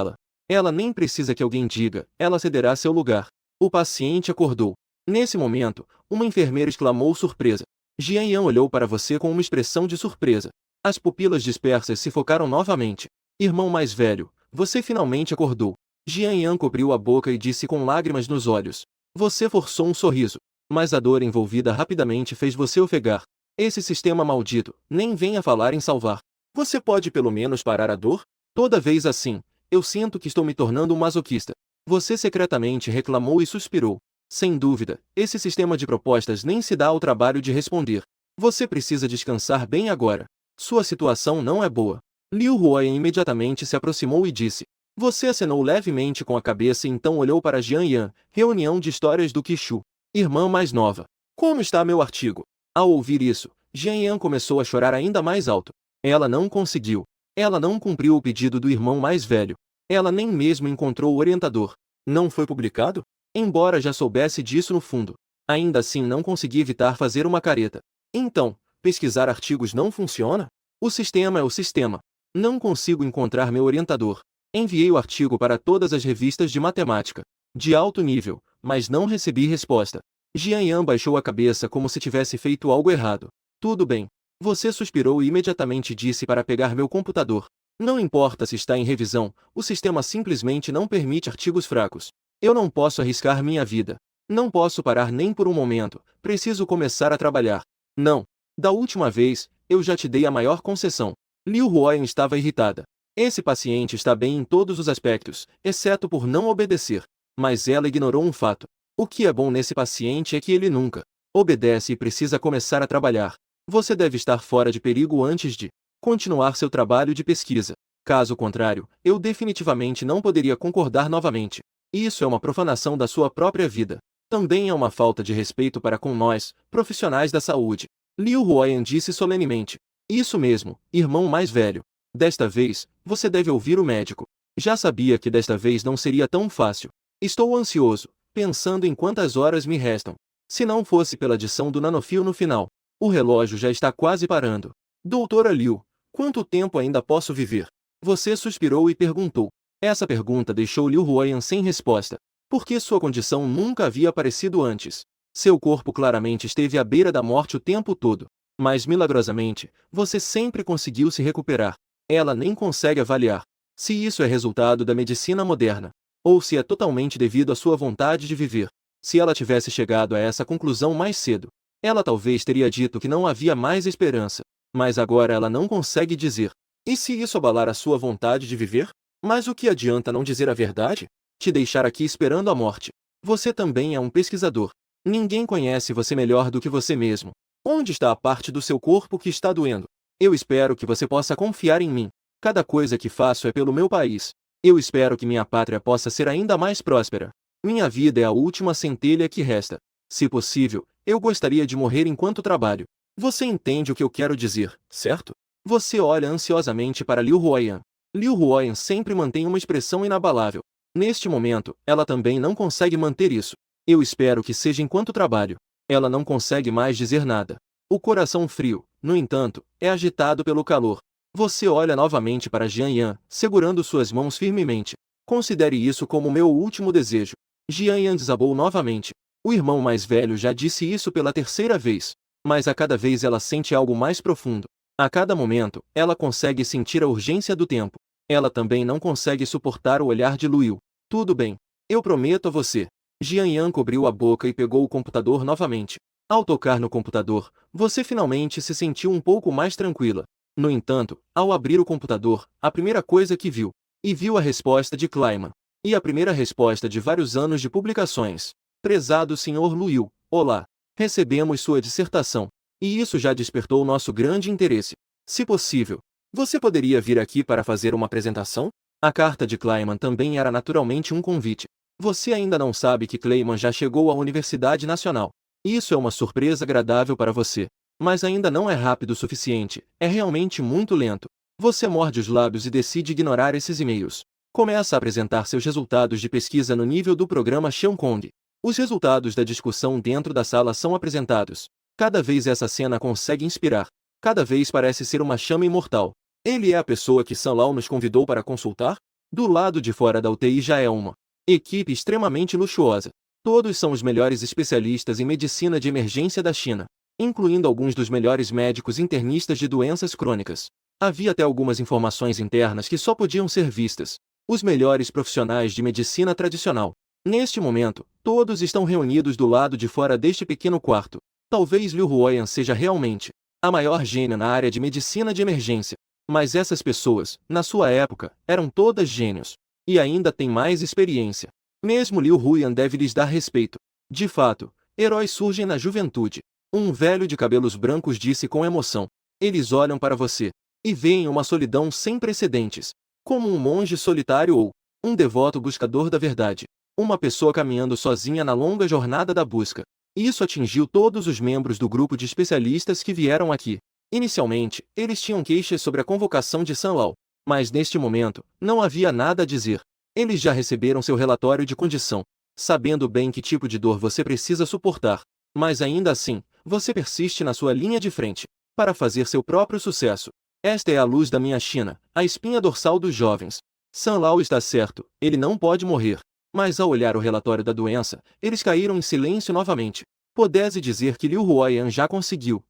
ela nem precisa que alguém diga, ela cederá seu lugar. O paciente acordou. Nesse momento, uma enfermeira exclamou surpresa. Jian Yan olhou para você com uma expressão de surpresa. As pupilas dispersas se focaram novamente. Irmão mais velho, você finalmente acordou. Jian Yan cobriu a boca e disse com lágrimas nos olhos. Você forçou um sorriso, mas a dor envolvida rapidamente fez você ofegar. Esse sistema maldito, nem venha falar em salvar. Você pode pelo menos parar a dor? Toda vez assim, eu sinto que estou me tornando um masoquista. Você secretamente reclamou e suspirou. Sem dúvida, esse sistema de propostas nem se dá ao trabalho de responder. Você precisa descansar bem agora. Sua situação não é boa. Liu Huoyan imediatamente se aproximou e disse. Você acenou levemente com a cabeça e então olhou para Jian Yan, reunião de histórias do Qishu. Irmã mais nova. Como está meu artigo? Ao ouvir isso, Jian Yan começou a chorar ainda mais alto. Ela não conseguiu. Ela não cumpriu o pedido do irmão mais velho. Ela nem mesmo encontrou o orientador. Não foi publicado? Embora já soubesse disso no fundo, ainda assim não consegui evitar fazer uma careta. Então, pesquisar artigos não funciona? O sistema é o sistema. Não consigo encontrar meu orientador. Enviei o artigo para todas as revistas de matemática, de alto nível, mas não recebi resposta. Jian Yan baixou a cabeça como se tivesse feito algo errado. Tudo bem. Você suspirou e imediatamente disse para pegar meu computador. Não importa se está em revisão, o sistema simplesmente não permite artigos fracos. Eu não posso arriscar minha vida. Não posso parar nem por um momento. Preciso começar a trabalhar. Não. Da última vez, eu já te dei a maior concessão. Liu Huoyan estava irritada. Esse paciente está bem em todos os aspectos, exceto por não obedecer. Mas ela ignorou um fato. O que é bom nesse paciente é que ele nunca obedece e precisa começar a trabalhar. Você deve estar fora de perigo antes de continuar seu trabalho de pesquisa. Caso contrário, eu definitivamente não poderia concordar novamente. Isso é uma profanação da sua própria vida. Também é uma falta de respeito para com nós, profissionais da saúde. Liu Huoyan disse solenemente. Isso mesmo, irmão mais velho. Desta vez, você deve ouvir o médico. Já sabia que desta vez não seria tão fácil. Estou ansioso, pensando em quantas horas me restam. Se não fosse pela adição do nanofio no final, o relógio já está quase parando. Doutora Liu, quanto tempo ainda posso viver? Você suspirou e perguntou. Essa pergunta deixou Liu Huoyan sem resposta, porque sua condição nunca havia aparecido antes. Seu corpo claramente esteve à beira da morte o tempo todo. Mas milagrosamente, você sempre conseguiu se recuperar. Ela nem consegue avaliar se isso é resultado da medicina moderna, ou se é totalmente devido à sua vontade de viver. Se ela tivesse chegado a essa conclusão mais cedo, ela talvez teria dito que não havia mais esperança. Mas agora ela não consegue dizer. E se isso abalar a sua vontade de viver? Mas o que adianta não dizer a verdade? Te deixar aqui esperando a morte. Você também é um pesquisador. Ninguém conhece você melhor do que você mesmo. Onde está a parte do seu corpo que está doendo? Eu espero que você possa confiar em mim. Cada coisa que faço é pelo meu país. Eu espero que minha pátria possa ser ainda mais próspera. Minha vida é a última centelha que resta. Se possível, eu gostaria de morrer enquanto trabalho. Você entende o que eu quero dizer, certo? Você olha ansiosamente para Liu Huoyan. Liu Huoyan sempre mantém uma expressão inabalável. Neste momento, ela também não consegue manter isso. Eu espero que seja enquanto trabalho. Ela não consegue mais dizer nada. O coração frio, no entanto, é agitado pelo calor. Você olha novamente para Jian Yan, segurando suas mãos firmemente. Considere isso como meu último desejo. Jian Yan desabou novamente. O irmão mais velho já disse isso pela terceira vez. Mas a cada vez ela sente algo mais profundo. A cada momento, ela consegue sentir a urgência do tempo. Ela também não consegue suportar o olhar de Luiu. Tudo bem. Eu prometo a você. Jian Yan cobriu a boca e pegou o computador novamente. Ao tocar no computador, você finalmente se sentiu um pouco mais tranquila. No entanto, ao abrir o computador, a primeira coisa que viu, e viu a resposta de Kleiman. E a primeira resposta de vários anos de publicações. Prezado Sr. Luiu, olá. Recebemos sua dissertação. E isso já despertou nosso grande interesse. Se possível, você poderia vir aqui para fazer uma apresentação? A carta de Kleiman também era naturalmente um convite. Você ainda não sabe que Kleiman já chegou à Universidade Nacional. Isso é uma surpresa agradável para você. Mas ainda não é rápido o suficiente, é realmente muito lento. Você morde os lábios e decide ignorar esses e-mails. Começa a apresentar seus resultados de pesquisa no nível do programa Xiaokong. Os resultados da discussão dentro da sala são apresentados. Cada vez essa cena consegue inspirar. Cada vez parece ser uma chama imortal. Ele é a pessoa que San Lao nos convidou para consultar? Do lado de fora da UTI já é uma equipe extremamente luxuosa. Todos são os melhores especialistas em medicina de emergência da China, incluindo alguns dos melhores médicos internistas de doenças crônicas. Havia até algumas informações internas que só podiam ser vistas. Os melhores profissionais de medicina tradicional. Neste momento, todos estão reunidos do lado de fora deste pequeno quarto. Talvez Liu Huoyan seja realmente a maior gênia na área de medicina de emergência. Mas essas pessoas, na sua época, eram todas gênios. E ainda têm mais experiência. Mesmo Liu Huoyan deve lhes dar respeito. De fato, heróis surgem na juventude. Um velho de cabelos brancos disse com emoção. Eles olham para você e veem uma solidão sem precedentes. Como um monge solitário ou um devoto buscador da verdade. Uma pessoa caminhando sozinha na longa jornada da busca. Isso atingiu todos os membros do grupo de especialistas que vieram aqui. Inicialmente, eles tinham queixas sobre a convocação de San Lao. Mas neste momento, não havia nada a dizer. Eles já receberam seu relatório de condição, sabendo bem que tipo de dor você precisa suportar. Mas ainda assim, você persiste na sua linha de frente, para fazer seu próprio sucesso. Esta é a luz da minha China, a espinha dorsal dos jovens. San Lao está certo, ele não pode morrer. Mas ao olhar o relatório da doença, eles caíram em silêncio novamente. Pode-se dizer que Liu Huoyan já conseguiu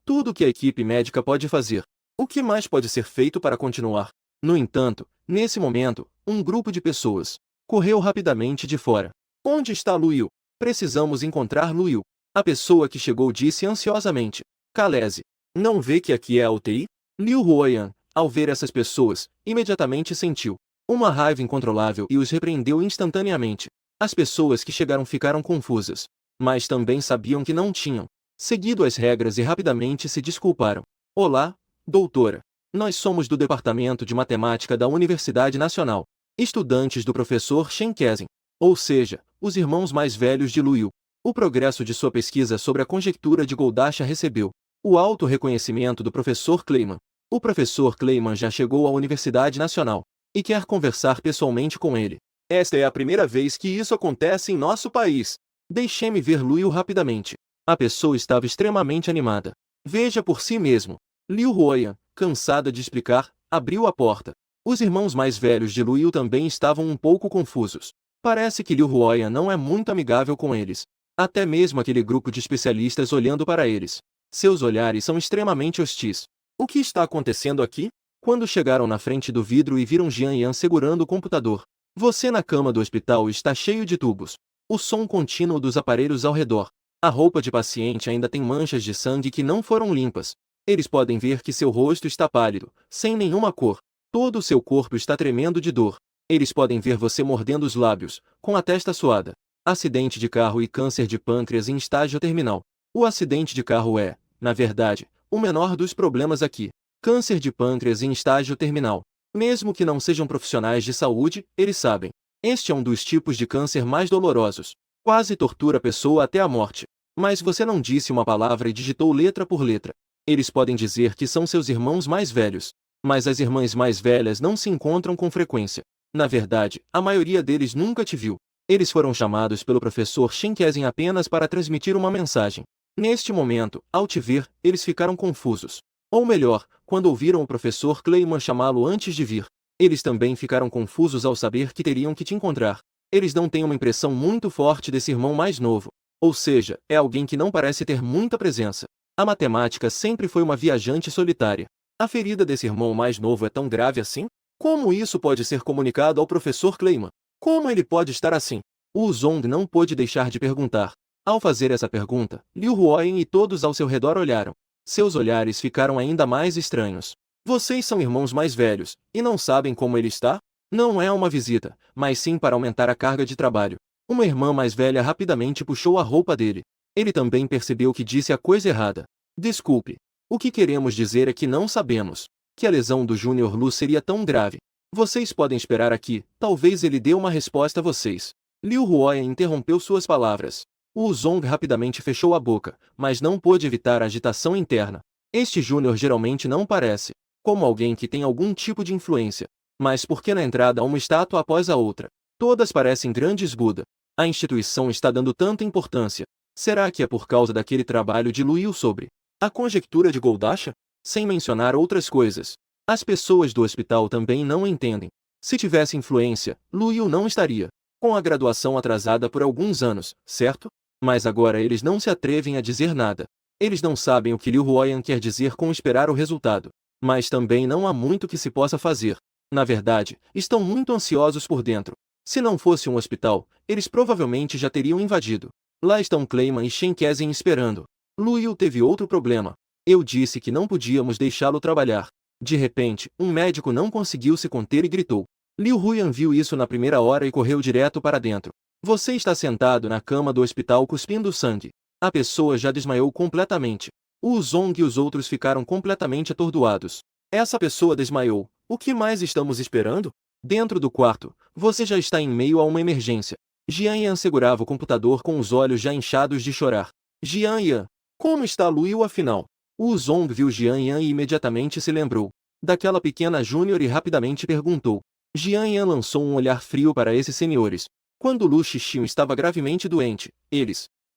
tudo o que a equipe médica pode fazer. O que mais pode ser feito para continuar? No entanto, nesse momento, um grupo de pessoas correu rapidamente de fora. Onde está Luiu? Precisamos encontrar Luiu. A pessoa que chegou disse ansiosamente. Kalese, não vê que aqui é a UTI? Liu Huoyan, ao ver essas pessoas, imediatamente sentiu uma raiva incontrolável e os repreendeu instantaneamente. As pessoas que chegaram ficaram confusas, mas também sabiam que não tinham seguido as regras e rapidamente se desculparam. Olá, doutora. Nós somos do Departamento de Matemática da Universidade Nacional, estudantes do professor Shen Kezin, ou seja, os irmãos mais velhos de Luiu. O progresso de sua pesquisa sobre a conjectura de Goldacha recebeu o alto reconhecimento do professor Kleiman. O professor Kleiman já chegou à Universidade Nacional. e quer conversar pessoalmente com ele. Esta é a primeira vez que isso acontece em nosso país. Deixe-me ver Liu rapidamente. A pessoa estava extremamente animada. Veja por si mesmo. Liu Huoyan, cansada de explicar, abriu a porta. Os irmãos mais velhos de Liu também estavam um pouco confusos. Parece que Liu Huoyan não é muito amigável com eles. Até mesmo aquele grupo de especialistas olhando para eles. Seus olhares são extremamente hostis. O que está acontecendo aqui? Quando chegaram na frente do vidro e viram Jian Yan segurando o computador. Você na cama do hospital está cheio de tubos. O som contínuo dos aparelhos ao redor. A roupa de paciente ainda tem manchas de sangue que não foram limpas. Eles podem ver que seu rosto está pálido, sem nenhuma cor. Todo o seu corpo está tremendo de dor. Eles podem ver você mordendo os lábios, com a testa suada. Acidente de carro e câncer de pâncreas em estágio terminal. O acidente de carro é, na verdade, o menor dos problemas aqui. Câncer de pâncreas em estágio terminal. Mesmo que não sejam profissionais de saúde, eles sabem. Este é um dos tipos de câncer mais dolorosos. Quase tortura a pessoa até a morte. Mas você não disse uma palavra e digitou letra por letra. Eles podem dizer que são seus irmãos mais velhos. Mas as irmãs mais velhas não se encontram com frequência. Na verdade, a maioria deles nunca te viu. Eles foram chamados pelo professor Shen Kezin apenas para transmitir uma mensagem. Neste momento, ao te ver, eles ficaram confusos. Ou melhor, quando ouviram o professor Kleiman chamá-lo antes de vir. Eles também ficaram confusos ao saber que teriam que te encontrar. Eles não têm uma impressão muito forte desse irmão mais novo. Ou seja, é alguém que não parece ter muita presença. A matemática sempre foi uma viajante solitária. A ferida desse irmão mais novo é tão grave assim? Como isso pode ser comunicado ao professor Kleiman? Como ele pode estar assim? O Zong não pôde deixar de perguntar. Ao fazer essa pergunta, Liu Huoyan e todos ao seu redor olharam. Seus olhares ficaram ainda mais estranhos. Vocês são irmãos mais velhos, e não sabem como ele está? Não é uma visita, mas sim para aumentar a carga de trabalho. Uma irmã mais velha rapidamente puxou a roupa dele. Ele também percebeu que disse a coisa errada. Desculpe. O que queremos dizer é que não sabemos. Que a lesão do Júnior Lu seria tão grave. Vocês podem esperar aqui, talvez ele dê uma resposta a vocês. Liu Huoyan interrompeu suas palavras. O Zong rapidamente fechou a boca, mas não pôde evitar a agitação interna. Este Júnior geralmente não parece como alguém que tem algum tipo de influência. Mas por que na entrada há uma estátua após a outra? Todas parecem grandes Buda. A instituição está dando tanta importância. Será que é por causa daquele trabalho de Liu sobre a conjectura de Goldasha? Sem mencionar outras coisas. As pessoas do hospital também não entendem. Se tivesse influência, Liu não estaria com a graduação atrasada por alguns anos, certo? Mas agora eles não se atrevem a dizer nada. Eles não sabem o que Liu Huoyan quer dizer com esperar o resultado. Mas também não há muito que se possa fazer. Na verdade, estão muito ansiosos por dentro. Se não fosse um hospital, eles provavelmente já teriam invadido. Lá estão Kleiman e Shen Kezin esperando. Liu teve outro problema. Eu disse que não podíamos deixá-lo trabalhar. De repente, um médico não conseguiu se conter e gritou. Liu Huoyan viu isso na primeira hora e correu direto para dentro. Você está sentado na cama do hospital cuspindo sangue. A pessoa já desmaiou completamente. O Zong e os outros ficaram completamente atordoados. Essa pessoa desmaiou. O que mais estamos esperando? Dentro do quarto, você já está em meio a uma emergência. Jian Yan segurava o computador com os olhos já inchados de chorar. Jian Yan, como está Liu afinal? O Zong viu Jian Yan e imediatamente se lembrou daquela pequena Júnior e rapidamente perguntou. Jian Yan lançou um olhar frio para esses senhores. Quando Lu Shixiu estava gravemente doente,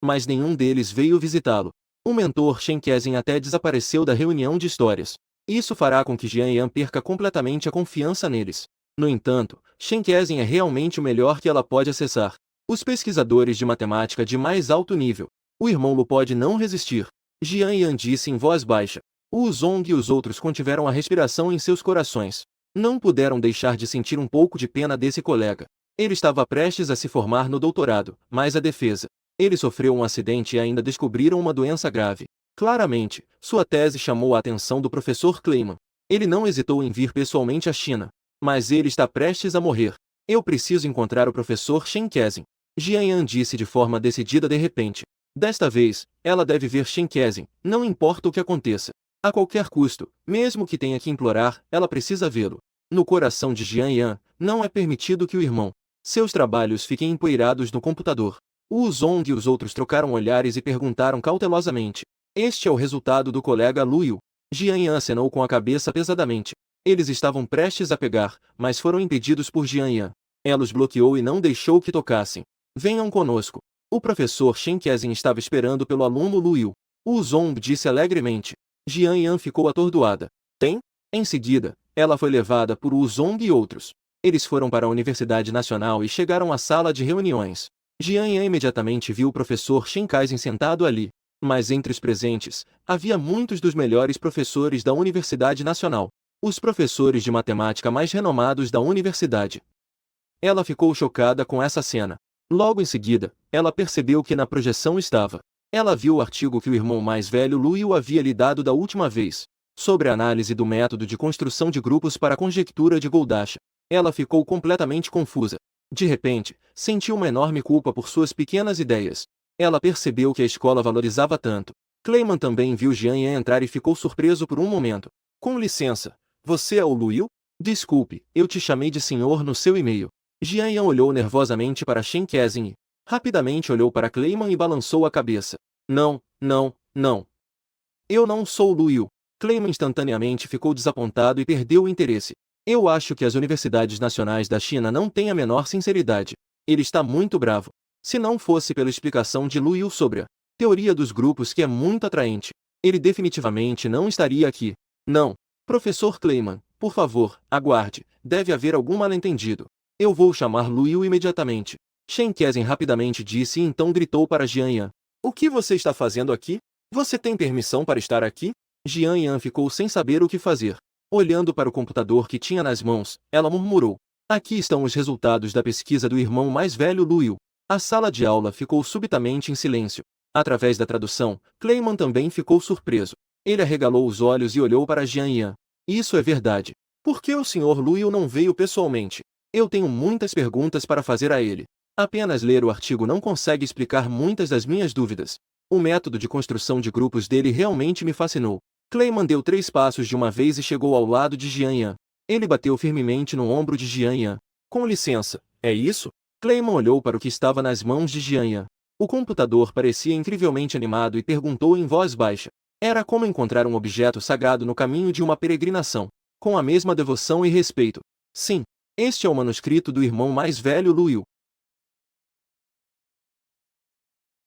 mas nenhum deles veio visitá-lo. O mentor Shen Kezin até desapareceu da reunião de histórias. Isso fará com que Jian Yan perca completamente a confiança neles. No entanto, Shen Kezin é realmente o melhor que ela pode acessar. Os pesquisadores de matemática de mais alto nível. O irmão Lu pode não resistir. Jian Yan disse em voz baixa. O Zong e os outros contiveram a respiração em seus corações. Não puderam deixar de sentir um pouco de pena desse colega. Ele estava prestes a se formar no doutorado, mas a defesa. Ele sofreu um acidente e ainda descobriram uma doença grave. Claramente, sua tese chamou a atenção do professor Kleiman. Ele não hesitou em vir pessoalmente à China. Mas ele está prestes a morrer. Eu preciso encontrar o professor Shen Kezin. Jian Yan disse de forma decidida de repente. Desta vez, ela deve ver Shen Kezin, não importa o que aconteça. A qualquer custo, mesmo que tenha que implorar, ela precisa vê-lo. No coração de Jian Yan, não é permitido que o irmão, seus trabalhos fiquem empoeirados no computador. O Zong e os outros trocaram olhares e perguntaram cautelosamente. Este é o resultado do colega Liu. Jian Yan acenou com a cabeça pesadamente. Eles estavam prestes a pegar, mas foram impedidos por Jian Yan. Ela os bloqueou e não deixou que tocassem. Venham conosco. O professor Shen Kezin estava esperando pelo aluno Lu Yu. O Zong disse alegremente. Jian Yan ficou atordoada. Tem? Em seguida, ela foi levada por Wu Zong e outros. Eles foram para a Universidade Nacional e chegaram à sala de reuniões. Jian Yan imediatamente viu o professor Shen Kezin sentado ali. Mas entre os presentes, havia muitos dos melhores professores da Universidade Nacional. Os professores de matemática mais renomados da universidade. Ela ficou chocada com essa cena. Logo em seguida, ela percebeu que na projeção estava. Ela viu o artigo que o irmão mais velho Lu Yu havia lhe dado da última vez, sobre a análise do método de construção de grupos para a conjectura de Goldacha. Ela ficou completamente confusa. De repente, sentiu uma enorme culpa por suas pequenas ideias. Ela percebeu que a escola valorizava tanto. Clayman também viu Jian Yan entrar e ficou surpreso por um momento. Com licença, você é o Lu Yu? Desculpe, eu te chamei de senhor no seu e-mail. Jian Yan olhou nervosamente para Shen Kezin e, rapidamente olhou para Clayman e balançou a cabeça. Não, não, não. Eu não sou Lu Yu. Clayman instantaneamente ficou desapontado e perdeu o interesse. Eu acho que as universidades nacionais da China não têm a menor sinceridade. Ele está muito bravo. Se não fosse pela explicação de Lu Yu sobre a teoria dos grupos que é muito atraente, ele definitivamente não estaria aqui. Não. Professor Clayman, por favor, aguarde. Deve haver algum mal-entendido. Eu vou chamar Lu Yu imediatamente. Shen Kezin rapidamente disse e então gritou para Jian Yan. O que você está fazendo aqui? Você tem permissão para estar aqui? Jian Yan ficou sem saber o que fazer. Olhando para o computador que tinha nas mãos, ela murmurou. Aqui estão os resultados da pesquisa do irmão mais velho Lu Yu. A sala de aula ficou subitamente em silêncio. Através da tradução, Clayman também ficou surpreso. Ele arregalou os olhos e olhou para Jian Yan. Isso é verdade. Por que o Sr. Lu Yu não veio pessoalmente? Eu tenho muitas perguntas para fazer a ele. Apenas ler o artigo não consegue explicar muitas das minhas dúvidas. O método de construção de grupos dele realmente me fascinou. Clayman deu 3 passos de uma vez e chegou ao lado de Jian Yan. Ele bateu firmemente no ombro de Jian Yan. Com licença, é isso? Clayman olhou para o que estava nas mãos de Jian Yan. O computador parecia incrivelmente animado e perguntou em voz baixa. Era como encontrar um objeto sagrado no caminho de uma peregrinação, com a mesma devoção e respeito. Sim, este é o manuscrito do irmão mais velho Lu Yu.